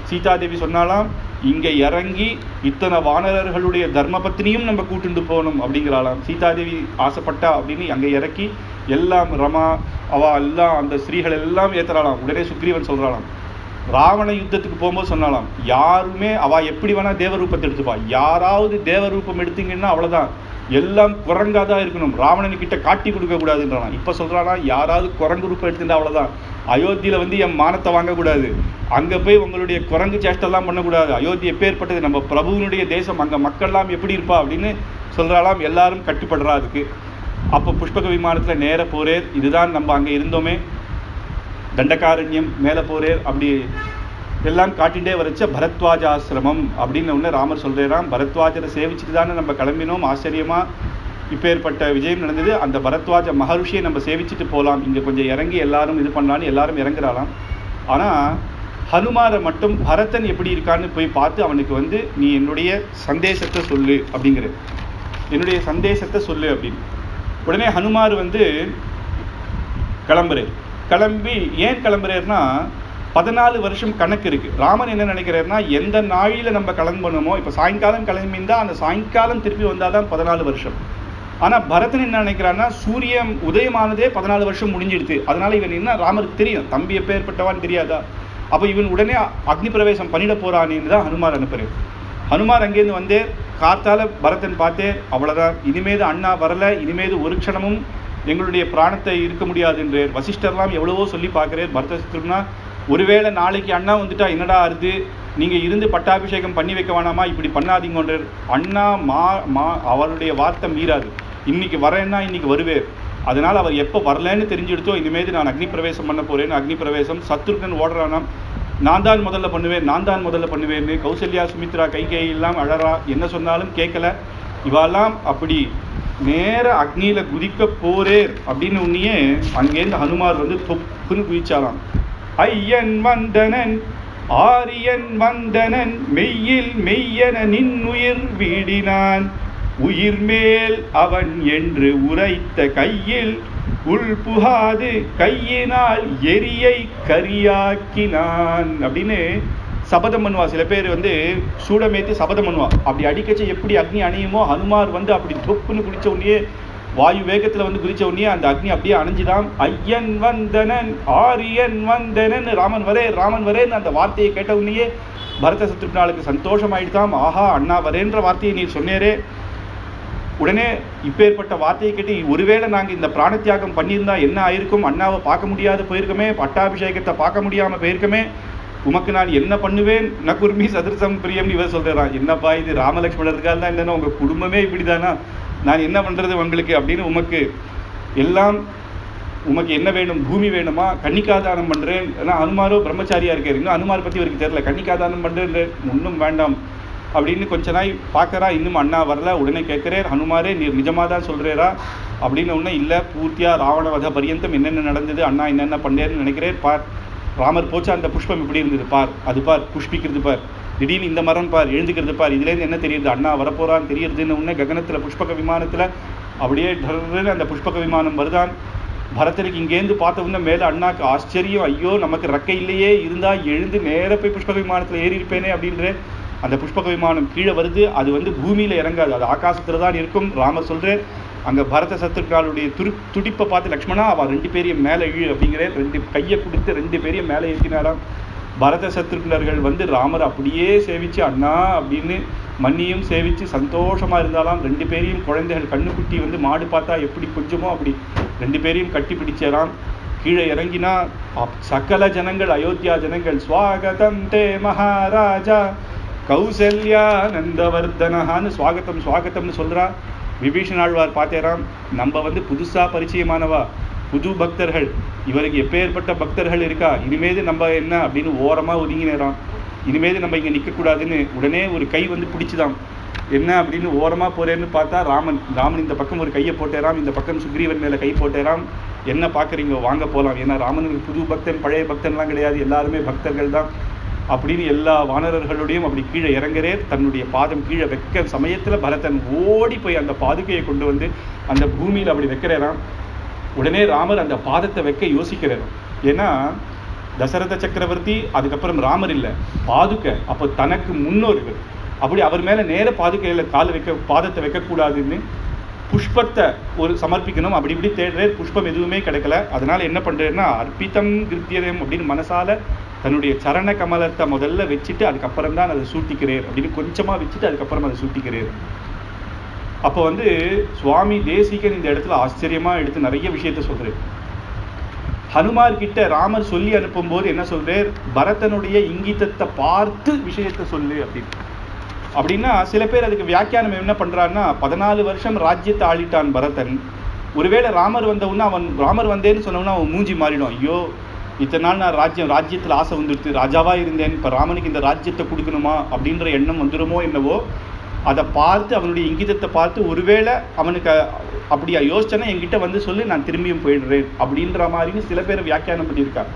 சீதாதேவி சொன்னாலாம், இங்கே இறங்கி இத்தனை வானரர்களுடைய தர்மபத்னியும் நம்ம கூட்டுண்டு போகணும் அப்படிங்கிறாளாம். சீதாதேவி ஆசைப்பட்டா அப்படின்னு அங்கே இறக்கி எல்லாம் ரமா எல்லாம் அந்த ஸ்ரீகள் எல்லாம் ஏற்றுறாளாம். உடனே சுக்ரீவன் சொல்கிறாளாம், ராவண யுத்தத்துக்கு போகும்போது சொன்னாலாம், யாருமே எப்படி வேணா தேவரூபத்தை எடுத்துப்பா, யாராவது தேவரூபம் எடுத்தீங்கன்னா அவ்வளோதான், எல்லாம் குரங்காதான் இருக்கணும், ராவணனுக்கிட்ட காட்டி கொடுக்க கூடாதுன்றான். இப்போ சொல்கிறானா, யாராவது குரங்கு ரூபம் எடுத்துட்டா அவ்வளோதான், அயோத்தியில் வந்து என் மானத்தை வாங்கக்கூடாது, அங்கே போய் உங்களுடைய குரங்கு சேஷ்டெல்லாம் பண்ணக்கூடாது, அயோத்தி எப்பேற்பட்டது, நம்ம பிரபுவனுடைய தேசம், அங்கே மக்கள்லாம் எப்படி இருப்பா அப்படின்னு சொல்கிறாலாம். எல்லாரும் கட்டுப்படுறா அதுக்கு. அப்போ புஷ்பக விமானத்தில் நேர போரேர், இதுதான் நம்ம அங்கே இருந்தோமே தண்டகாரண்யம், மேலே போரேர் அப்படி எல்லாம் காட்டிகிட்டே வரைச்ச பரத்வாஜ ஆசிரமம் அப்படின்னு ஒன்று ராமர் சொல்கிறாராம். பரத்வாஜரை சேவிச்சுட்டு தானே நம்ம கிளம்பினோம், ஆச்சரியமாக இப்பேற்பட்ட விஜயம் நடந்தது. அந்த பரத்வாஜ மகர்ஷியை நம்ம சேவிச்சுட்டு போகலாம், இங்கே கொஞ்சம் இறங்கி எல்லாரும் இது பண்ணலான்னு எல்லாரும் இறங்குறாலாம். ஆனால் ஹனுமாரை மட்டும் பரதன் எப்படி இருக்கான்னு போய் பார்த்து அவனுக்கு வந்து, நீ என்னுடைய சந்தேசத்தை சொல்லு அப்படிங்கிற, என்னுடைய சந்தேசத்தை சொல்லு அப்படின்னு. உடனே ஹனுமார் வந்து கிளம்பி ஏன் கிளம்புறாருன்னா, 14 வருஷம் கணக்கு இருக்குது. ராமன் என்ன நினைக்கிறாருன்னா, எந்த நாளில் நம்ம கிளம்பணுமோ, இப்போ சாயங்காலம் கிளம்பிந்தா அந்த சாயங்காலம் திருப்பி வந்தால் தான் 14 வருஷம். ஆனால் பரதன் என்ன நினைக்கிறான்னா, சூரியன் உதயமானதே 14 வருஷம் முடிஞ்சிடுது. அதனால் இவன் என்ன, ராமருக்கு தெரியும் தம்பி எப்பேற்பட்டவான்னு தெரியாதா, அப்போ இவன் உடனே அக்னி பிரவேசம் பண்ணிட போகிறான்னு தான் ஹனுமார் அனுப்புகிறார். ஹனுமார் அங்கேருந்து வந்தே காத்தால பரதன் பார்த்தே, அவ்வளோதான், இனிமேது அண்ணா வரலை, இனிமேது ஒரு க்ஷணமும் எங்களுடைய பிராணத்தை இருக்க முடியாதுன்றார். வசிஷ்டர்லாம் எவ்வளவோ சொல்லி பார்க்குறார். பரத சத்ருக்னா, ஒருவேளை நாளைக்கு அண்ணா வந்துட்டா என்னடா ஆறுது, நீங்கள் இருந்து பட்டாபிஷேகம் பண்ணி வைக்க வேணாமா, இப்படி பண்ணாதீங்கன்றார். அண்ணா அவருடைய வார்த்தை மீறாது, இன்னைக்கு வரேன்னா இன்னைக்கு வருவேர். அதனால் அவர் எப்போ வரலன்னு தெரிஞ்சுடுத்தோ, இனிமேல் நான் அக்னி பிரவேசம் பண்ண போகிறேன்னு அக்னி பிரவேசம். சத்ருகன் ஓடுறானா, நான் தான் முதல்ல பண்ணுவேன்னு. கௌசல்யா சுமித்ரா கைகேயி எல்லாம் அழறா, என்ன சொன்னாலும் கேட்கல. இவாலாம் அப்படி நேர அக்னியில் குதிக்க போறேர் அப்படின்னு உன்னையே அங்கேருந்து ஹனுமார் வந்து தொப்புன்னு குதிச்சாலாம். ஐயன் வந்தனன் ஆரியன் வந்தனன் மெய்யில் மெய்யன நின்னுயிர் வீடினான், உயிர் மேல் அவன் என்று உரைத்த கையில் உள் புகாது கையினால் எரியை கரியாக்கினான் அப்படின்னு சபதம் பண்ணுவா. சில பேர் வந்து சூடமேத்தி சபதம் பண்ணுவா. அப்படி அடிக்கச்சு எப்படி அக்னி அணியுமோ, ஹனுமார் வந்து அப்படி தொப்புன்னு குடிச்ச உடனே, வாயு வேகத்தில் வந்து குதிச்ச உடனே அந்த அக்னி அப்படியே அணைஞ்சுதான். ஐயன் வந்தனன் ஆரியன் வந்தனன், ராமன் வரேன்னு அந்த வார்த்தையை கேட்ட உடனேயே பரத சத்ருக்னாளுக்கு சந்தோஷம் ஆயிடுதாம். ஆஹா, அண்ணா வரேன்ற வார்த்தையை நீ சொன்னேரே. உடனே இப்பேற்பட்ட வார்த்தையை கேட்டு, ஒருவேளை நாங்கள் இந்த பிராணத்தியாகம் பண்ணியிருந்தா என்ன ஆயிருக்கும், அண்ணாவை பார்க்க முடியாது போயிருக்கமே, பட்டாபிஷேகத்தை பார்க்க முடியாமல் போயிருக்கமே, உமக்கு நான் என்ன பண்ணுவேன், ந குர்மி சதுர்சம் பிரியம்னு இவர் சொல்கிறான். என்னப்பா இது, ராமலக்ஷ்மணருக்காக தான் இல்லைன்னா உங்கள் குடும்பமே இப்படி தானா, நான் என்ன பண்ணுறது உங்களுக்கு அப்படின்னு, உமக்கு என்ன வேணும், பூமி வேணுமா, கன்னிகாதானம் பண்ணுறேன். ஏன்னா அனுமாரோ பிரம்மச்சாரியாக இருக்கார், இன்னும் அனுமார் பற்றி இவருக்கு தெரியல, கன்னிகாதானம் பண்ணுறேன், ஒன்றும் வேண்டாம் அப்படின்னு கொஞ்ச நாள் பார்க்குறா. இன்னும் அண்ணா வரல. உடனே கேட்குறேன், ஹனுமாரே நீர் நிஜமாக தான் சொல்கிறேரா அப்படின்னு. ஒன்று இல்லை, பூர்த்தியாக ராவணவத பரியந்தம் என்னென்ன நடந்தது, அண்ணா என்னென்ன பண்ணேன்னு நினைக்கிறேன். பார், ராமர் போச்சா அந்த புஷ்பம் இப்படி இருந்தது பார், அது பார் புஷ்பிக்கிறது பார், திடீர்னு இந்த மரம் பார், எழுந்துக்கிறது பார், இதுலேருந்து என்ன தெரியுது, அண்ணா வரப்போறான்னு தெரியுதுன்னு உடனே ககனத்தில் புஷ்பக விமானத்தில் அப்படியே டர்ன்னு அந்த புஷ்பக விமானம் வருதான். பரதனுக்கு இங்கேருந்து பார்த்த உடனே மேலே அண்ணாக்கு ஆச்சரியம், ஐயோ நமக்கு ரெக்கை இல்லையே, இருந்தால் எழுந்து நேர போய் புஷ்பக விமானத்தில் ஏறி இருப்பேனே அப்படின்ற அந்த புஷ்பக விமானம் கீழே வருது. அது வந்து பூமியில் இறங்காது, அது ஆகாசத்தில் தான் இருக்கும். ராமர் சொல்கிறேன், அங்கே பரத சத்ருக்களுடைய துடிப்பை பார்த்து லக்ஷ்மணா அவள் 2 பேரையும் மேலே இழு அப்படிங்கிற 2 கையை கொடுத்து 2 பேரையும் மேலே ஏற்றினாராம். பரத சத்ருக்னர்கள் வந்து ராமர் அப்படியே சேவிச்சு அண்ணா அப்படின்னு மன்னியும் சேவிச்சு சந்தோஷமாக இருந்தாலாம். 2 பேரையும் குழந்தைகள் கண்ணுக்குட்டி வந்து மாடு பார்த்தா எப்படி கொஞ்சமோ அப்படி 2 பேரையும் கட்டி பிடிச்சாராம். கீழே இறங்கினா சகல ஜனங்கள், அயோத்தியா ஜனங்கள், ஸ்வாகதம் தே மகாராஜா கௌசல்யா நந்தவர்தனஹான்னு ஸ்வாகத்தம் ஸ்வாகத்தம்னு சொல்கிறா. விபீஷன் ஆழ்வார் பார்த்தேராம், நம்ம வந்து புதுசாக பரிச்சயமானவா, புது பக்தர்கள், இவருக்கு எப்பேற்பட்ட பக்தர்கள் இருக்கா, இனிமேது நம்ம என்ன அப்படின்னு ஓரமாக ஒதுங்கினேராம். இனிமேது நம்ம இங்கே நிற்கக்கூடாதுன்னு உடனே ஒரு கை வந்து பிடிச்சிதான். என்ன அப்படின்னு ஓரமாக போகிறேன்னு பார்த்தா ராமன் இந்த பக்கம் ஒரு கையை போட்டேராம், இந்த பக்கம் சுக்ரீவன் மேலே கை போட்டேராம். என்ன பார்க்குறீங்க, வாங்க போகலாம். ஏன்னா ராமனுக்கு புது பக்தன் பழைய பக்தன்லாம் கிடையாது, எல்லாருமே பக்தர்கள் தான் அப்படின்னு எல்லா வானரர்களுடையும் அப்படி கீழே இறங்குறே. தன்னுடைய பாதம் கீழே வைக்க சமயத்தில் பரதன் ஓடி போய் அந்த பாதுகையை கொண்டு வந்து அந்த பூமியில் அப்படி வைக்கிறாராம். உடனே ராமர் அந்த பாதத்தை வைக்க யோசிக்கிறார். ஏன்னா தசரத சக்கரவர்த்தி, அதுக்கப்புறம் ராமர் இல்லை, பாதுகை, அப்போ தனக்கு முன்னோர்கள், அப்படி அவர் மேலே நேர பாதுகையில் பாதத்தை வைக்கக்கூடாதுன்னு புஷ்பத்தை ஒரு சமர்ப்பிக்கணும். அப்படி இப்படி தேடுறார், புஷ்பம் எதுவுமே கிடைக்கல. அதனால என்ன பண்ணுறேன்னா அர்ப்பிதம் கிருத்தியம் அப்படின்னு மனசால தன்னுடைய சரண கமலத்தை முதல்ல வச்சுட்டு அதுக்கப்புறம் தான் அதை சூட்டிக்கிறேன் அப்படின்னு கொஞ்சமாக வச்சுட்டு அதுக்கப்புறம் அதை சூட்டிக்கிறேன். அப்போ வந்து சுவாமி தேசிகன் இந்த இடத்துல ஆச்சரியமாக எடுத்து நிறைய விஷயத்த சொல்கிறார். ஹனுமார் கிட்ட ராமர் சொல்லி அனுப்பும்போது என்ன சொல்றார், பரதனுடைய இங்கிதத்தை பார்த்து விஷயத்த சொல்லு அப்படின்னா சில பேர் அதுக்கு வியாக்கியானம் என்ன பண்ணுறான்னா, 14 வருஷம் ராஜ்யத்தை ஆளிட்டான் பரதன், ஒருவேளை ராமர் வந்தவுன்னா ராமர் வந்தேன்னு சொன்னோம்னா அவன் மூஞ்சி மாறிடும். ஐயோ இத்தனை நாள் நான் ராஜ்யத்தில் ஆசை வந்துடுது, ராஜாவாக இருந்தேன், இப்போ ராமனுக்கு இந்த ராஜ்யத்தை கொடுக்கணுமா அப்படின்ற எண்ணம் வந்துடுமோ என்னவோ. அதை பார்த்து அவனுடைய இங்கிதத்தை பார்த்து ஒருவேளை அவனுக்கு அப்படியா யோசிச்சேன்னா என்கிட்ட வந்து சொல்லி நான் திரும்பியும் போயிடுறேன் அப்படின்ற மாதிரின்னு சில பேர் வியாக்கியானம் பண்ணியிருக்காங்க.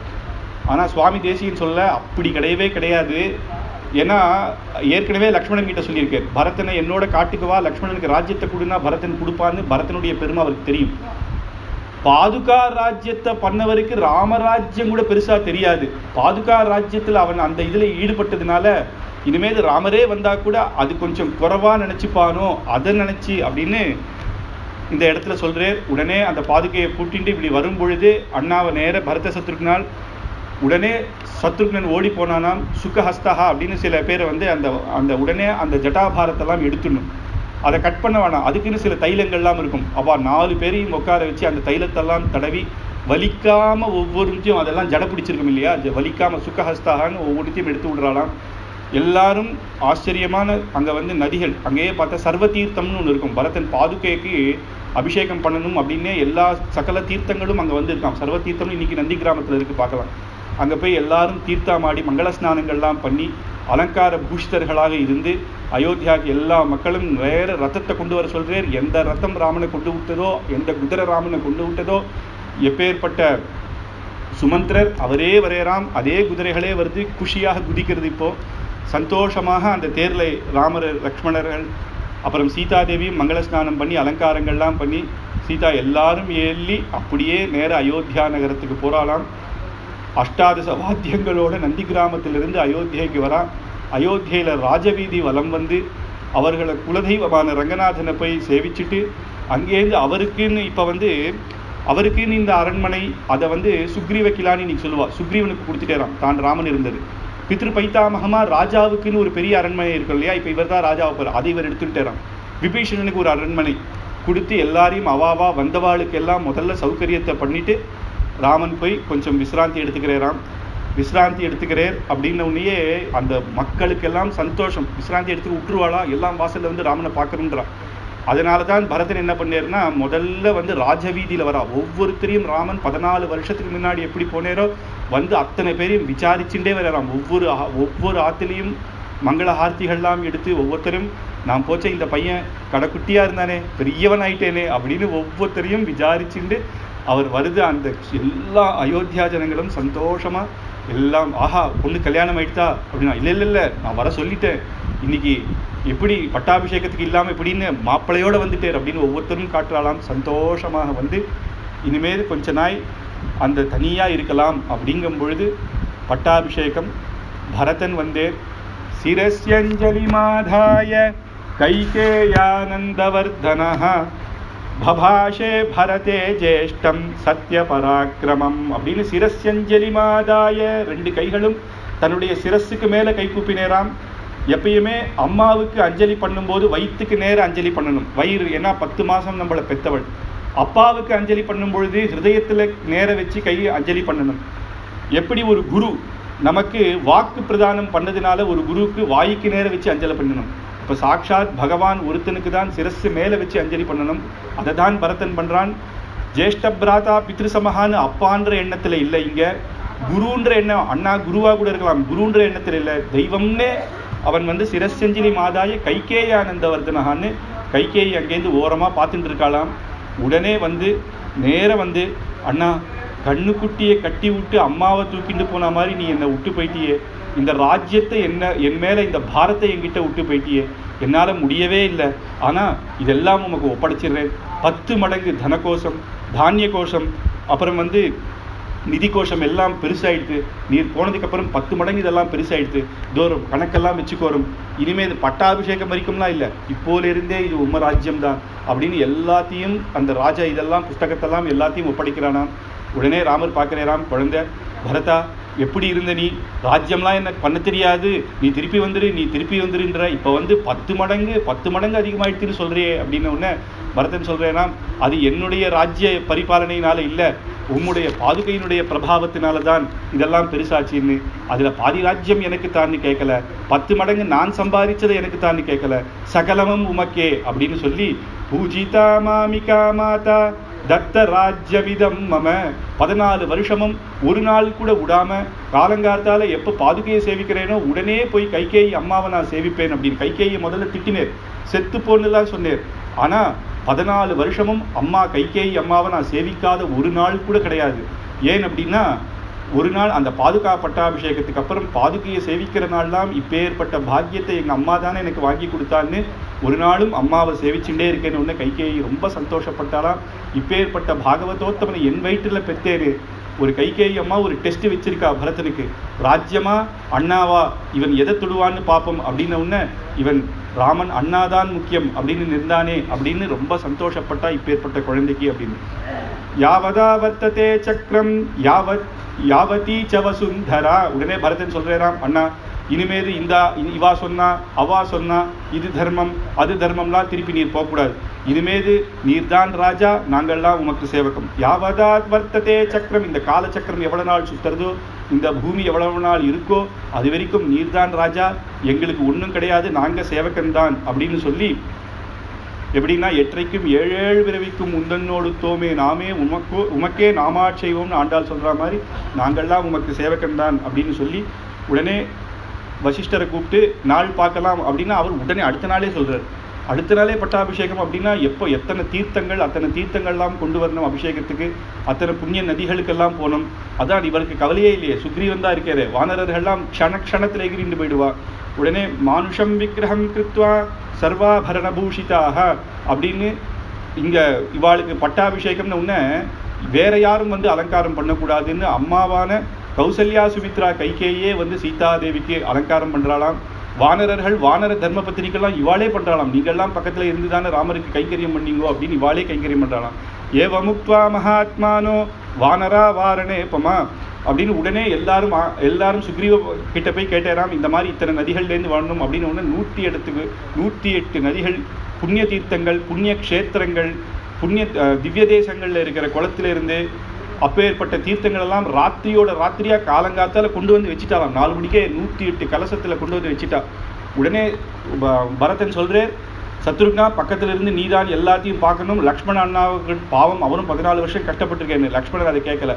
ஆனால் சுவாமி தேசிகன் சொல்ல அப்படி கிடையவே கிடையாது. ஏன்னா ஏற்கனவே லக்ஷ்மணன் கிட்ட சொல்லியிருக்கார், பரதனை என்னோட காட்டுக்கு வா, லக்ஷ்மணனுக்கு ராஜ்யத்தை கொடுனா பரதன் கொடுப்பான்னு. பரதனுடைய பெருமை அவருக்கு தெரியும். பாதுகா ராஜ்யத்தை பண்ணவருக்கு ராமராஜ்யம் கூட பெருசா தெரியாது. பாதுகா ராஜ்யத்தில் அவன் அந்த இதில் ஈடுபட்டதுனால இனிமேல் ராமரே வந்தா கூட அது கொஞ்சம் குறைவா நினைச்சுப்பானோ, அதை நினைச்சு அப்படின்னு இந்த இடத்துல சொல்றேன். உடனே அந்த பாதுகையை பூட்டிட்டு இப்படி வரும் பொழுது அண்ணாவை நேர பரத சத்ருக்னால் உடனே சத்ருக்னன் ஓடி போனானாம். சுகஹஸ்தஹா அப்படின்னு சில பேரை வந்து அந்த உடனே அந்த ஜட்டாபாரத்தெல்லாம் எடுத்துடணும், அதை கட் பண்ண வேணாம், அதுக்குன்னு சில தைலங்கள்லாம் இருக்கும். அப்போ 4 பேரையும் உட்கார வச்சு அந்த தைலத்தெல்லாம் தடவி வலிக்காம ஒவ்வொருத்தையும் அதெல்லாம் ஜட பிடிச்சிருக்கும் இல்லையா, வலிக்காம சுகஹஸ்தஹான்னு ஒவ்வொருத்தையும் எடுத்து விடுறாளாம். எல்லாரும் ஆச்சரியமான அங்கே வந்து நதிகள், அங்கேயே பார்த்தா சர்வ தீர்த்தம்னு ஒன்று இருக்கும். பரதன் பாதுகைக்கு அபிஷேகம் பண்ணணும் அப்படின்னே எல்லா சகல தீர்த்தங்களும் அங்கே வந்து இருக்கான். சர்வ தீர்த்தம்னு இன்னைக்கு நந்தி கிராமத்தில் இருக்குது, பார்க்கலாம். அங்கே போய் எல்லாரும் தீர்த்தமாடி மங்கள ஸ்நானங்கள்லாம் பண்ணி அலங்கார பூஷிதர்களாக இருந்து அயோத்தியாவுக்கு எல்லா மக்களும் வேற ரத்தத்தை கொண்டு வர சொல்கிறார். எந்த ரத்தம் ராமனை கொண்டு விட்டதோ, எந்த குதிரை ராமனை கொண்டு விட்டதோ, எப்பேற்பட்ட சுமந்திரர் அவரே வரையறாம், அதே குதிரைகளே வருது, குஷியாக குதிக்கிறது. இப்போது சந்தோஷமாக அந்த தேரில் ராமர் லக்ஷ்மணர்கள் அப்புறம் சீதாதேவியும் மங்கள ஸ்நானம் பண்ணி அலங்காரங்கள்லாம் பண்ணி சீதா எல்லாரும் ஏறி அப்படியே நேர அயோத்தியா நகரத்துக்கு போகிறாளாம். அஷ்டாதச வாத்தியங்களோட நந்தி கிராமத்திலிருந்து அயோத்தியைக்கு வரா. அயோத்தியில் ராஜவீதி வலம் வந்து அவர்களை குலதெய்வமான ரங்கநாதனை போய் சேவிச்சுட்டு அங்கேருந்து அவருக்குன்னு இப்போ வந்து அவருக்குன்னு இந்த அரண்மனை அதை வந்து சுக்ரீவ கிலானி நீ சொல்லுவா, சுக்ரீவனுக்கு கொடுத்துட்டேராம். தான் ராமன் இருந்தது பித்ரு பைத்தாமகமா ராஜாவுக்குன்னு ஒரு பெரிய அரண்மனை இருக்கும் இல்லையா, இப்போ இவர் தான் ராஜாவை போகிறார், அதை இவர் எடுத்துக்கிட்டேராம். விபீஷணனுக்கு ஒரு அரண்மனை கொடுத்து எல்லாரையும் அவாவா வந்தவாளுக்கு எல்லாம் முதல்ல சௌகரியத்தை பண்ணிட்டு ராமன் போய் கொஞ்சம் விசிராந்தி எடுத்துக்கிறாராம். விசிராந்தி எடுத்துக்கிறார் அப்படின்னே அந்த மக்களுக்கெல்லாம் சந்தோஷம். விசிராந்தி எடுத்துக்க விட்டுருவாளா, எல்லாம் வாசலில் வந்து ராமனை பார்க்கணுன்றா. அதனால தான் பரதன் என்ன பண்ணார்னா முதல்ல வந்து ராஜவீதியில் வரா. ஒவ்வொருத்தரையும் ராமன் 14 வருஷத்துக்கு முன்னாடி எப்படி போனேரோ வந்து அத்தனை பேரையும் விசாரிச்சுட்டே வராம். ஒவ்வொரு ஆற்றுலையும் மங்கள ஆர்த்திகள்லாம் எடுத்து ஒவ்வொருத்தரும் நான் போச்ச இந்த பையன் கடைக்குட்டியாக இருந்தானே பெரியவன் ஆயிட்டேனே அப்படின்னு ஒவ்வொருத்தரையும் விசாரிச்சுட்டு அவர் வருது. அந்த எல்லா அயோத்தியா ஜனங்களும் சந்தோஷமாக எல்லாம் ஆஹா பொண்ணு கல்யாணம் ஆயிடுதா அப்படின்னா, இல்லை இல்லை இல்லை நான் வர சொல்லிட்டேன், இன்னைக்கு எப்படி பட்டாபிஷேகத்துக்கு இல்லாமல் எப்படின்னு மாப்பிள்ளையோடு வந்துட்டேர் அப்படின்னு ஒவ்வொருத்தரும் காட்டுறாளாம். சந்தோஷமாக வந்து இனிமேல் கொஞ்ச நாள் அந்த தனியாக இருக்கலாம் அப்படிங்கும் பொழுது பட்டாபிஷேகம். பரதன் வந்தேர். சிரஸ்யஞ்சலி மாதாய கைகேயானந்தவர்தனஹ பபாஷே பரதே ஜேஷ்டம் சத்ய பராக்கிரமம் அப்படின்னு சிரஸ்யஞ்சலி மாதாய 2 கைகளும் தன்னுடைய சிரஸுக்கு மேலே கை கூப்பினேராம். எப்பயுமே அம்மாவுக்கு அஞ்சலி பண்ணும்போது வயிற்றுக்கு நேர அஞ்சலி பண்ணணும். வயிறு ஏன்னா 10 மாதம் நம்மளை பெற்றவள். அப்பாவுக்கு அஞ்சலி பண்ணும் பொழுது ஹிருதயத்தில் நேர வச்சு கை அஞ்சலி பண்ணணும். எப்படி ஒரு குரு நமக்கு வாக்கு பிரதானம் பண்ணதுனால ஒரு குருவுக்கு வாய்க்கு நேர வச்சு அஞ்சலி பண்ணணும். இப்போ சாட்சாத் பகவான் ஒருத்தனுக்கு தான் சிரஸு மேலே வச்சு அஞ்சலி பண்ணணும். அதை தான் பரதன் பண்ணுறான். ஜேஷ்ட பிராதா பித்ருசமஹான்னு அப்பான்ற எண்ணத்தில் இல்லை, இங்கே குருன்ற எண்ணம். அண்ணா குருவாக கூட இருக்கலாம், குருன்ற எண்ணத்தில் இல்லை. தெய்வம்னே அவன் வந்து சிரஸ்யஞ்சலி மாதாய கைகேயானந்தவர்தனஹான்னு கைகேயி அங்கேருந்து ஓரமாக பார்த்துட்டு இருக்காளாம். உடனே வந்து நேர வந்து, அண்ணா கண்ணுக்குட்டியை கட்டி விட்டு அம்மாவை தூக்கிட்டு போன மாதிரி நீ என்னை விட்டு போயிட்டியே, இந்த ராஜ்யத்தை என் மேலே இந்த பாரத்தை என்கிட்ட விட்டு போயிட்டியே, என்னால் முடியவே இல்லை, ஆனால் இதெல்லாம் உமக்கு ஒப்படைச்சிடுறேன். 10 மடங்கு தனகோஷம், தானிய கோஷம், அப்புறம் வந்து நிதி கோஷம் எல்லாம் பெருசாகிடுது. நீர் போனதுக்கப்புறம் 10 மடங்கு இதெல்லாம் பெருசாகிடுது. தோறும் கணக்கெல்லாம் வச்சுக்கோரும். இனிமேல் இது பட்டாபிஷேகம் வரைக்கும்லாம் இல்லை, இப்போலேருந்தே இது உம்ம ராஜ்யம்தான் அப்படின்னு எல்லாத்தையும் அந்த ராஜா இதெல்லாம் புஸ்தகத்தெல்லாம் எல்லாத்தையும் ஒப்படைக்கிறானாம். உடனே ராமர் பார்க்குறாராம், குழந்தை பரதா எப்படி இருந்த நீ, ராஜ்யம்லாம் எனக்கு பண்ண தெரியாது, நீ திருப்பி வந்துருன்ற, இப்போ வந்து 10 மடங்கு அதிகமாகிடுச்சுன்னு சொல்கிறியே அப்படின்னு உடனே பரதன் சொல்கிறேன்னா, அது என்னுடைய ராஜ்ய பரிபாலனையினால இல்லை, உம்முடைய பாதுகையினுடைய பிரபாவத்தினால தான் இதெல்லாம் பெருசாச்சின்னு. அதில் பாதி ராஜ்யம் எனக்கு தான்னு கேட்கல, 10 மடங்கு நான் சம்பாதிச்சதை எனக்கு தான்னு கேட்கல, சகலமும் உமக்கே அப்படின்னு சொல்லி பூஜிதா மாமிகா மாதா தத்த ராஜ்யமிதம் மம 14 வருஷமும் ஒரு நாள் கூட விடாம காலங்காத்தால எப்போ பாதுகையை சேவிக்கிறேனோ உடனே போய் கைகேயி அம்மாவை நான் சேவிப்பேன் அப்படின்னு. கைகேயை முதல்ல திட்டினேர், செத்து போன்னுலாம் சொன்னேர். ஆனால் 14 வருஷமும் அம்மா கைகேயி அம்மாவை நான் சேவிக்காத ஒரு நாள் கூட கிடையாது. ஏன் அப்படின்னா, ஒரு நாள் அந்த பாதுகா பட்டாபிஷேகத்துக்கு அப்புறம் பாதுகையை சேவிக்கிற நாள்லாம் இப்போ ஏற்பட்ட பாக்கியத்தை எங்கள் அம்மா தானே எனக்கு வாங்கி கொடுத்தான்னு ஒரு நாளும் அம்மாவை சேவிச்சுட்டே இருக்கேன்னு ஒன்று கைகேயி ரொம்ப சந்தோஷப்பட்டாலாம். இப்போ ஏற்பட்ட பாகவதோத்தமனை என் வயிற்றில் பெற்றேரு. ஒரு கைகேயி அம்மா ஒரு டெஸ்ட் வச்சிருக்கா பரதனுக்கு, ராஜ்யமா அண்ணாவா, இவன் எதை தொடுவான்னு பார்ப்போம் அப்படின்ன உடனே இவன் ராமன் அண்ணாதான் முக்கியம் அப்படின்னு நின்றானே அப்படின்னு ரொம்ப சந்தோஷப்பட்டா இப்போ ஏற்பட்ட குழந்தைக்கு அப்படின்னு. யாவதா வர்த்ததே சக்கரம் யாவதி சவசுந்தரா. உடனே பரதன் சொல்றாராம், அண்ணா இனிமேது இவா சொன்னா அவா சொன்னா இது தர்மம் அது தர்மம்லாம் திருப்பி நீர் போகக்கூடாது. இனிமேது நீர்தான் ராஜா, நாங்கள்லாம் உமக்கு சேவகம். யாவதா வர்த்ததே சக்கரம், இந்த கால சக்கரம் எவ்வளவு நாள் சுத்துறதோ, இந்த பூமி எவ்வளவு நாள் இருக்கோ அது வரைக்கும் நீர்தான் ராஜா, எங்களுக்கு ஒன்றும் கிடையாது, நாங்கள் சேவகன்தான் அப்படின்னு சொல்லி, எப்படின்னா எற்றைக்கும் 7 பிறவிக்கும் உந்தன்னோடு தோமே நாமே உமக்கே நாமா செய்வோம்னு ஆண்டாள் சொல்கிற மாதிரி நாங்கள்லாம் உமக்கு சேவகன்தான் அப்படின்னு சொல்லி உடனே வசிஷ்டரை கூப்பிட்டு நாள் பார்க்கலாம் அப்படின்னா அவர் உடனே அடுத்த நாளே சொல்கிறார். அடுத்த நாளே பட்டாபிஷேகம் அப்படின்னா எப்போ எத்தனை தீர்த்தங்கள்லாம் கொண்டு வரணும் அபிஷேகத்துக்கு, அத்தனை புண்ணிய நதிகளுக்கெல்லாம் போகணும். அதான் இவருக்கு கவலையே இல்லையே, சுக்ரீவன் தான் இருக்காரு, வானரர்கள்லாம் க்ஷணத்தில் எகிரிண்டு போயிடுவா. உடனே மானுஷம் விக்கிரகம் கிருத்வா சர்வாபரணபூஷிதாக அப்படின்னு இங்கே இவாளுக்கு பட்டாபிஷேகம்னு உடனே வேற யாரும் வந்து அலங்காரம் பண்ணக்கூடாதுன்னு அம்மாவான கௌசல்யா சுமித்ரா கைகேயே வந்து சீதாதேவிக்கு அலங்காரம் பண்ணுறாளாம். வானரர்கள் வானர தர்ம பத்திரிக்கைலாம் இவாளே பண்ணுறாளாம், நீங்கள்லாம் பக்கத்தில் இருந்து தானே ராமருக்கு கைங்கரியம் பண்ணீங்கோ அப்படின்னு இவாளே கைங்கரியம் பண்ணுறாளாம். ஏவமுக்த்வா மகாத்மானோ வானரா வாரணே பமா அப்படின்னு உடனே எல்லாரும் சுக்ரீவ கிட்ட போய் கேட்டாராம், இந்த மாதிரி இத்தனை நதிகள்லேருந்து வரணும் அப்படின்னு உடனே 108 நதிகள், புண்ணிய தீர்த்தங்கள், புண்ணிய க்ஷேத்திரங்கள், புண்ணிய திவ்ய தேசங்களில் இருக்கிற குளத்திலிருந்து அப்பேற்பட்ட தீர்த்தங்கள் எல்லாம் ராத்திரியாக காலங்காத்தால் கொண்டு வந்து வச்சுட்டாலாம். 4 மணிக்கே 108 கலசத்தில் கொண்டு வந்து வச்சுட்டா. உடனே பரதன் சொல்கிறேன், சத்ருக்னா பக்கத்தில் இருந்து நீதான் எல்லாத்தையும் பார்க்கணும். லக்ஷ்மண அண்ணாவுக்கு பாவம், அவரும் 14 வருஷம் கஷ்டப்பட்டுருக்கேன்னு. லக்ஷ்மணர் அதை கேட்கல.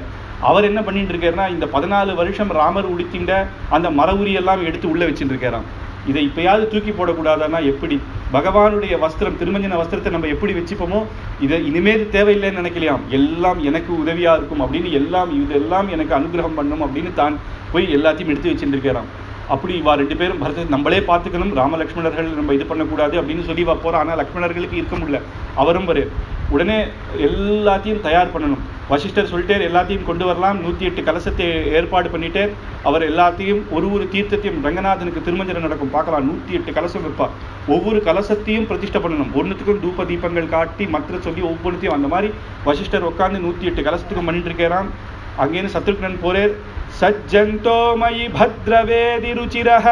அவர் என்ன பண்ணிட்டு இருக்காருன்னா, இந்த 14 வருஷம் ராமர் உடுத்தின்ற அந்த மர உரியெல்லாம் எடுத்து உள்ளே வச்சுட்டு இருக்காராம். இதை இப்பயாவது தூக்கி போடக்கூடாதானா எப்படி? பகவானுடைய வஸ்திரம், திருமஞ்சன வஸ்திரத்தை நம்ம எப்படி வச்சுப்போமோ இதை இனிமேல் தேவையில்லைன்னு நினைக்கலையாம். எல்லாம் எனக்கு உதவியா இருக்கும் அப்படின்னு, இதெல்லாம் எனக்கு அனுகிரகம் பண்ணும் அப்படின்னு தான் போய் எல்லாத்தையும் எடுத்து வச்சுட்டு இருக்கிறான். அப்படி இவா 2 பேரும் பரத நம்மளே பார்த்துக்கணும், ராம லக்ஷ்மணர்கள் நம்ம இது பண்ணக்கூடாது அப்படின்னு சொல்லி வா போறா. ஆனால் லக்ஷ்மணர்களுக்கு இருக்க முடியல, அவரும் உடனே எல்லாத்தையும் தயார் பண்ணணும். வசிஷ்டர் சொல்லிட்டே எல்லாத்தையும் கொண்டு வரலாம். 108 கலசத்தை ஏற்பாடு பண்ணிட்டே அவர் எல்லாத்தையும் ஒரு தீர்த்தத்தையும் ரங்கநாதனுக்கு திருமஞ்சனம் நடக்கும் பார்க்கலாம். 108 கலசம் வைப்பா. ஒவ்வொரு கலசத்தையும் பிரதிஷ்டை பண்ணணும். ஒன்றுத்துக்கும் தூப தீபங்கள் காட்டி மற்ற சொல்லி ஒவ்வொருத்தையும் அந்த மாதிரி வசிஷ்டர் உட்காந்து 108 கலசத்துக்கும் பண்ணிட்டு இருக்கிறான். அங்கேருந்து சத்ருக்னன் போரேர். சஜ்ஜந்தோ மயி பத்ரவேதி ருச்சிரஹ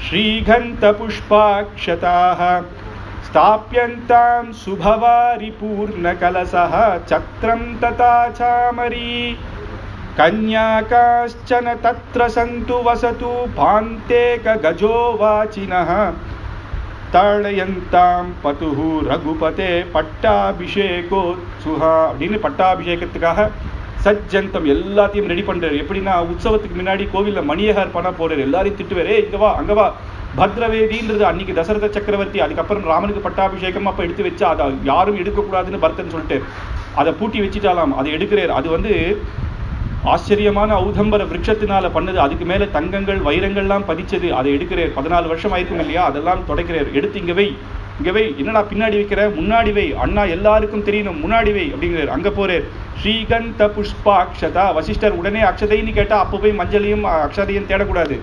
ஸ்ரீகந்த புஷ்பாக்ஷதாஹ ஸ்தாப்யந்தாம் சுபவாரி பூர்ண கலசஹ சத்ரம் ததா சாமரி கன்யாகாஸ்சன தத்ர சந்து வசது பாந்தேக கஜோ வாசினஹ தாளயந்தாம் பதுஹு ரகுபதே பட்டாபிஷேகோத்சுஹா அப்படின்னு பட்டாபிஷேகத்துக்காக சஜ்ஜந்தம் எல்லாத்தையும் ரெடி பண்றாரு. எப்படின்னா உற்சவத்துக்கு முன்னாடி கோவில்ல மணியகார் பண்ண போறாரு. எல்லாரையும் திட்டுவாரு, இங்க வா அங்க வா. பத்ரவேதின்றது அன்னைக்கு தசரத சக்கரவர்த்தி, அதுக்கப்புறம் ராமனுக்கு பட்டாபிஷேகம் அப்ப எடுத்து வச்சா அதை யாரும் எடுக்கக்கூடாதுன்னு பரதன் சொல்லிட்டு அதை பூட்டி வச்சுட்டாலாம். அதை எடுக்கிறார். அது ஆச்சரியமான ஔதம்பர விருட்சத்தினால பண்ணது. அதுக்கு மேல தங்கங்கள் வைரங்கள்லாம் பதிச்சது. அதை எடுக்கிறார். 14 வருஷம் ஆயிருக்கும் இல்லையா, அதெல்லாம் தொடக்கிறார். எடுத்து இங்க வை என்னடா பின்னாடி வைக்கிற, முன்னாடி வை, அண்ணா எல்லாருக்கும் தெரியணும், முன்னாடி வை அப்படிங்கிறார். அங்க போறார். ஸ்ரீகந்த புஷ்பாக்ஷதா. வசிஷ்டர் உடனே அக்ஷதைன்னு கேட்டா அப்ப போய் மஞ்சளையும் அக்ஷதையும் தேடக்கூடாது.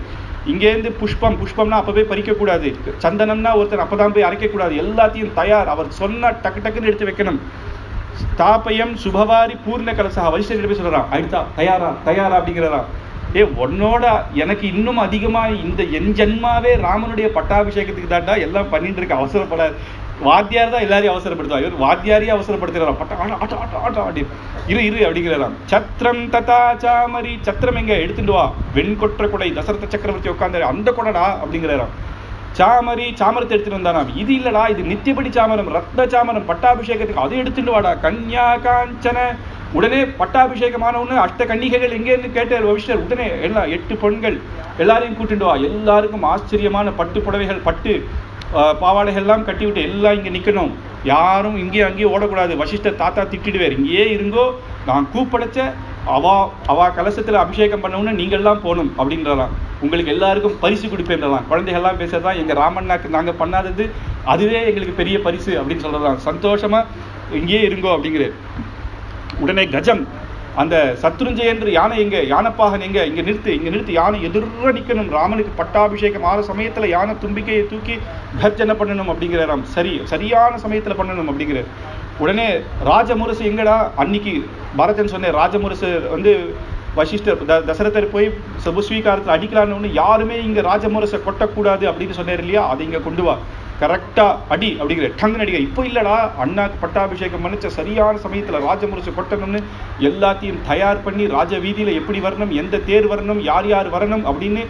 இங்கேருந்து புஷ்பம்னா அப்ப போய் பறிக்கக்கூடாது. சந்தனம்னா ஒருத்தர் அப்பதான் போய் அரைக்கக்கூடாது. எல்லாத்தையும் தயார். அவர் சொன்னா டக்கு டக்குன்னு எடுத்து வைக்கணும். ஸ்தாபயம் சுபவாரி பூர்ண கலசா. வசிஷ்டர் போய் சொல்றான், ஆயிடுதா, தயாரா அப்படிங்கிறாராம். உன்னோட எனக்கு இன்னும் அதிகமா இந்த என் ஜன்மாவே ராமனுடைய பட்டாபிஷேகத்துக்கு தாண்டா எல்லாம் பண்ணிட்டு இருக்க, அவசரப்படாது. வாத்தியார் தான் எல்லாரையும் அவசரப்படுத்துவா, இவர் வாத்தியாரையும் அவசரப்படுத்துறாராம். பட்டா இரு அப்படிங்கிறாராம். சத்திரம் ததா சாமரி. சத்திரம் எங்க எடுத்துட்டு வா. வெண்கொற்ற குடை, தசரத சக்கரவர்த்தி உட்கார்ந்தாரு, அந்த குடடா அப்படிங்கிறாராம். சாமரத்தை எடுத்துட்டு வந்தாராம். இது இல்லடா, இது நித்தியபடி சாமரம், ரத்ன சாமரம், பட்டாபிஷேகத்துக்கு அதை எடுத்துட்டு வாடா. கன்யா காஞ்சன. உடனே பட்டாபிஷேகமான ஒண்ணு அஷ்ட கன்னிகைகள் எங்கேன்னு கேட்டார் வசிஷ்டர். உடனே எல்லாம் 8 பெண்கள் எல்லாரையும் கூட்டிட்டு வா. எல்லாருக்கும் ஆச்சரியமான பட்டு புடவைகள், பட்டு பாவாடைகள் எல்லாம் கட்டி விட்டு எல்லாம் இங்க நிக்கணும். யாரும் இங்கேயும் அங்கேயும் ஓடக்கூடாது. வசிஷ்டர் தாத்தா திட்டிடுவார், இங்கேயே இருங்கோ, நான் கூப்படைச்ச அவா கலசத்துல அபிஷேகம் பண்ணவுன்னு நீங்க எல்லாம் போகணும் அப்படின்றலாம். உங்களுக்கு எல்லாருக்கும் பரிசு கொடுப்பேன்றலாம். குழந்தைகள்லாம் பேசுறதான், எங்க ராமண்ணாக்கு நாங்க பண்ணாதது அதுவே எங்களுக்கு பெரிய பரிசு அப்படின்னு சொல்றதான். சந்தோஷமா இங்கேயே இருங்கோ அப்படிங்கிறார். உடனே கஜம், அந்த சத்ருஞ்சயன்ற யானை எங்க, யானைப்பாகன் எங்க, இங்க நிறுத்து, யானை எதிர நிக்கணும். ராமனுக்கு பட்டாபிஷேகம் ஆற சமயத்துல யானை தும்பிக்கையை தூக்கி கர்ஜனை பண்ணணும் அப்படிங்கிறாராம். சரியான சமயத்துல பண்ணணும் அப்படிங்கிறார். உடனே ராஜமுரசு எங்கடா, அன்னைக்கு பரதன் சொன்ன ராஜமுரசு வசிஷ்டர் தசரதர் போய் சபுஸ்வீகாரத்தில் அடிக்கலான்னு யாருமே இங்க ராஜமுரசை கொட்டக்கூடாது அப்படின்னு சொன்னார் இல்லையா, அதை இங்க கொண்டு வா, கரெக்டா அடி அப்படிங்கிற டங்குன்னு அடிக்க. இப்போ இல்லடா, அண்ணாக்கு பட்டாபிஷேகம் பண்ணிச்ச சரியான சமயத்துல ராஜமுரசு கொட்டணும்னு எல்லாத்தையும் தயார் பண்ணி ராஜ வீதியில எப்படி வரணும், எந்த தேர் வரணும், யார் வரணும் அப்படின்னு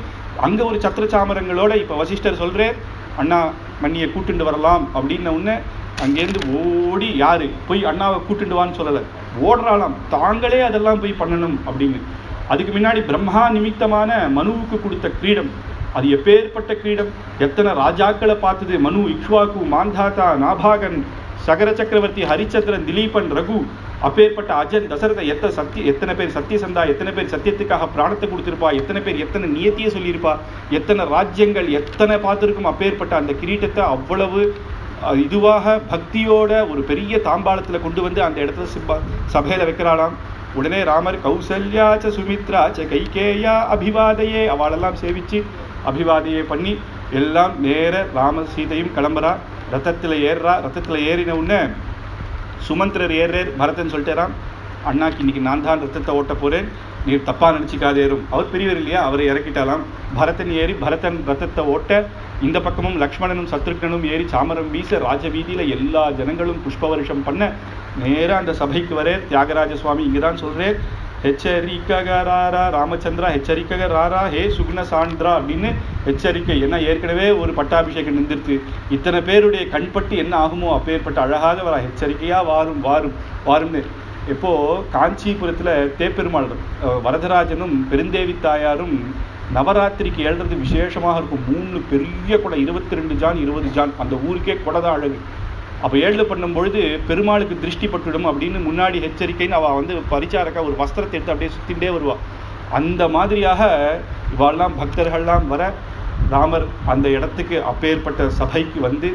அங்க ஒரு சத்திர சாமரங்களோட இப்ப வசிஷ்டர் சொல்றேன், அண்ணா மண்ணியை கூட்டுண்டு வரலாம் அப்படின்ன உடனே அங்கேருந்து ஓடி யாரு போய் அண்ணாவை கூட்டுண்டு வான்னு சொல்லலை, ஓடுறாளாம், தாங்களே அதெல்லாம் போய் பண்ணணும் அப்படின்னு. அதுக்கு முன்னாடி பிரம்மா நிமித்தமான மனுவுக்கு கொடுத்த கிரீடம், அது எப்பேற்பட்ட கிரீடம், எத்தனை ராஜாக்களை பார்த்தது, மனு, இக்ஷ்வாகு, மாந்தாதா, நாபாகன், சகர சக்கரவர்த்தி, ஹரிச்சந்திரன், திலீபன், ரகு, அப்பேற்பட்ட அஜன், தசரத, எத்தனை பேர் சத்தியசந்தா, எத்தனை பேர் சத்தியத்துக்காக பிராணத்தை கொடுத்திருப்பா, எத்தனை பேர் எத்தனை நியத்தியை சொல்லியிருப்பா, எத்தனை ராஜ்யங்கள் எத்தனை பார்த்திருக்கும். அப்பேற்பட்ட அந்த கிரீட்டத்தை அவ்வளவு இதுவாக பக்தியோட ஒரு பெரிய தாம்பாளத்துல கொண்டு வந்து அந்த இடத்துல சபையில வைக்கிறாளாம். உடனே ராமர் கௌசல்யாச்ச சுமித்ராச்ச கைகேயா அபிவாதையே, அவளெல்லாம் சேவிச்சு அபிவாதையை பண்ணி எல்லாம் நேர ராம சீதையும் கிளம்புறா. ரத்தத்துல ஏறுறா. ரத்தத்துல ஏறின உடனே சுமந்திரர் ஏறார். பரதன் சொல்லிட்டாராம், அண்ணாக்கு இன்னைக்கு நான் தான் ரத்தத்தை ஓட்ட போறேன், நீர் தப்பா நினைச்சிக்காதேரும். அவர் பெரியவர் இல்லையா, அவரை இறக்கிட்டாலாம். பரதன் ஏறி பரதன் ரத்தத்தை ஓட்ட, இந்த பக்கமும் லக்ஷ்மணனும் சத்ருக்னனும் ஏறி சாமரம் வீச, ராஜவீதியில எல்லா ஜனங்களும் புஷ்ப வருஷம் பண்ண நேரா அந்த சபைக்கு வரே. தியாகராஜ சுவாமி இங்கதான் சொல்றேன், ஹெச்சரிக்ககராரா ராமச்சந்திரா, ஹெச்சரிக்ககராரா ஹே சுகுண சாந்திரா அப்படின்னு எச்சரிக்கை. ஏன்னா ஏற்கனவே ஒரு பட்டாபிஷேகம் நின்றுருக்கு, இத்தனை பேருடைய கண்பட்டு என்ன ஆகுமோ அப்பேற்பட்ட அழகாக வர எச்சரிக்கையா வாரும்னு. இப்போ காஞ்சிபுரத்துல தேப்பெருமாள் வரதராஜனும் பெருந்தேவி தாயாரும் நவராத்திரிக்கு ஏழுறது விசேஷமாக இருக்கும். 3 பெரிய குடை, 22 ஜான் 20 ஜான், அந்த ஊருக்கே குடை தான் அழகு. அப்போ ஏழு பண்ணும் பொழுது பெருமாளுக்கு திருஷ்டி பட்டுடும் அப்படின்னு முன்னாடி எச்சரிக்கைன்னு அவள் வந்து பரிச்சாரக்கா ஒரு வஸ்திரத்தை எடுத்து அப்படியே சுற்றிகிட்டே வருவாள். அந்த மாதிரியாக இவாள்லாம் பக்தர்கள்லாம் வர ராமர் அந்த இடத்துக்கு அப்பேற்பட்ட சபைக்கு வந்து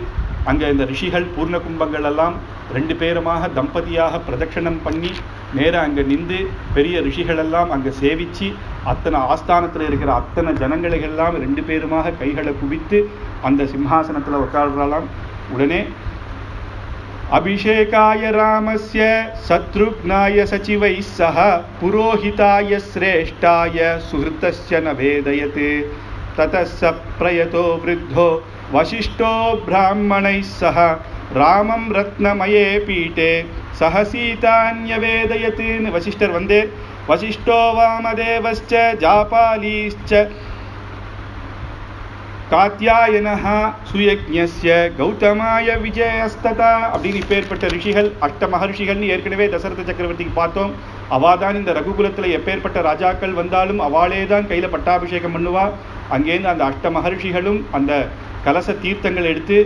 அங்கே இந்த ரிஷிகள் பூர்ண கும்பங்கள் எல்லாம் 2 பேருமாக தம்பதியாக பிரதட்சணம் பண்ணி நேராக அங்கே நின்று பெரிய ரிஷிகளெல்லாம் அங்கே சேவித்து அத்தனை ஆஸ்தானத்தில் இருக்கிற அத்தனை ஜனங்களையெல்லாம் 2 பேருமாக கைகளை குவித்து அந்த சிம்ஹாசனத்தில் உட்கார்றாலாம். உடனே அபிஷேகாய ராமஸ்ய சத்ருக்னாய சச்சிவை சஹ புரோஹிதாய ஸ்ரேஷ்டாய சுஹ்ருதஸ்ய நவேதயத் ததஸ்ஸ பிரயதோ விருத்தோ வசிஷ்டோ பிராமணைः சஹ ராமம் ரத்னமயே பீட்டே சஹ சீதான்யவேதயத். வசிஷ்டர் வந்து வசிஷ்டோ வாமதேவஸ்ச ஜாபாலீஸ்ச காத்யாயனஹ சுயக்ஞஸ்ய கௌதமாய விஜயஸ்ததா அப்படின்னு இப்பேற்பட்ட ரிஷிகள், அஷ்ட மகர்ஷிகள்னு ஏற்கனவே தசரத சக்கரவர்த்திக்கு பார்த்தோம். அவாதான் இந்த ரகுகுலத்தில் எப்பேற்பட்ட ராஜாக்கள் வந்தாலும் அவளே தான் கையில் பட்டாபிஷேகம் பண்ணுவா. அங்கேருந்து அந்த அஷ்ட மகர்ஷிகளும் அந்த கலச தீர்த்தங்கள் எடுத்து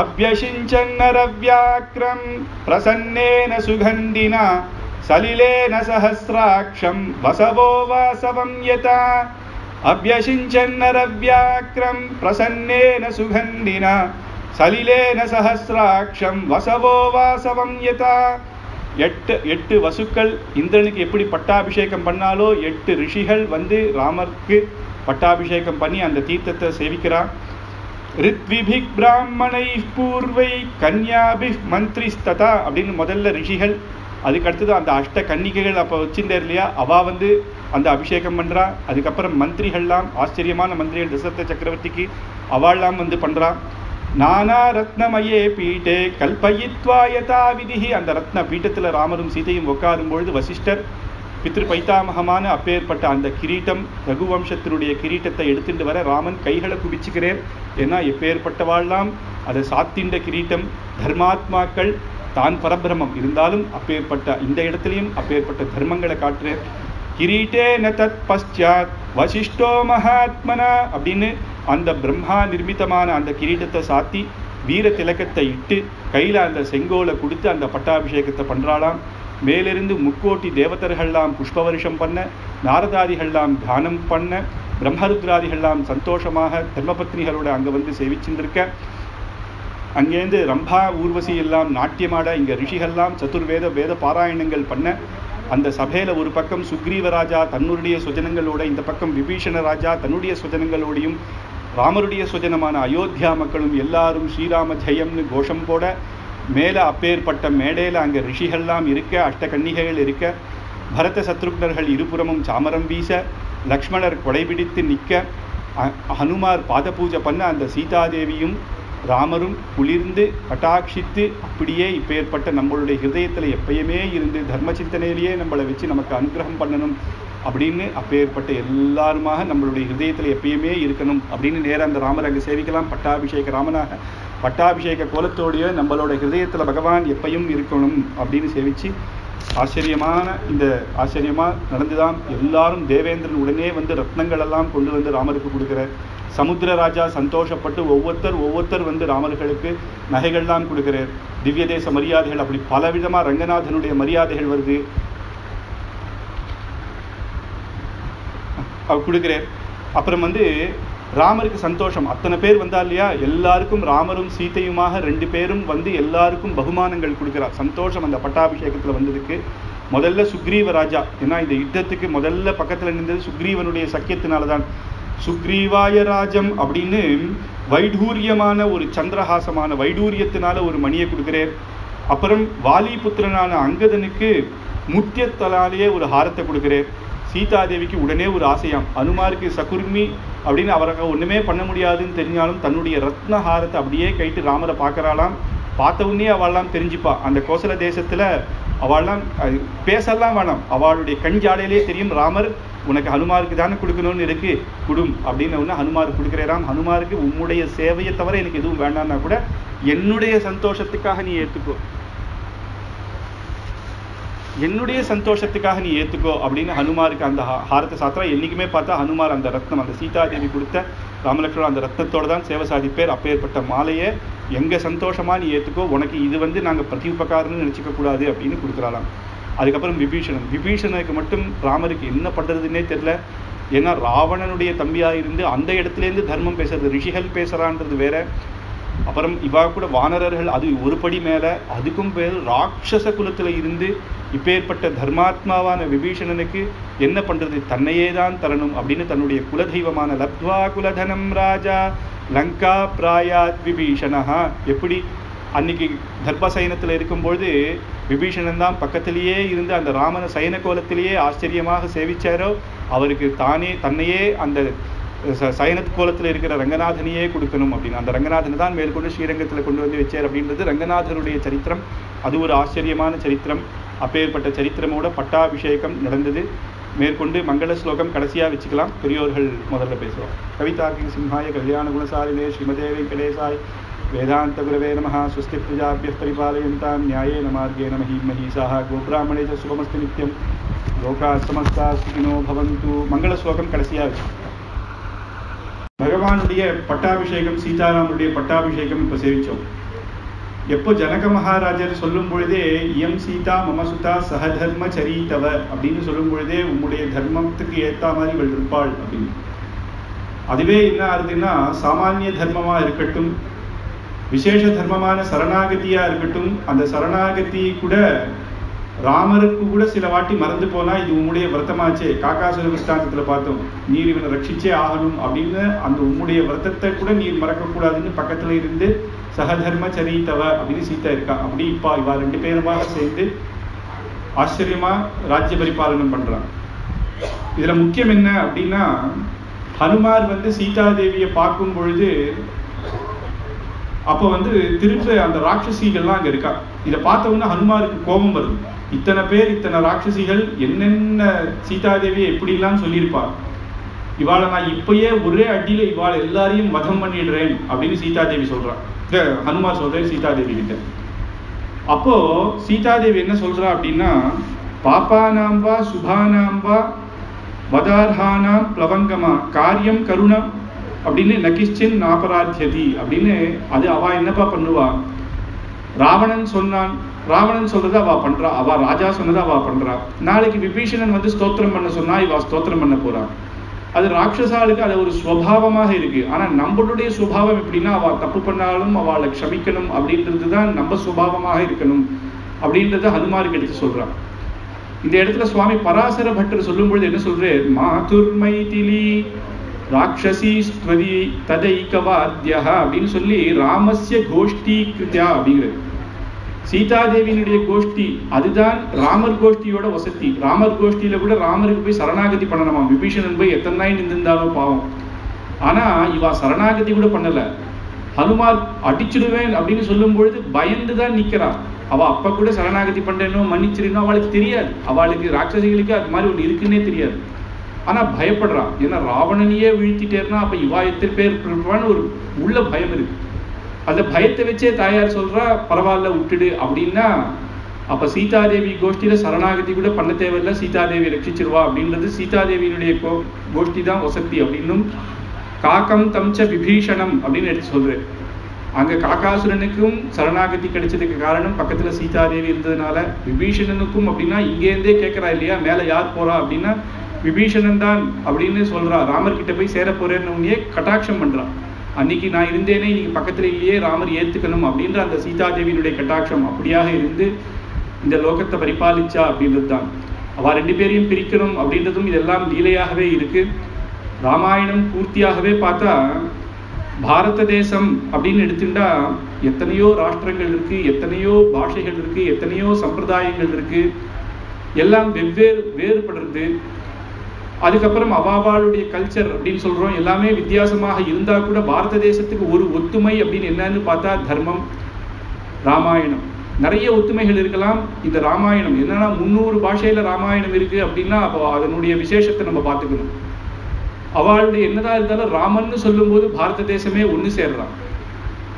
அப்யசிஞ்சன்னரவ்யாக்ரம் பிரசன்னேன சுகந்தினா சலிலேன சஹஸ்ராட்சம் வசவோ வாசவம் யதா அப்யசிஞ்சன்னரவ்யாக்ரம் பிரசன்னேன சுகந்தினா சலிலேன சஹஸ்ராட்சம் வசவோ வாசவம் யதா. 8 வசுக்கள் இந்திரனுக்கு எப்படி பட்டாபிஷேகம் பண்ணாலோ 8 ரிஷிகள் வந்து ராமருக்கு பட்டாபிஷேகம் பண்ணி அந்த தீர்த்தத்தை சேவிக்கிறார். ரித்விபிக் பிராமணை பூர்வை கன்யாபி மந்திரிஸ்ததா அப்படின்னு முதல்ல ரிஷிகள், அதுக்கடுத்தது அந்த அஷ்ட கன்னிகைகள் அப்போ வச்சிருந்தார் இல்லையா, அவா வந்து அந்த அபிஷேகம் பண்ணுறா. அதுக்கப்புறம் மந்திரிகள்லாம் ஆச்சரியமான மந்திரிகள் தசரத சக்கரவர்த்திக்கு அவாள்லாம் வந்து பண்ணுறா. நானா ரத்னமயே பீட்டே கல்பயித்வா யதா விதிஹி. அந்த ரத்ன பீட்டத்தில் ராமரும் சீதையும் உட்காரும் பொழுது வசிஷ்டர் பித்ரு பைத்தாமகமான அப்பேற்பட்ட அந்த கிரீட்டம், ரகுவம்சத்தினுடைய கிரீட்டத்தை எடுத்துட்டு வர ராமன் கைகளை குவிச்சுக்கிறேன். ஏன்னா எப்பேற்பட்டவாள்லாம் அதை சாத்தின்ற கிரீட்டம், தர்மாத்மாக்கள், தான் பரபிரமம் இருந்தாலும் அப்பேற்பட்ட இந்த இடத்துலையும் அப்பேற்பட்ட தர்மங்களை காட்டுறேன். கிரீட்டே ந தத் பశ్చాத் வசிஷ்டோ மகாத்மனா அப்படின்னு அந்த பிரம்மா நிர்மித்தமான அந்த கிரீட்டத்தை சாத்தி வீர திலக்கத்தை இட்டு கையில் அந்த செங்கோலை கொடுத்து அந்த பட்டாபிஷேகத்தை பண்ணுறாளாம். மேலிருந்து 3 கோடி தேவதர்கள்லாம் புஷ்பவருஷம் பண்ண, நாரதாதிகள்லாம் தியானம் பண்ண, பிரம்மருத்ராதிகள்லாம் சந்தோஷமாக தர்மபத்னிகளோட அங்கே வந்து சேவிச்சுருக்க. அங்கேருந்து ரம்பா ஊர்வசி எல்லாம் நாட்டியமாட, இங்கே ரிஷிகள்லாம் வேத பாராயணங்கள் பண்ண. அந்த சபையில் ஒரு பக்கம் சுக்ரீவராஜா தன்னுடைய சுஜனங்களோட, இந்த பக்கம் விபீஷண ராஜா தன்னுடைய சுஜனங்களோடையும், ராமருடைய சுஜனமான அயோத்தியா மக்களும் எல்லாரும் ஸ்ரீராம ஜெயம்னு கோஷம் போட, மேலே அப்பேற்பட்ட மேடையில் அங்கே ரிஷிகள்லாம் இருக்க, அஷ்டகன்னிகைகள் இருக்க, பரத சத்ருக்னர்கள் இருபுறமும் சாமரம் வீச, லக்ஷ்மணர் கொடைபிடித்து நிற்க, ஹனுமார் பாத பூஜை பண்ண, அந்த சீதாதேவியும் ராமரும் குளிர்ந்து கட்டாட்சித்து அப்படியே இப்பேற்பட்ட நம்மளுடைய ஹிருதயத்தில் எப்பயுமே இருந்து தர்ம சிந்தனையிலேயே நம்மளை வச்சு நமக்கு அனுகிரகம் பண்ணணும் அப்படின்னு அப்பேற்பட்ட எல்லாருமாக நம்மளுடைய ஹிருதயத்தில் எப்பயுமே இருக்கணும் அப்படின்னு நேராக அந்த ராமர் அங்கே சேவிக்கலாம். பட்டாபிஷேக ராமனாக பட்டாபிஷேக கோலத்தோடைய நம்மளோட ஹிருதயத்தில் பகவான் எப்பயும் இருக்கணும் அப்படின்னு சேவிச்சு ஆச்சரியமாக நடந்துதான். எல்லாரும் தேவேந்திரன் உடனே வந்து ரத்னங்கள் எல்லாம் கொண்டு வந்து ராமருக்கு கொடுக்குற. சமுத்திர ராஜா சந்தோஷப்பட்டு ஒவ்வொருத்தர் வந்து ராமர்களுக்கு நகைகள்லாம் கொடுக்குறார். திவ்ய தேச மரியாதைகள் அப்படி பலவிதமாக ரங்கநாதனுடைய மரியாதைகள் வருது அவர் கொடுக்குறார். அப்புறம் வந்து ராமருக்கு சந்தோஷம், அத்தனை பேர் வந்தா இல்லையா, எல்லாருக்கும் ராமரும் சீதையுமாக 2 பேரும் வந்து எல்லாருக்கும் பகுமானங்கள் கொடுக்குறார். சந்தோஷம் அந்த பட்டாபிஷேகத்தில் வந்ததுக்கு. முதல்ல சுக்ரீவ ராஜா, ஏன்னா இந்த யுத்தத்துக்கு முதல்ல பக்கத்தில் நின்றது சுக்ரீவனுடைய சக்கியத்தினால தான். சுக்ரீவாய ராஜம் அப்படின்னு வைடூரியமான ஒரு சந்திரஹாசமான வைடூரியத்தினால ஒரு மணியை கொடுக்குறார். அப்புறம் வாலிபுத்திரனான அங்கதனுக்கு முத்தியத்தலாலேயே ஒரு ஹாரத்தை கொடுக்குறார். சீதாதேவிக்கு உடனே ஒரு ஆசையாம், அனுமாருக்கு சகுர்மி அப்படின்னு அவரை ஒன்றுமே பண்ண முடியாதுன்னு தெரிஞ்சாலும் தன்னுடைய ரத்ன ஹாரத்தை அப்படியே கைட்டு ராமரை பார்க்குறாளாம். பார்த்தவுடனே அவள்லாம் தெரிஞ்சுப்பா. அந்த கோசல தேசத்தில் அவள்லாம் பேசலாம் வேணாம், அவளுடைய கண் ஜாடையிலே தெரியும் ராமர் உனக்கு ஹனுமாருக்கு தானே கொடுக்கணும்னு இருக்கு, குடும் அப்படின்னு ஒன்று ஹனுமாருக்கு கொடுக்குறாராம். ஹனுமாருக்கு உம்முடைய சேவையை தவிர எனக்கு எதுவும் வேண்டாம்னா கூட என்னுடைய சந்தோஷத்துக்காக நீ ஏற்றுக்கோ. என்னுடைய சந்தோஷத்துக்காக நீ ஏற்றுக்கோ அப்படின்னு ஹனுமாருக்கு அந்த ஹாரத்தை சாத்திரம். என்றைக்குமே பார்த்தா ஹனுமார் அந்த ரத்னம், அந்த சீதாதேவி கொடுத்த ராமலட்சுமணன் அந்த ரத்னத்தோடு தான் சேவை சாதிப்பேர். அப்பேற்பட்ட மாலையை எங்கள் சந்தோஷமாக நீ ஏற்றுக்கோ, உனக்கு இது நாங்கள் பிரதி உபகாரம்னு நினச்சிக்க கூடாது அப்படின்னு கொடுக்குறாளாம். அதுக்கப்புறம் விபீஷணனுக்கு மட்டும் ராமருக்கு என்ன பண்ணுறதுன்னே தெரில. ஏன்னா ராவணனுடைய தம்பியாக இருந்து அந்த இடத்துலேருந்து தர்மம் பேசுறது, ரிஷிகள் பேசுகிறான்றது வேற. அப்புறம் இவா கூட வானரர்கள், அது ஒரு படி மேலே, அதுக்கும் பேர் ராட்சச குலத்தில் இருந்து இப்பேற்பட்ட தர்மாத்மாவான விபீஷணனுக்கு என்ன பண்ணுறது, தன்னையே தான் தரணும் அப்படின்னு தன்னுடைய குலதெய்வமான லப்த்வா குலதனம் ராஜா லங்கா பிராயாத் விபீஷணா, எப்படி அன்னைக்கு தர்ப சயனத்தில் இருக்கும்பொழுது விபீஷணன் தான் பக்கத்திலேயே இருந்து அந்த ராமன சயன கோலத்திலேயே ஆச்சரியமாக சேவிச்சாரோ, அவருக்கு தன்னையே அந்த சயனத் கோலத்தில் இருக்கிற ரங்கநாதனையே கொடுக்கணும் அப்படின்னு அந்த ரங்கநாதனை தான் மேற்கொண்டு ஸ்ரீரங்கத்தில் கொண்டு வந்து வச்சார் அப்படின்றது ரங்கநாதனுடைய சரித்திரம். அது ஒரு ஆச்சரியமான சரித்திரம். அப்பேற்பட்ட சரித்திரமோட பட்டாபிஷேகம் நடந்தது. மேற்கொண்டு மங்கள ஸ்லோகம் கடைசியாக வச்சுக்கலாம், பெரியோர்கள் முதல்ல பேசுவோம். கவிதார்க்கிக சிம்ஹாய கல்யாண குணசாலினே ஸ்ரீமதே வெங்கடேசாய் வேதாந்த குரவே நமः. ஸ்வஸ்தி பிரஜாभ्यः परिपालयन्तां न्यायेन मार्गेण महीं महीषाः गोब्राह्मणे च शुभमस्तु नित्यं लोकाः समस्ताः सुखिनो भवन्तु. மங்கள ஸ்லோகம் கடைசியாக வச்சு பகவானுடைய பட்டாபிஷேகம், சீதாராமனுடைய பட்டாபிஷேகம் இப்போ சேவிச்சோம். எப்போ ஜனக மகாராஜர் சொல்லும் பொழுதே இயம் சீதா மமசுதா சகதர்ம சரித்தவ அப்படின்னு சொல்லும் பொழுதே உம்முடைய தர்மத்துக்கு ஏற்ற மாதிரி இவள் இருப்பாள் அப்படின்னு. அதுவே என்ன ஆகுதுன்னா, சாமானிய தர்மமாக இருக்கட்டும், விசேஷ தர்மமான சரணாகதியாக இருக்கட்டும், அந்த சரணாகதி கூட ராமருக்கு கூட சில வாட்டி மறந்து போனால் இது உம்முடைய விரதமாச்சே, காக்காசுர விஸ்தாந்தத்தில் பார்த்தோம், நீர் இவனை ரட்சிச்சே ஆகணும் அப்படின்னு அந்த உம்முடைய விரதத்தை கூட நீர் மறக்கக்கூடாதுன்னு பக்கத்தில் இருந்து சகதர்ம சரித்தவ அப்படின்னு சீதா இருக்கா. அப்படி இப்போ இவா 2 பேருமாக சேர்ந்து ஆச்சரியமாக ராஜ்ய பரிபாலனம் பண்ணுறான். இதில் முக்கியம் என்ன அப்படின்னா, ஹனுமார் சீதாதேவியை பார்க்கும் பொழுது அப்போ திருப்பி அந்த ராட்சசிகள்லாம் அங்கே இருக்கா. இதை பார்த்தவொன்னா ஹனுமாருக்கு கோபம் வருது. இத்தனை பேர், இத்தனை ராட்சசிகள் என்னென்ன சீதாதேவியை எப்படிலாம் சொல்லியிருப்பார், இவாளை நான் இப்பயே ஒரே அடியில் இவாளை எல்லாரையும் வதம் பண்ணிடுறேன் அப்படின்னு சீதாதேவி சொல்றான். ஹனுமார் சொல்றேன் சீதாதேவி கிட்ட. அப்போ சீதாதேவி என்ன சொல்றா அப்படின்னா, பாப்பானாம் வா சுபானாம் வா வதார்ஹானாம் பிளவங்கமா காரியம் கருணம் அப்படின்னு நகிஷ்சின் நாபராத்தியதி அப்படின்னு. அது அவ என்னப்பா பண்ணுவா, ராவணன் சொல்றதை அவ பண்றா, அவ ராஜா சொன்னதை அவ பண்றா. நாளைக்கு விபீஷணன் ஸ்தோத்திரம் பண்ண சொன்னா இவ ஸ்தோத்திரம் பண்ண போறா. அது ராட்சசாளுக்கு அது ஒரு சுவாவமாக இருக்கு. ஆனா நம்மளுடைய சுபாவம் எப்படின்னா, அவ தப்பு பண்ணாலும் அவளை க்ஷமிக்கணும் அப்படின்றது தான் நம்ம சுபாவமாக இருக்கணும் அப்படின்றத ஹனுமாருக்கு எடுத்து சொல்றான். இந்த இடத்துல சுவாமி பராசர பட்டர் சொல்லும் பொழுது என்ன சொல்றாரு, மாதுர்மைதிலி ராட்சசி ஸ்வதி ததைக்கவாத்யா அப்படின்னு சொல்லி ராமஸ்ய கோஷ்டி கிருத்யா அப்படிங்கிறது. சீதாதேவியினுடைய கோஷ்டி அதுதான் ராமர் கோஷ்டியோட வசதி. ராமர் கோஷ்டியில கூட ராமருக்கு போய் சரணாகதி பண்ணணுமா. விபீஷணன் போய் எத்தனை நாள் நின்றுந்தாலும் பாவம். ஆனா இவா சரணாகதி கூட பண்ணல. ஹனுமார் அடிச்சிடுவேன் அப்படின்னு சொல்லும் பொழுது பயந்துதான் நிக்கிறா. அவ அப்ப கூட சரணாகதி பண்றேனோ மன்னிச்சிடணும் அவளுக்கு தெரியாது. அவளுக்கு ராட்சசிகளுக்கு அது மாதிரி ஒன்று இருக்குன்னே தெரியாது. ஆனா பயப்படுறான். ஏன்னா ராவணனையே வீழ்த்திட்டேன்னா அப்ப இவா எத்தனை பேர் இருப்பான்னு ஒரு உள்ள பயம் இருக்கு. அந்த பயத்தை வச்சே தாயார் சொல்றா பரவாயில்ல விட்டுடு அப்படின்னா. அப்ப சீதாதேவி கோஷ்டியில சரணாகதி கூட பண்ண தேவையில்லை, சீதாதேவி ரட்சிச்சிருவா அப்படின்றது சீதாதேவியினுடைய கோஷ்டி தான் வசதி அப்படின்னும். காக்கம் தம்ச விபீஷணம் அப்படின்னு எடுத்து சொல்றேன். அங்க காக்காசுரனுக்கும் சரணாகதி கிடைச்சதுக்கு காரணம் பக்கத்துல சீதாதேவி இருந்ததுனால. விபீஷணனுக்கும் அப்படின்னா இங்கேருந்தே கேட்கறா இல்லையா, மேல யார் போறா அப்படின்னா விபீஷணன் தான் அப்படின்னு சொல்றா. ராமர்கிட்ட போய் சேர போறேன்னு கட்டாட்சம் பண்றான். அன்னைக்கு நான் இருந்தேனே, இன்னைக்கு பக்கத்துல இல்லையே, ராமர் ஏத்துக்கணும் அப்படின்ற அந்த சீதாதேவியினுடைய கட்டாட்சம் அப்படியாக இருந்து இந்த லோகத்தை பரிபாலிச்சா அப்படின்றது தான். அவ 2 பேரையும் பிரிக்கணும் அப்படின்றதும் இதெல்லாம் லீலையாகவே இருக்கு. ராமாயணம் பூர்த்தியாகவே பார்த்தா பாரத தேசம் அப்படின்னு எடுத்துட்டா எத்தனையோ ராஷ்டிரங்கள் இருக்கு, எத்தனையோ பாஷைகள் இருக்கு, எத்தனையோ சம்பிரதாயங்கள் இருக்கு, எல்லாம் வேறுபடுறது. அதுக்கப்புறம் அவாவாளுடைய கல்ச்சர் அப்படின்னு சொல்றோம், எல்லாமே வித்தியாசமாக இருந்தா கூட பாரத தேசத்துக்கு ஒரு ஒத்துமை அப்படின்னு என்னன்னு பார்த்தா தர்மம். ராமாயணம் நிறைய ஒத்துமைகள் இருக்கலாம். இந்த ராமாயணம் என்னன்னா 300 பாஷையில ராமாயணம் இருக்கு அப்படின்னா அப்போ அதனுடைய விசேஷத்தை நம்ம பார்த்துக்கணும். அவளுடைய என்னதான் இருந்தாலும் ராமன்னு சொல்லும் போது பாரத தேசமே ஒன்று சேர்றான்.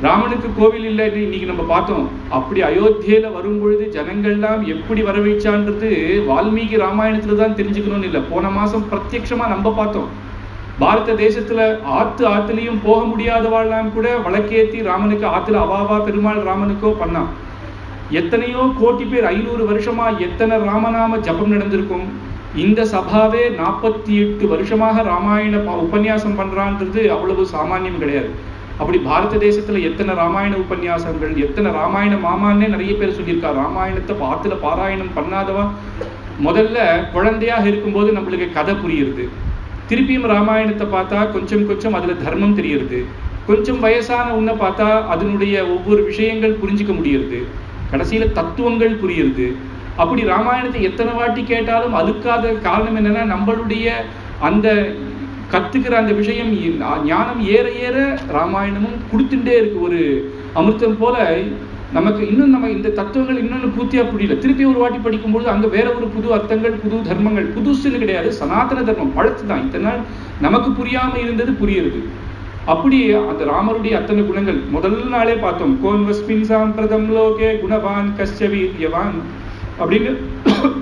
ராமனுக்கு கோவில் இல்லைன்னு இன்னைக்கு நம்ம பார்த்தோம். அப்படி அயோத்தியில வரும்பொழுது ஜனங்கள்லாம் எப்படி வரவேற்றான்றது வால்மீகி ராமாயணத்துல தான் தெரிஞ்சுக்கணும்னு இல்லை. போன மாசம் பிரத்யட்சமா நம்ம பார்த்தோம். பாரத தேசத்துல ஆத்துலயும் போக முடியாதவாழ்லாம் கூட வழக்கேத்தி ராமனுக்கு ஆத்துல அவாவா பெருமாள் ராமனுக்கோ பண்ணான். எத்தனையோ கோடி பேர் 500 வருஷமா எத்தனை ராமநாம ஜபம் நடந்திருக்கும். இந்த சபாவே 48 வருஷமாக ராமாயண உபன்யாசம் பண்றான்றது அவ்வளவு சாமானியம் கிடையாது. அப்படி பாரத தேசத்துல எத்தனை ராமாயண உபன்யாசங்கள், எத்தனை ராமாயண மாமான்னே நிறைய பேர் சொல்லியிருக்கா. ராமாயணத்தை ஆத்துல பாராயணம் பண்ணாதவா முதல்ல குழந்தையாக இருக்கும்போது நம்மளுக்கு கதை புரியுது. திருப்பியும் ராமாயணத்தை பார்த்தா கொஞ்சம் அதுல தர்மம் தெரியுது. கொஞ்சம் வயசான உன்னை பார்த்தா அதனுடைய ஒவ்வொரு விஷயங்கள் புரிஞ்சுக்க முடியுது. கடைசியில தத்துவங்கள் புரியுது. அப்படி ராமாயணத்தை எத்தனை வாட்டி கேட்டாலும் அழுக்காத காரணம் என்னன்னா, நம்மளுடைய அந்த கத்துக்கிற அந்த விஷயம் ஞானம் ஏற ஏற ராமாயணமும் கொடுத்துட்டே இருக்கு. ஒரு அமிர்தம் போல நமக்கு இன்னும் நம்ம இந்த தத்துவங்கள் இன்னொன்று பூர்த்தியா புரியல. திருப்பி ஒரு வாட்டி படிக்கும்போது அங்க வேற ஒரு புது அர்த்தங்கள், புது தர்மங்கள். புதுசுன்னு கிடையாது, சனாதன தர்மம் பழத்து தான். இத்தனை நாள் நமக்கு புரியாம இருந்தது புரியுது. அப்படி அந்த ராமருடைய அத்தனை குணங்கள் முதல் நாளே பார்த்தோம். கோன்வஸ்மின் சாம்பிரதம் லோகே குணவான் கஸ்ய வீரியவான் அப்படின்னு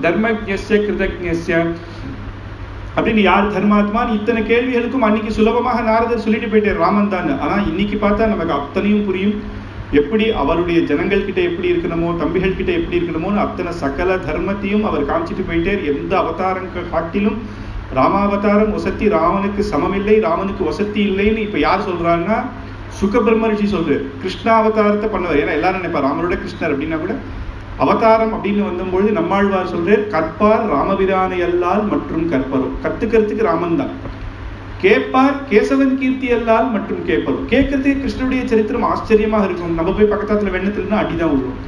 தர்மஜ்ஞஸ்ய கிருதஜ்ஞஸ்ய அப்படின்னு யார் தர்மாத்மான் இத்தனை கேள்விகளுக்கும் அன்னைக்கு சுலபமாக நாரதர் சொல்லிட்டு போயிட்டார் ராமன் தான். ஆனா இன்னைக்கு பார்த்தா நமக்கு அத்தனையும் புரியும். எப்படி அவருடைய ஜனங்கள் கிட்ட எப்படி இருக்கணுமோ, தம்பிகள் கிட்ட எப்படி இருக்கணுமோன்னு அத்தனை சகல தர்மத்தையும் அவர் காமிச்சிட்டு போயிட்டார். எந்த அவதாரங்கள் காட்டிலும் ராமாவதாரம் வசத்தி ராமனுக்கு சமமில்லை, ராமனுக்கு வசத்தி இல்லைன்னு இப்ப யார் சொல்றாங்கன்னா சுக பிரம்ம ரிஷி சொல்றாரு. கிருஷ்ணாவதாரத்தை பண்ணவர். ஏன்னா எல்லாரும் நினைப்பா ராமனோட கிருஷ்ணர் அப்படின்னா கூட அவதாரம் அப்படின்னு வந்தபொழுது நம்மாழ்வார் சொல்றார், கற்பார் ராமபிரானை அல்லால் மற்றும் கற்பரும். கத்துக்கிறதுக்கு ராமன் தான். கேட்பார் கேசவன் கீர்த்தி அல்லால் மற்றும் கேட்பரும். கேட்கறதுக்கு கிருஷ்ணனுடைய சரித்திரம் ஆச்சரியமாக இருக்கும். நம்ம போய் பக்கத்துல வெண்ணத்துலன்னா அடிதான் விடுவோம்.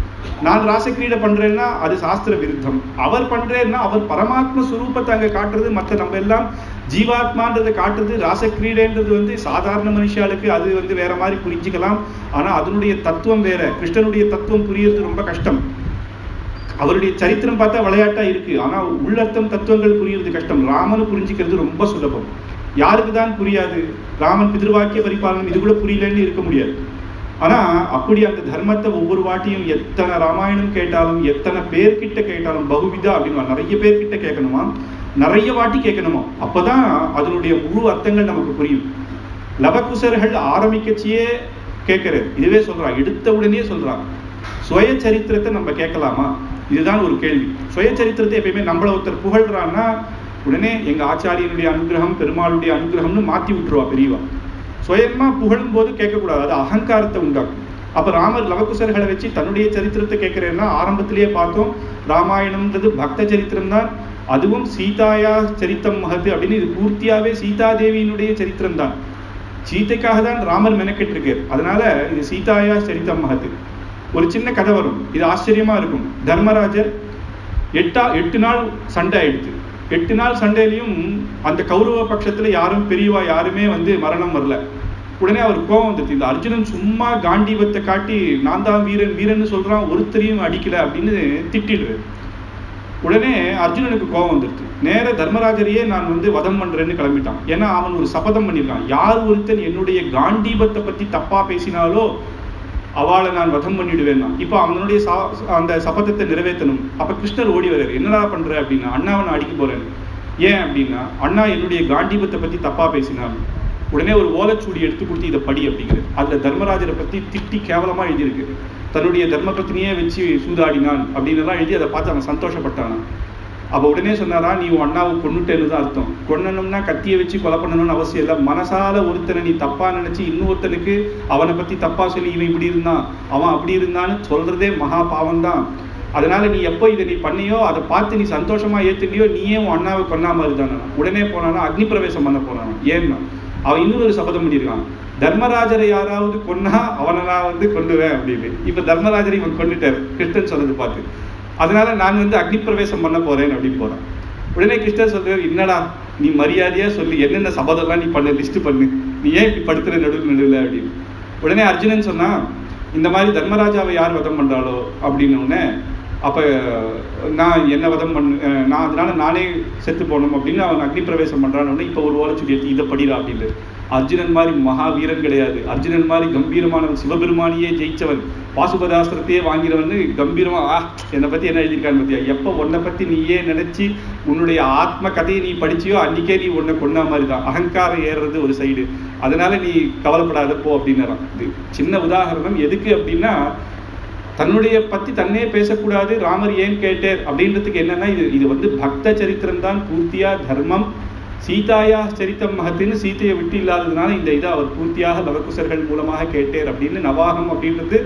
நான் ராசக்கிரீடை பண்றேன்னா அது சாஸ்திர விருத்தம். அவர் பண்றேன்னா அவர் பரமாத்ம சுரூபத்தை அங்க காட்டுறது. மற்ற நம்ம எல்லாம் ஜீவாத்மான்றதை காட்டுறது. ராசக்கிரீடைன்றது சாதாரண மனுஷாளுக்கு அது வேற மாதிரி புரிஞ்சுக்கலாம். ஆனா அதனுடைய தத்துவம் வேற. கிருஷ்ணனுடைய தத்துவம் புரியறது ரொம்ப கஷ்டம். அவருடைய சரித்திரம் பார்த்தா விளையாட்டா இருக்கு, ஆனா உள்ளர்த்தம் தத்துவங்கள் புரியறது கஷ்டம். ராமனு புரிஞ்சுக்கிறது ரொம்ப சுலபம். யாருக்கு தான் புரியாது? ராமன் பிதிர்வாக்கிய பரிபாலனம் இது கூட புரியலன்னு இருக்க முடியாது. ஆனா அப்படி அந்த தர்மத்தை ஒவ்வொரு வாட்டியும் எத்தனை ராமாயணம் கேட்டாலும், எத்தனை பேர்கிட்ட கேட்டாலும், பகுவிதா அப்படின்னு நிறைய பேர்கிட்ட கேட்கணுமா, நிறைய வாட்டி கேட்கணுமா, அப்பதான் அதனுடைய முழு அர்த்தங்கள் நமக்கு புரியும். லவகுசர்கள் ஆரம்பிக்கச்சியே கேட்கிறார். இதுவே சொல்றான், எடுத்த உடனே சொல்றான். சுய சரித்திரத்தை நம்ம கேட்கலாமா? இதுதான் ஒரு கேள்வி. சுய சரித்திரத்தை எப்பயுமே நம்மள ஒருத்தர் புகழ்றான்னா உடனே எங்க ஆச்சாரியனுடைய அனுகிரகம், பெருமாளுடைய அனுகிரகம்னு மாத்தி விட்டுருவா பெரியவா. சுயமா புகழும் போது கேட்கக்கூடாது, அது அகங்காரத்தை உண்டாக்கும். அப்ப ராமர் லவகுசர்களை வச்சு தன்னுடைய சரித்திரத்தை கேட்கிறேன்னா ஆரம்பத்திலேயே பார்த்தோம், ராமாயணம்ன்றது பக்த சரித்திரம் தான். அதுவும் சீதாயா சரித்தம் மகத்து அப்படின்னு இது பூர்த்தியாவே சீதாதேவியினுடைய சரித்திரம் தான். சீதைக்காக தான் ராமர் மெனக்கெட்டு இருக்கார். அதனால இது சீதாயா சரித்தம் மகத்து. ஒரு சின்ன கதை வரும், இது ஆச்சரியமா இருக்கும். தர்மராஜர் 8 நாள் சண்டை ஆயிடுச்சு. 8 நாள் சண்டையிலையும் அந்த கௌரவ பட்சத்துல யாரும் பெரியவா யாருமே மரணம் வரல. உடனே அவர் கோபம் வந்துச்சு. இந்த அர்ஜுனன் சும்மா காண்டீபத்தை காட்டி நான் தான் வீரன் வீரன்னு சொல்றான், ஒருத்தரையும் அடிக்கல அப்படின்னு திட்டிடுறாரு. உடனே அர்ஜுனனுக்கு கோபம் வந்துருச்சு. நேர தர்மராஜரையே நான் வதம் பண்றேன்னு கிளம்பிட்டான். ஏன்னா அவன் ஒரு சபதம் பண்ணிருக்கான், யார் ஒருத்தன் என்னுடைய காண்டீபத்தை பத்தி தப்பா பேசினாலோ அவளை நான் வதம் பண்ணிடுவேன். இப்ப அவனுடைய அந்த சபதத்தை நிறைவேற்றணும். அப்ப கிருஷ்ணர் ஓடி வர்றாரு. என்னடா பண்ற அப்படின்னா, அண்ணாவை நான் அடிக்க போறேன். ஏன் அப்படின்னா, அண்ணா என்னுடைய காண்டீபத்தை பத்தி தப்பா பேசினான். உடனே ஒரு ஓலைச்சூடி எடுத்து கொடுத்து இதை படி அப்படிங்கிறது. அதுல தர்மராஜரை பத்தி திட்டி கேவலமா எழுதியிருக்கு. தன்னுடைய தர்ம பத்தினியே வச்சு சூதாடினான் அப்படின்னு எல்லாம் எழுதி அதை பார்த்து அவன் சந்தோஷப்பட்டான். அப்ப உடனே சொன்னாரா, நீ உன் அண்ணாவை கொன்னுட்டேன்னு தான் அர்த்தம். கொன்னணும்னா கத்தியை வச்சு கொலை பண்ணணும்னு அவசியம் இல்லை. மனசால ஒருத்தனை நீ தப்பா நினைச்சு இன்னொருத்தனுக்கு அவனை பத்தி தப்பா சொல்லி இவன் இப்படி இருந்தான் அவன் அப்படி இருந்தான்னு சொல்றதே மகா பாவம் தான். அதனால நீ எப்போ இதை நீ பண்ணியோ அதை பார்த்து நீ சந்தோஷமா ஏத்துக்கியோ, நீயே உன் அண்ணாவை கொன்னா மாதிரி தானே. உடனே போனானா அக்னி பிரவேசம் பண்ண போனான். ஏன்னா அவன் இன்னொரு சபதம் பண்ணியிருக்கான், தர்மராஜரை யாராவது கொன்னா அவனை நான் கொண்டுவேன் அப்படின்னு. இப்ப தர்மராஜரை இவன் கொண்டுட்டார் கிருஷ்ணன் சொன்னது பார்த்து. அதனால நான் அக்னி பிரவேசம் பண்ண போறேன் அப்படின்னு போறான். உடனே கிருஷ்ணர் சொல்றாரு, என்னடா நீ மரியாதையா சொல்லி என்னென்ன சபதம்லாம் நீ பண்ண லிஸ்ட் பண்ணு, நீ ஏன் இப்படி படுத்துற நடுவில் அப்படின்னு. உடனே அர்ஜுனன் சொன்னா, இந்த மாதிரி தர்மராஜாவை யார் வதம் பண்றாளோ அப்படின்னு உடனே அப்போ நான் என்ன வதம் நான் அதனால நானே செத்து போகணும் அப்படின்னு அவன் அக்னி பிரவேசம் பண்ணுறான்னு இப்போ ஒரு ஓலைச்சுடி எடுத்து இதை படிடா அப்படின்னு. அர்ஜுனன் மாதிரி மகாவீரன் கிடையாது, அர்ஜுனன் மாதிரி கம்பீரமானவன், சிவபெருமானியே ஜெயிச்சவன், பாசுபதாஸ்திரத்தையே வாங்கிறவன் கம்பீரமா என்னை பற்றி என்ன எழுதியிருக்கான்னு பார்த்தியா, எப்போ உன்னை பற்றி நீயே நினச்சி உன்னுடைய ஆத்ம கதையை நீ படிச்சியோ அன்றைக்கே நீ உன்னை கொண்டா மாதிரி தான். அகங்காரம் ஏறுறது ஒரு சைடு, அதனால நீ கவலைப்படாத போ அப்படின்னாரான். இது சின்ன உதாரணம். எதுக்கு அப்படின்னா தன்னுடைய பற்றி தன்னே பேசக்கூடாது, ராமர் ஏன் கேட்டார் அப்படின்றதுக்கு என்னன்னா இது வந்து பக்த சரித்திரம் தான் பூர்த்தியா தர்மம். சீதாயா சரித்தம் மகத்தின்னு சீதையை விட்டு இல்லாததுனால இந்த இதை அவர் பூர்த்தியாக லவகுசர்கள் மூலமாக கேட்டார் அப்படின்னு. நவாகம் அப்படின்றது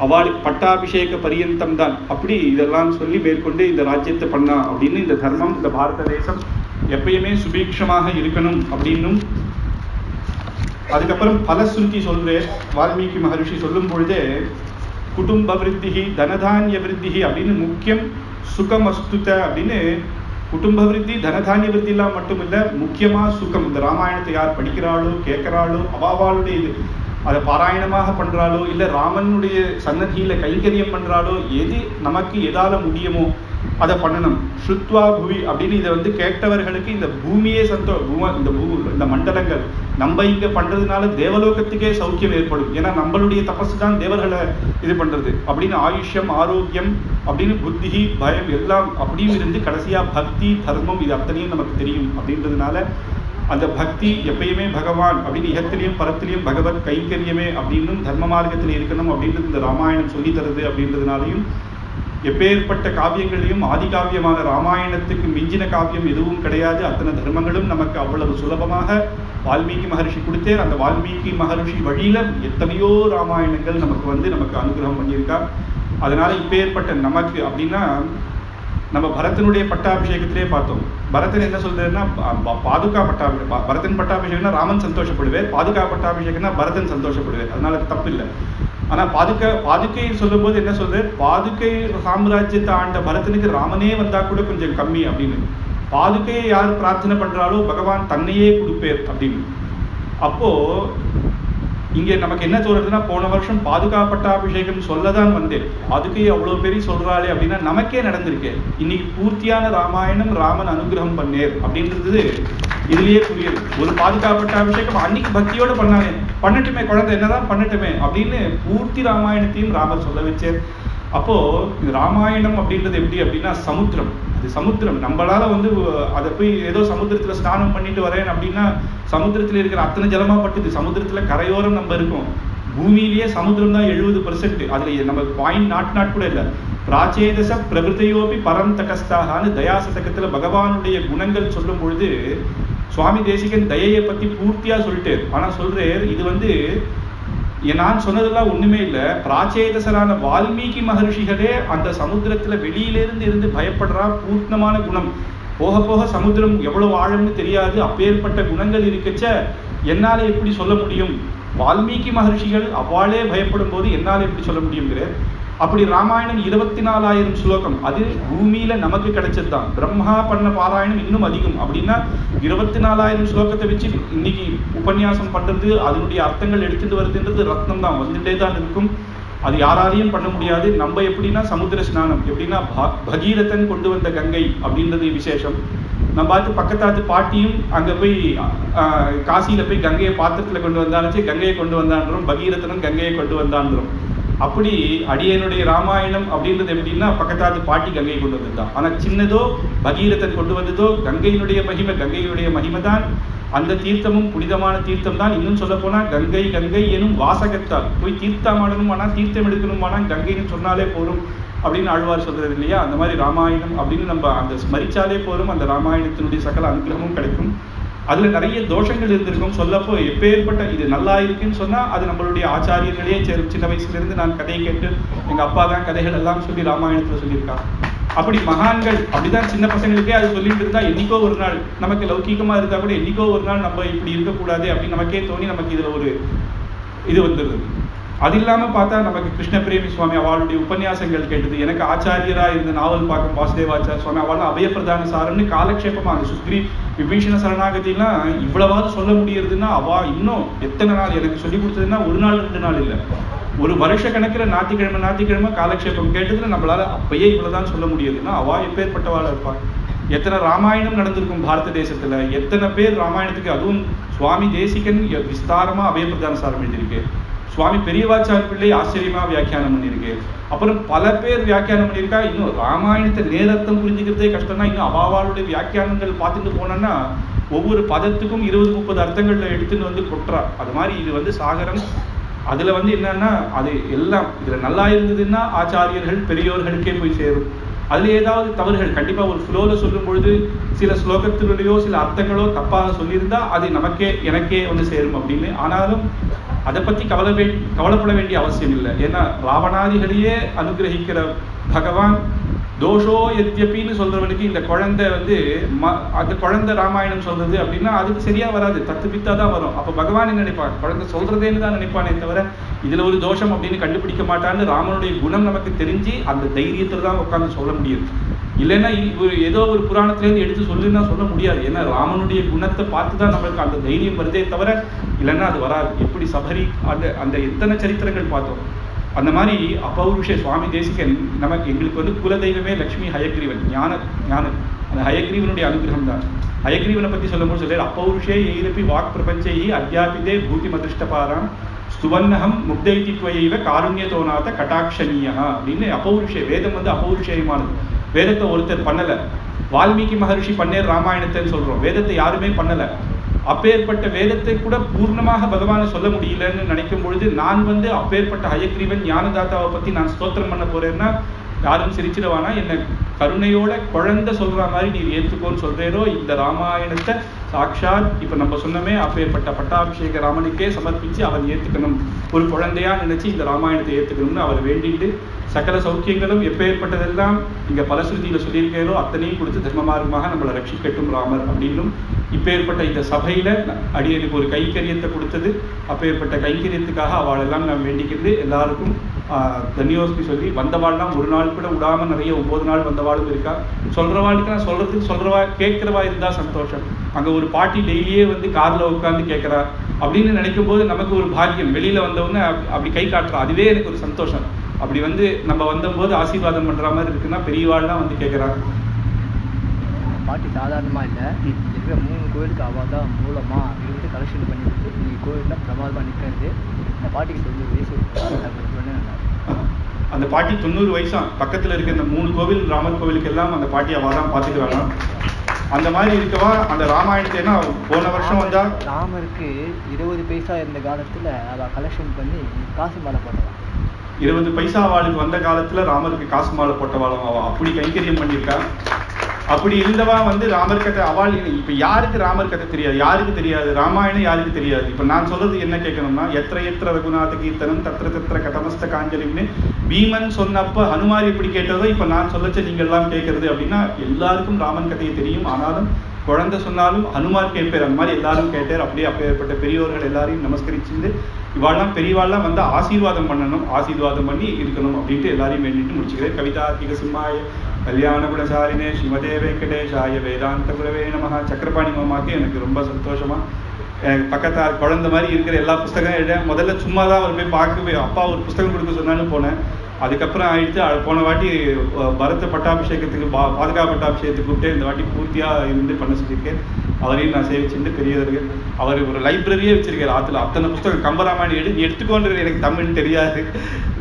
அவளுக்கு பட்டாபிஷேக பரியந்தம் தான். அப்படி இதெல்லாம் சொல்லி மேற்கொண்டு இந்த ராஜ்யத்தை பண்ணா அப்படின்னு இந்த தர்மம், இந்த பாரத தேசம் எப்பயுமே சுபீக்ஷமாக இருக்கணும் அப்படின்னும். அதுக்கப்புறம் பலஸ்ருதி சொல்றேன். வால்மீகி மகரிஷி சொல்லும் பொழுதே குடும்ப விருத்திகி தனதானிய விருத்திகி அப்படின்னு முக்கியம் சுகமஸ்துத அப்படின்னு. குடும்ப விருத்தி தனதானிய விருத்தி எல்லாம் மட்டும் இல்லை, முக்கியமா சுகம். இந்த ராமாயணத்தை யார் படிக்கிறாளோ கேட்கிறாளோ அவாவாளுடைய இது அதை பாராயணமாக பண்றாளோ இல்லை ராமனுடைய சன்னதியில கைங்கரியம் பண்றாளோ எது நமக்கு எதால முடியுமோ அதை பண்ணணும். ஸ்ருத்வா புவி அப்படின்னு இதை வந்து கேட்டவர்களுக்கு இந்த பூமியே இந்த மண்டலங்கள் நம்ம இங்க பண்றதுனால தேவலோகத்துக்கே சௌக்கியம் ஏற்படும். ஏன்னா நம்மளுடைய தபசு தான் தேவர்களை இது பண்றது அப்படின்னு. ஆயுஷ்யம் ஆரோக்கியம் அப்படின்னு புத்தி பயம் எல்லாம் அப்படியும் இருந்து கடைசியா பக்தி தர்மம் இது அத்தனையும் நமக்கு தெரியும் அப்படின்றதுனால அந்த பக்தி எப்பயுமே பகவான் அப்படின்னு இகத்திலையும் பரத்திலையும் பகவத் கைங்கரியமே அப்படின்னும் தர்ம மார்க்கத்தில் இருக்கணும் அப்படின்றது இந்த ராமாயணம் சொல்லி தருது அப்படின்றதுனாலையும் எப்பேற்பட்ட காவியங்களையும் ஆதி காவியமான ராமாயணத்துக்கு மிஞ்சின காவியம் எதுவும் கிடையாது. அத்தனை தர்மங்களும் நமக்கு அவ்வளவு சுலபமாக வால்மீகி மகரிஷி கொடுத்தே. அந்த வால்மீகி மகரிஷி வழியில எத்தனையோ ராமாயணங்கள் நமக்கு அனுகிரகம் பண்ணியிருக்கா. அதனால இப்பேற்பட்ட நமக்கு அப்படின்னா நம்ம பரதனுடைய பட்டாபிஷேகத்திலே பார்த்தோம். பரதன் என்ன சொல்றதுன்னா பாதுகா பட்டாபிஷேகம், பரதன் பட்டாபிஷேகம்னா ராமன் சந்தோஷப்படுவார், பாதுகா பட்டாபிஷேகம்னா பரதன் சந்தோஷப்படுவார், அதனால தப்பு இல்லை. ஆனா பாதுகை சொல்லும் போது என்ன சொல்றாரு, பாதுகை சாம்ராஜ்யத்தை ஆண்ட பரதனுக்கு ராமனே வந்தா கூட கொஞ்சம் கம்மி அப்படின்னு. பாதுகையை யார் பிரார்த்தனை பண்றாலோ பகவான் தன்னையே கொடுப்பேர் அப்படின்னு. அப்போ இங்கே நமக்கு என்ன சொல்றதுன்னா, போன வருஷம் பாதுகா பட்டாபிஷேகம் சொல்லதான் வந்தேன், பாதுகையை அவ்வளவு பேரி சொல்றாளே அப்படின்னா நமக்கே நடந்திருக்கேன். இன்னைக்கு பூர்த்தியான ராமாயணம் ராமன் அனுகிரகம் பண்ணேர் அப்படின்றது இதுலயே புரியுது. ஒரு பாதுகா பட்டாபிஷேகம் அன்னைக்கு பக்தியோட பண்ணாங்க, பண்ணட்டுமே குழந்தை என்னதான் பண்ணட்டுமே அப்படின்னு பூர்த்தி ராமாயணத்தையும் ராமர் சொல்ல வச்சார். அப்போ இந்த ராமாயணம் அப்படின்றது எப்படி அப்படின்னா சமுத்திரம். அது சமுத்திரம். நம்மளால அதை போய் ஏதோ சமுத்திரத்துல ஸ்நானம் பண்ணிட்டு வரேன் அப்படின்னா சமுத்திரத்துல இருக்கிற அத்தனை ஜலமா பட்டுது. சமுத்திரத்துல கரையோரம் நம்ம இருக்கோம். பூமியிலேயே சமுத்திரம் தான் 70%. அதுல நம்ம பாயிண்ட் நாட் கூட இல்லை. பிராச்சேதச பிரகிருத்தையோபி பரம் தகஸ்தாகான்னு தயாசதகத்துல பகவானுடைய குணங்கள் சொல்லும் பொழுது சுவாமி தேசிகன் தயையை பத்தி பூர்த்தியா சொல்லிட்டார். ஆனா சொல்றார், இது நான் சொன்னதெல்லாம் ஒண்ணுமே இல்லை. பிராச்சேதசரான வால்மீகி மகர்ஷிகளே அந்த சமுத்திரத்துல வெளியிலிருந்து பயப்படுறா. பூர்ணமான குணம். போக போக சமுத்திரம் எவ்வளவு ஆழம்னு தெரியாது. அப்பேற்பட்ட குணங்கள் இருக்கச்ச என்னால எப்படி சொல்ல முடியும்? வால்மீகி மகர்ஷிகள் அவ்வாளே பயப்படும் போது என்னால எப்படி சொல்ல முடியுங்கிற. அப்படி ராமாயணம் 24,000 ஸ்லோகம். அது பூமியில நமக்கு கிடைச்சதுதான். பிரம்மா பண்ண பாராயணம் இன்னும் அதிகம். அப்படின்னா 24,000 ஸ்லோகத்தை வச்சு இன்னைக்கு உபன்யாசம் பண்றது, அதனுடைய அர்த்தங்கள் எடுத்துட்டு வருதுன்றது ரத்னம் தான், வந்துட்டே தான் இருக்கும். அது யாராலையும் பண்ண முடியாது. நம்ம எப்படின்னா சமுத்திர ஸ்நானம் எப்படின்னா பகீரதன் கொண்டு வந்த கங்கை அப்படின்றது விசேஷம். நம்ம பார்த்து பக்கத்தாத்து பாட்டியும் அங்க போய் காசியில போய் கங்கையை பாத்திரத்துல கொண்டு வந்தாலும் கங்கையை கொண்டு வந்தான்றோம், பகீரதனும் கங்கையை கொண்டு வந்தான்றோம். அப்படி அடியனுடைய ராமாயணம் அப்படின்றது எப்படின்னா பக்கத்தாத்து பாட்டி கங்கையை கொண்டு வந்ததுதான். ஆனா சின்னதோ பகீரதன் கொண்டு வந்ததோ கங்கையினுடைய மகிமை தான். அந்த தீர்த்தமும் புனிதமான தீர்த்தம் தான். இன்னும் சொல்ல போனா கங்கை எனும் வாசகத்தால் போய் தீர்த்தமாடணும், ஆனா தீர்த்தம் எடுக்கணும், ஆனா கங்கைன்னு சொன்னாலே போரும் அப்படின்னு ஆழ்வார் சொல்றது இல்லையா? அந்த மாதிரி ராமாயணம் அப்படின்னு நம்ம அந்த ஸ்மரிச்சாலே போரும், அந்த ராமாயணத்தினுடைய சகல அனுகிரகமும் கிடைக்கும். அதுல நிறைய தோஷங்கள் இருந்திருக்கும். சொல்லப்போ எப்பேற்பட்ட இது நல்லா இருக்குன்னு சொன்னா அது நம்மளுடைய ஆச்சாரியர்களே சின்ன வயசுல இருந்து நான் கதையை கேட்டு எங்க அப்பா தான் கதைகள் எல்லாம் சொல்லி ராமாயணத்துல சொல்லியிருக்காங்க. அப்படி மகான்கள் அப்படிதான் சின்ன பசங்களுக்கே அது சொல்லிட்டு இருந்தா என்னைக்கோ ஒரு நாள் நமக்கு லௌகீகமா இருந்தா கூட என்னைக்கோ ஒரு நாள் நம்ம இப்படி இருக்கக்கூடாது அப்படின்னு நமக்கே தோணி நமக்கு இதுல ஒரு இது வந்துடுது. அது இல்லாம பார்த்தா நமக்கு கிருஷ்ண பிரேமி சுவாமி அவளுடைய உபன்யாசங்கள் கேட்டது. எனக்கு ஆச்சாரியரா இருந்த நாவல் பாக்கம் வாசுதேவாச்சார் சுவாமி அவள் அபயப்பிரதான சாரன்னு காலக்ஷேபமா அந்த சுக்ரி விபீஷண சரணாகதிலாம் இவ்வளவாவது சொல்ல முடியறதுன்னா அவ இன்னும் எத்தனை நாள் எனக்கு சொல்லி கொடுத்ததுன்னா 1 நாள் 2 நாள் இல்லை. ஒரு வருஷ கணக்கில் ஞாயிற்றுக்கிழமை காலக்ஷேபம் கேட்டதுல நம்மளால அப்பயே இவ்வளவுதான் சொல்ல முடியுதுன்னா அவா எப்பேற்பட்டவாளா இருப்பாள். எத்தனை ராமாயணம் நடந்திருக்கும் பாரத தேசத்துல, எத்தனை பேர் ராமாயணத்துக்கு, அதுவும் சுவாமி தேசிகன் விஸ்தாரமா அபயப்பிரதான சாரம் எழுதியிருக்கு, சுவாமி பெரியவாச்சார் பிள்ளை ஆச்சரியமா வியாக்கியானம் பண்ணியிருக்கு, அப்புறம் பல பேர் வியாக்கியானம் பண்ணியிருக்கா. இன்னும் ராமாயணத்தை நேரத்தம் புரிஞ்சுக்கிறதே கஷ்டம்னா இன்னும் அவாவாளுடைய வியாக்கியானங்கள் பார்த்துட்டு போனோம்னா ஒவ்வொரு பதத்துக்கும் 20-30 அர்த்தங்கள்ல எடுத்துன்னு வந்து கொட்டுறா. அது மாதிரி இது வந்து சாகரம். அதுல வந்து என்னன்னா அது எல்லாம் இதுல நல்லா இருந்ததுன்னா ஆச்சாரியர்கள் பெரியோர்களுக்கே போய் சேரும். அதுல ஏதாவது தவறுகள் கண்டிப்பா ஒரு ஃப்ளோல சொல்லும் பொழுது சில ஸ்லோகத்திலேயோ சில அர்த்தங்களோ தப்பாக சொல்லியிருந்தா அது எனக்கே வந்து சேரும் அப்படின்னு. ஆனாலும் அதை பத்தி கவலைப்பட வேண்டிய அவசியம் இல்லை. ஏன்னா ராவணாதிகளையே அனுகிரகிக்கிற பகவான் தோஷோ எத்யப்பின்னு சொல்றவனுக்கு இந்த குழந்தை வந்து அந்த குழந்தை ராமாயணம் சொல்றது அப்படின்னா அதுக்கு சரியா வராது, தத்து பித்தா தான் வரும். அப்ப பகவான் என்ன நினைப்பான், குழந்தை சொல்றதேன்னு தான் நினைப்பானே தவிர இதுல ஒரு தோஷம் அப்படின்னு கண்டுபிடிக்க மாட்டான்னு ராமனுடைய குணம் நமக்கு தெரிஞ்சு அந்த தைரியத்துல தான் உட்காந்து சொல்ல முடியும். இல்லைன்னா ஏதோ ஒரு புராணத்திலேருந்து எடுத்து சொல்லுன்னா சொல்ல முடியாது. ஏன்னா ராமனுடைய குணத்தை பார்த்து தான் நம்மளுக்கு அந்த தைரியம் வருதே தவிர இல்லைன்னா அது வராது. எப்படி சபரி அந்த எத்தனை சரித்திரங்கள் பார்த்தோம். அந்த மாதிரி அபௌருஷ சுவாமி தேசிகன் எங்களுக்கு வந்து குலதெய்வமே லக்ஷ்மி ஹயக்ரீவன், ஞான அந்த ஹயக்ரீவனுடைய அனுகிரகம் தான். ஹயக்ரீவனை பத்தி சொல்லும்போது சொல்றாரு, அப்பௌருஷே எயிரப்பி வாக் பிரபஞ்சை அத்தியாபிதே பூதி மதிஷ்டபாராம் ஸ்துவன்னகம் முக்தைத்தித்வயைவ காருண்யதோநாத கட்டாட்சணீயா அப்படின்னு. அப்பௌருஷே வேதம் வந்து அப்பௌருஷேயமானது. வேதத்தை ஒருத்தர் பண்ணல. வால்மீகி மகர்ஷி பண்ணேர் ராமாயணத்தைன்னு சொல்றோம், வேதத்தை யாருமே பண்ணல. அப்பேற்பட்ட வேதத்தை கூட பூர்ணமாக பகவானை சொல்ல முடியலன்னு நினைக்கும் பொழுது நான் வந்து அப்பேற்பட்ட ஹயக்ரீவன் ஞானதாத்தாவை பத்தி நான் ஸ்தோத்திரம் பண்ண போறேன்னா யாரும் சிரிச்சிடுவானா, என்ன கருணையோட குழந்தை சொல்ற மாதிரி நீர் ஏற்றுக்கோன்னு சொல்றேரோ. இந்த ராமாயணத்தை சாட்சாத் இப்ப நம்ம சொன்னமே அப்பேற்பட்ட பட்டாபிஷேக ராமனுக்கே சமர்ப்பிச்சு அவன் ஏத்துக்கணும், ஒரு குழந்தையா நினைச்சு இந்த ராமாயணத்தை ஏத்துக்கணும்னு அவர் வேண்டிட்டு சகல சௌக்கியங்களும் எப்பேற்பட்டதெல்லாம் இங்க பலஸ்ருதியில சொல்லியிருக்கிறோ அத்தனையும் கொடுத்து தர்மமார்க்கமாக நம்மளை ரட்சிக்கட்டும் ராமர் அப்படின்னும். இப்பேற்பட்ட இந்த சபையில அடியனுக்கு ஒரு கைங்கரியத்தை கொடுத்தது, அப்பேற்பட்ட கைங்கரியத்துக்காக அவளெல்லாம் நான் வேண்டிக்கிறது. எல்லாருக்கும் தன்யோஸ்மி சொல்லி வந்தவாள்லாம் ஒரு நாள் கூட விடாம நிறைய 9 நாள் வந்தவாளும் இருக்கா. சொல்றவாளுக்கு நான் சொல்றவா கேட்கிறவா இருந்தா சந்தோஷம். அங்க ஒரு பாட்டி டெய்லியே வந்து கார்ல உட்காந்து கேட்கறா அப்படின்னு நினைக்கும் போது நமக்கு ஒரு பாக்கியம். வெளியில வந்தவொடனே அப்படி கை காட்டுறா, அதுவே எனக்கு ஒரு சந்தோஷம். அப்படி வந்து நம்ம வந்தபோது ஆசீர்வாதம் பண்ற மாதிரி இருக்குன்னா பெரியவாள்லாம் வந்து கேட்கறாங்க. பாட்டி சாதாரணமா இல்லை, இருக்கிற 3 கோயிலுக்கு அவள் தான் மூலமா இருந்து கலெக்ஷன் பண்ணி கொடுத்து நீ கோயில்ல பிரமாதமா நிற்கிறது. அந்த பாட்டிக்கு 90 வயசு. அந்த பாட்டி 90 வயசா. பக்கத்துல இருக்க இந்த 3 கோவில் ராமர் கோவிலுக்கு எல்லாம் அந்த பாட்டி அவள் தான் பார்த்துக்கிறாங்க. அந்த மாதிரி இருக்கவா அந்த ராமாயணத்தை போன வருஷம் வந்தா ராமருக்கு 20 பைசா இருந்த காலத்துல அவள் கலெக்ஷன் பண்ணி காசு மாலை போட்டவா. 20 பைசா அவளுக்கு வந்த காலத்துல ராமருக்கு காசு மாலை போட்டவாளும் அவள் அப்படி கைங்கரியம் பண்ணியிருக்கா. அப்படி இருந்தவா வந்து ராமர் கதை அவள். இப்ப யாருக்கு ராமர் கதை தெரியாது, யாருக்கு தெரியாது ராமாயணம், யாருக்கு தெரியாது. இப்ப நான் சொல்றது என்ன கேட்கணும்னா, எத்திர ரகுநாத கீர்த்தனம் தத்திர கதமஸ்த காஞ்சலின்னு பீமன் சொன்னப்ப ஹனுமார் எப்படி கேட்டதோ இப்ப நான் சொல்லச்ச நீங்க எல்லாம் கேட்கறது அப்படின்னா எல்லாருக்கும் ராமன் கதையை தெரியும். ஆனாலும் குழந்தை சொன்னாலும் ஹனுமார் கேட்பார், அந்த மாதிரி எல்லாரும் கேட்டார். அப்படியே அப்பேற்பட்ட பெரியோர்கள் எல்லாரையும் நமஸ்கரிச்சுட்டு இவாள்லாம் பெரியவாள்லாம் வந்து ஆசீர்வாதம் பண்ணணும், ஆசீர்வாதம் பண்ணி இருக்கணும் அப்படின்ட்டு எல்லாரையும் வேண்டிட்டு முடிச்சுக்கிறேன். கவிதார்த்திக சிம்மாய கல்யாண குணசாலினே ஸ்ரீமதே வெங்கடேஷாய வேதாந்த குரவே நமஹ. சக்கரபாணி மாமாக்கு எனக்கு ரொம்ப சந்தோஷமா பக்கத்தார் குழந்தை மாதிரி இருக்கிற எல்லா புஸ்தகம் எழுத முதல்ல சும்மா தான் அவர் போய் பார்க்கவே அப்பா ஒரு புஸ்தகம் கொடுக்க சொன்னாலும் போனேன். அதுக்கப்புறம் ஆயிடுச்சு. போன வாட்டி பரத பட்டாபிஷேகத்துக்கு பாதுகாப்பு பட்டாபிஷேகத்துக்கு கூப்பிட்டு இந்த வாட்டி பூர்த்தியா இருந்து பண்ண சொல்லியிருக்கேன். அவரையும் நான் சேவிச்சுட்டு பெரியவர்கள் அவர் ஒரு லைப்ரரியே வச்சிருக்காரு ஆத்துல. அத்தனை புஸ்தகம் கம்பராமாயணம் நீ எடுத்துக்கோன்றது எனக்கு தமிழ் தெரியாது.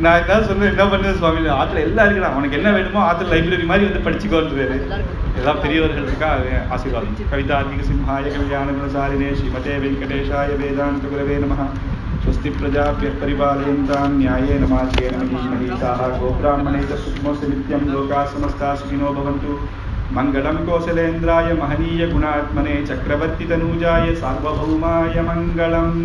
நான் என்ன சொன்னேன், என்ன பண்ணுறது சுவாமி, ஆத்துல எல்லாம் இருக்கிறான், அவனுக்கு என்ன வேணுமோ ஆத்துல லைப்ரரி மாதிரி வந்து படிச்சுக்கோன்றாரு. எல்லாம் பெரியவர்கள் இருக்கா, ஆசீர்வாதம். கவிதார்த்திக சிம்ஹாய கல்யாண குணசாலினே ஸ்ரீமதே வெங்கடேஷாய வேதாந்த குரவே நமஹ. स्वस्ति प्रजाभ्यः परिपालयन्तां न्यायेन मार्गेण महीः महीषाः गोब्राह्मणैः सुखमस्तु नित्यं लोकाः समस्ताः सुखिनो भवन्तु। मङ्गलं कौसलेन्द्राय महनीय गुणात्मने चक्रवर्ति तनूजाय सार्वभौमाय मङ्गलम्।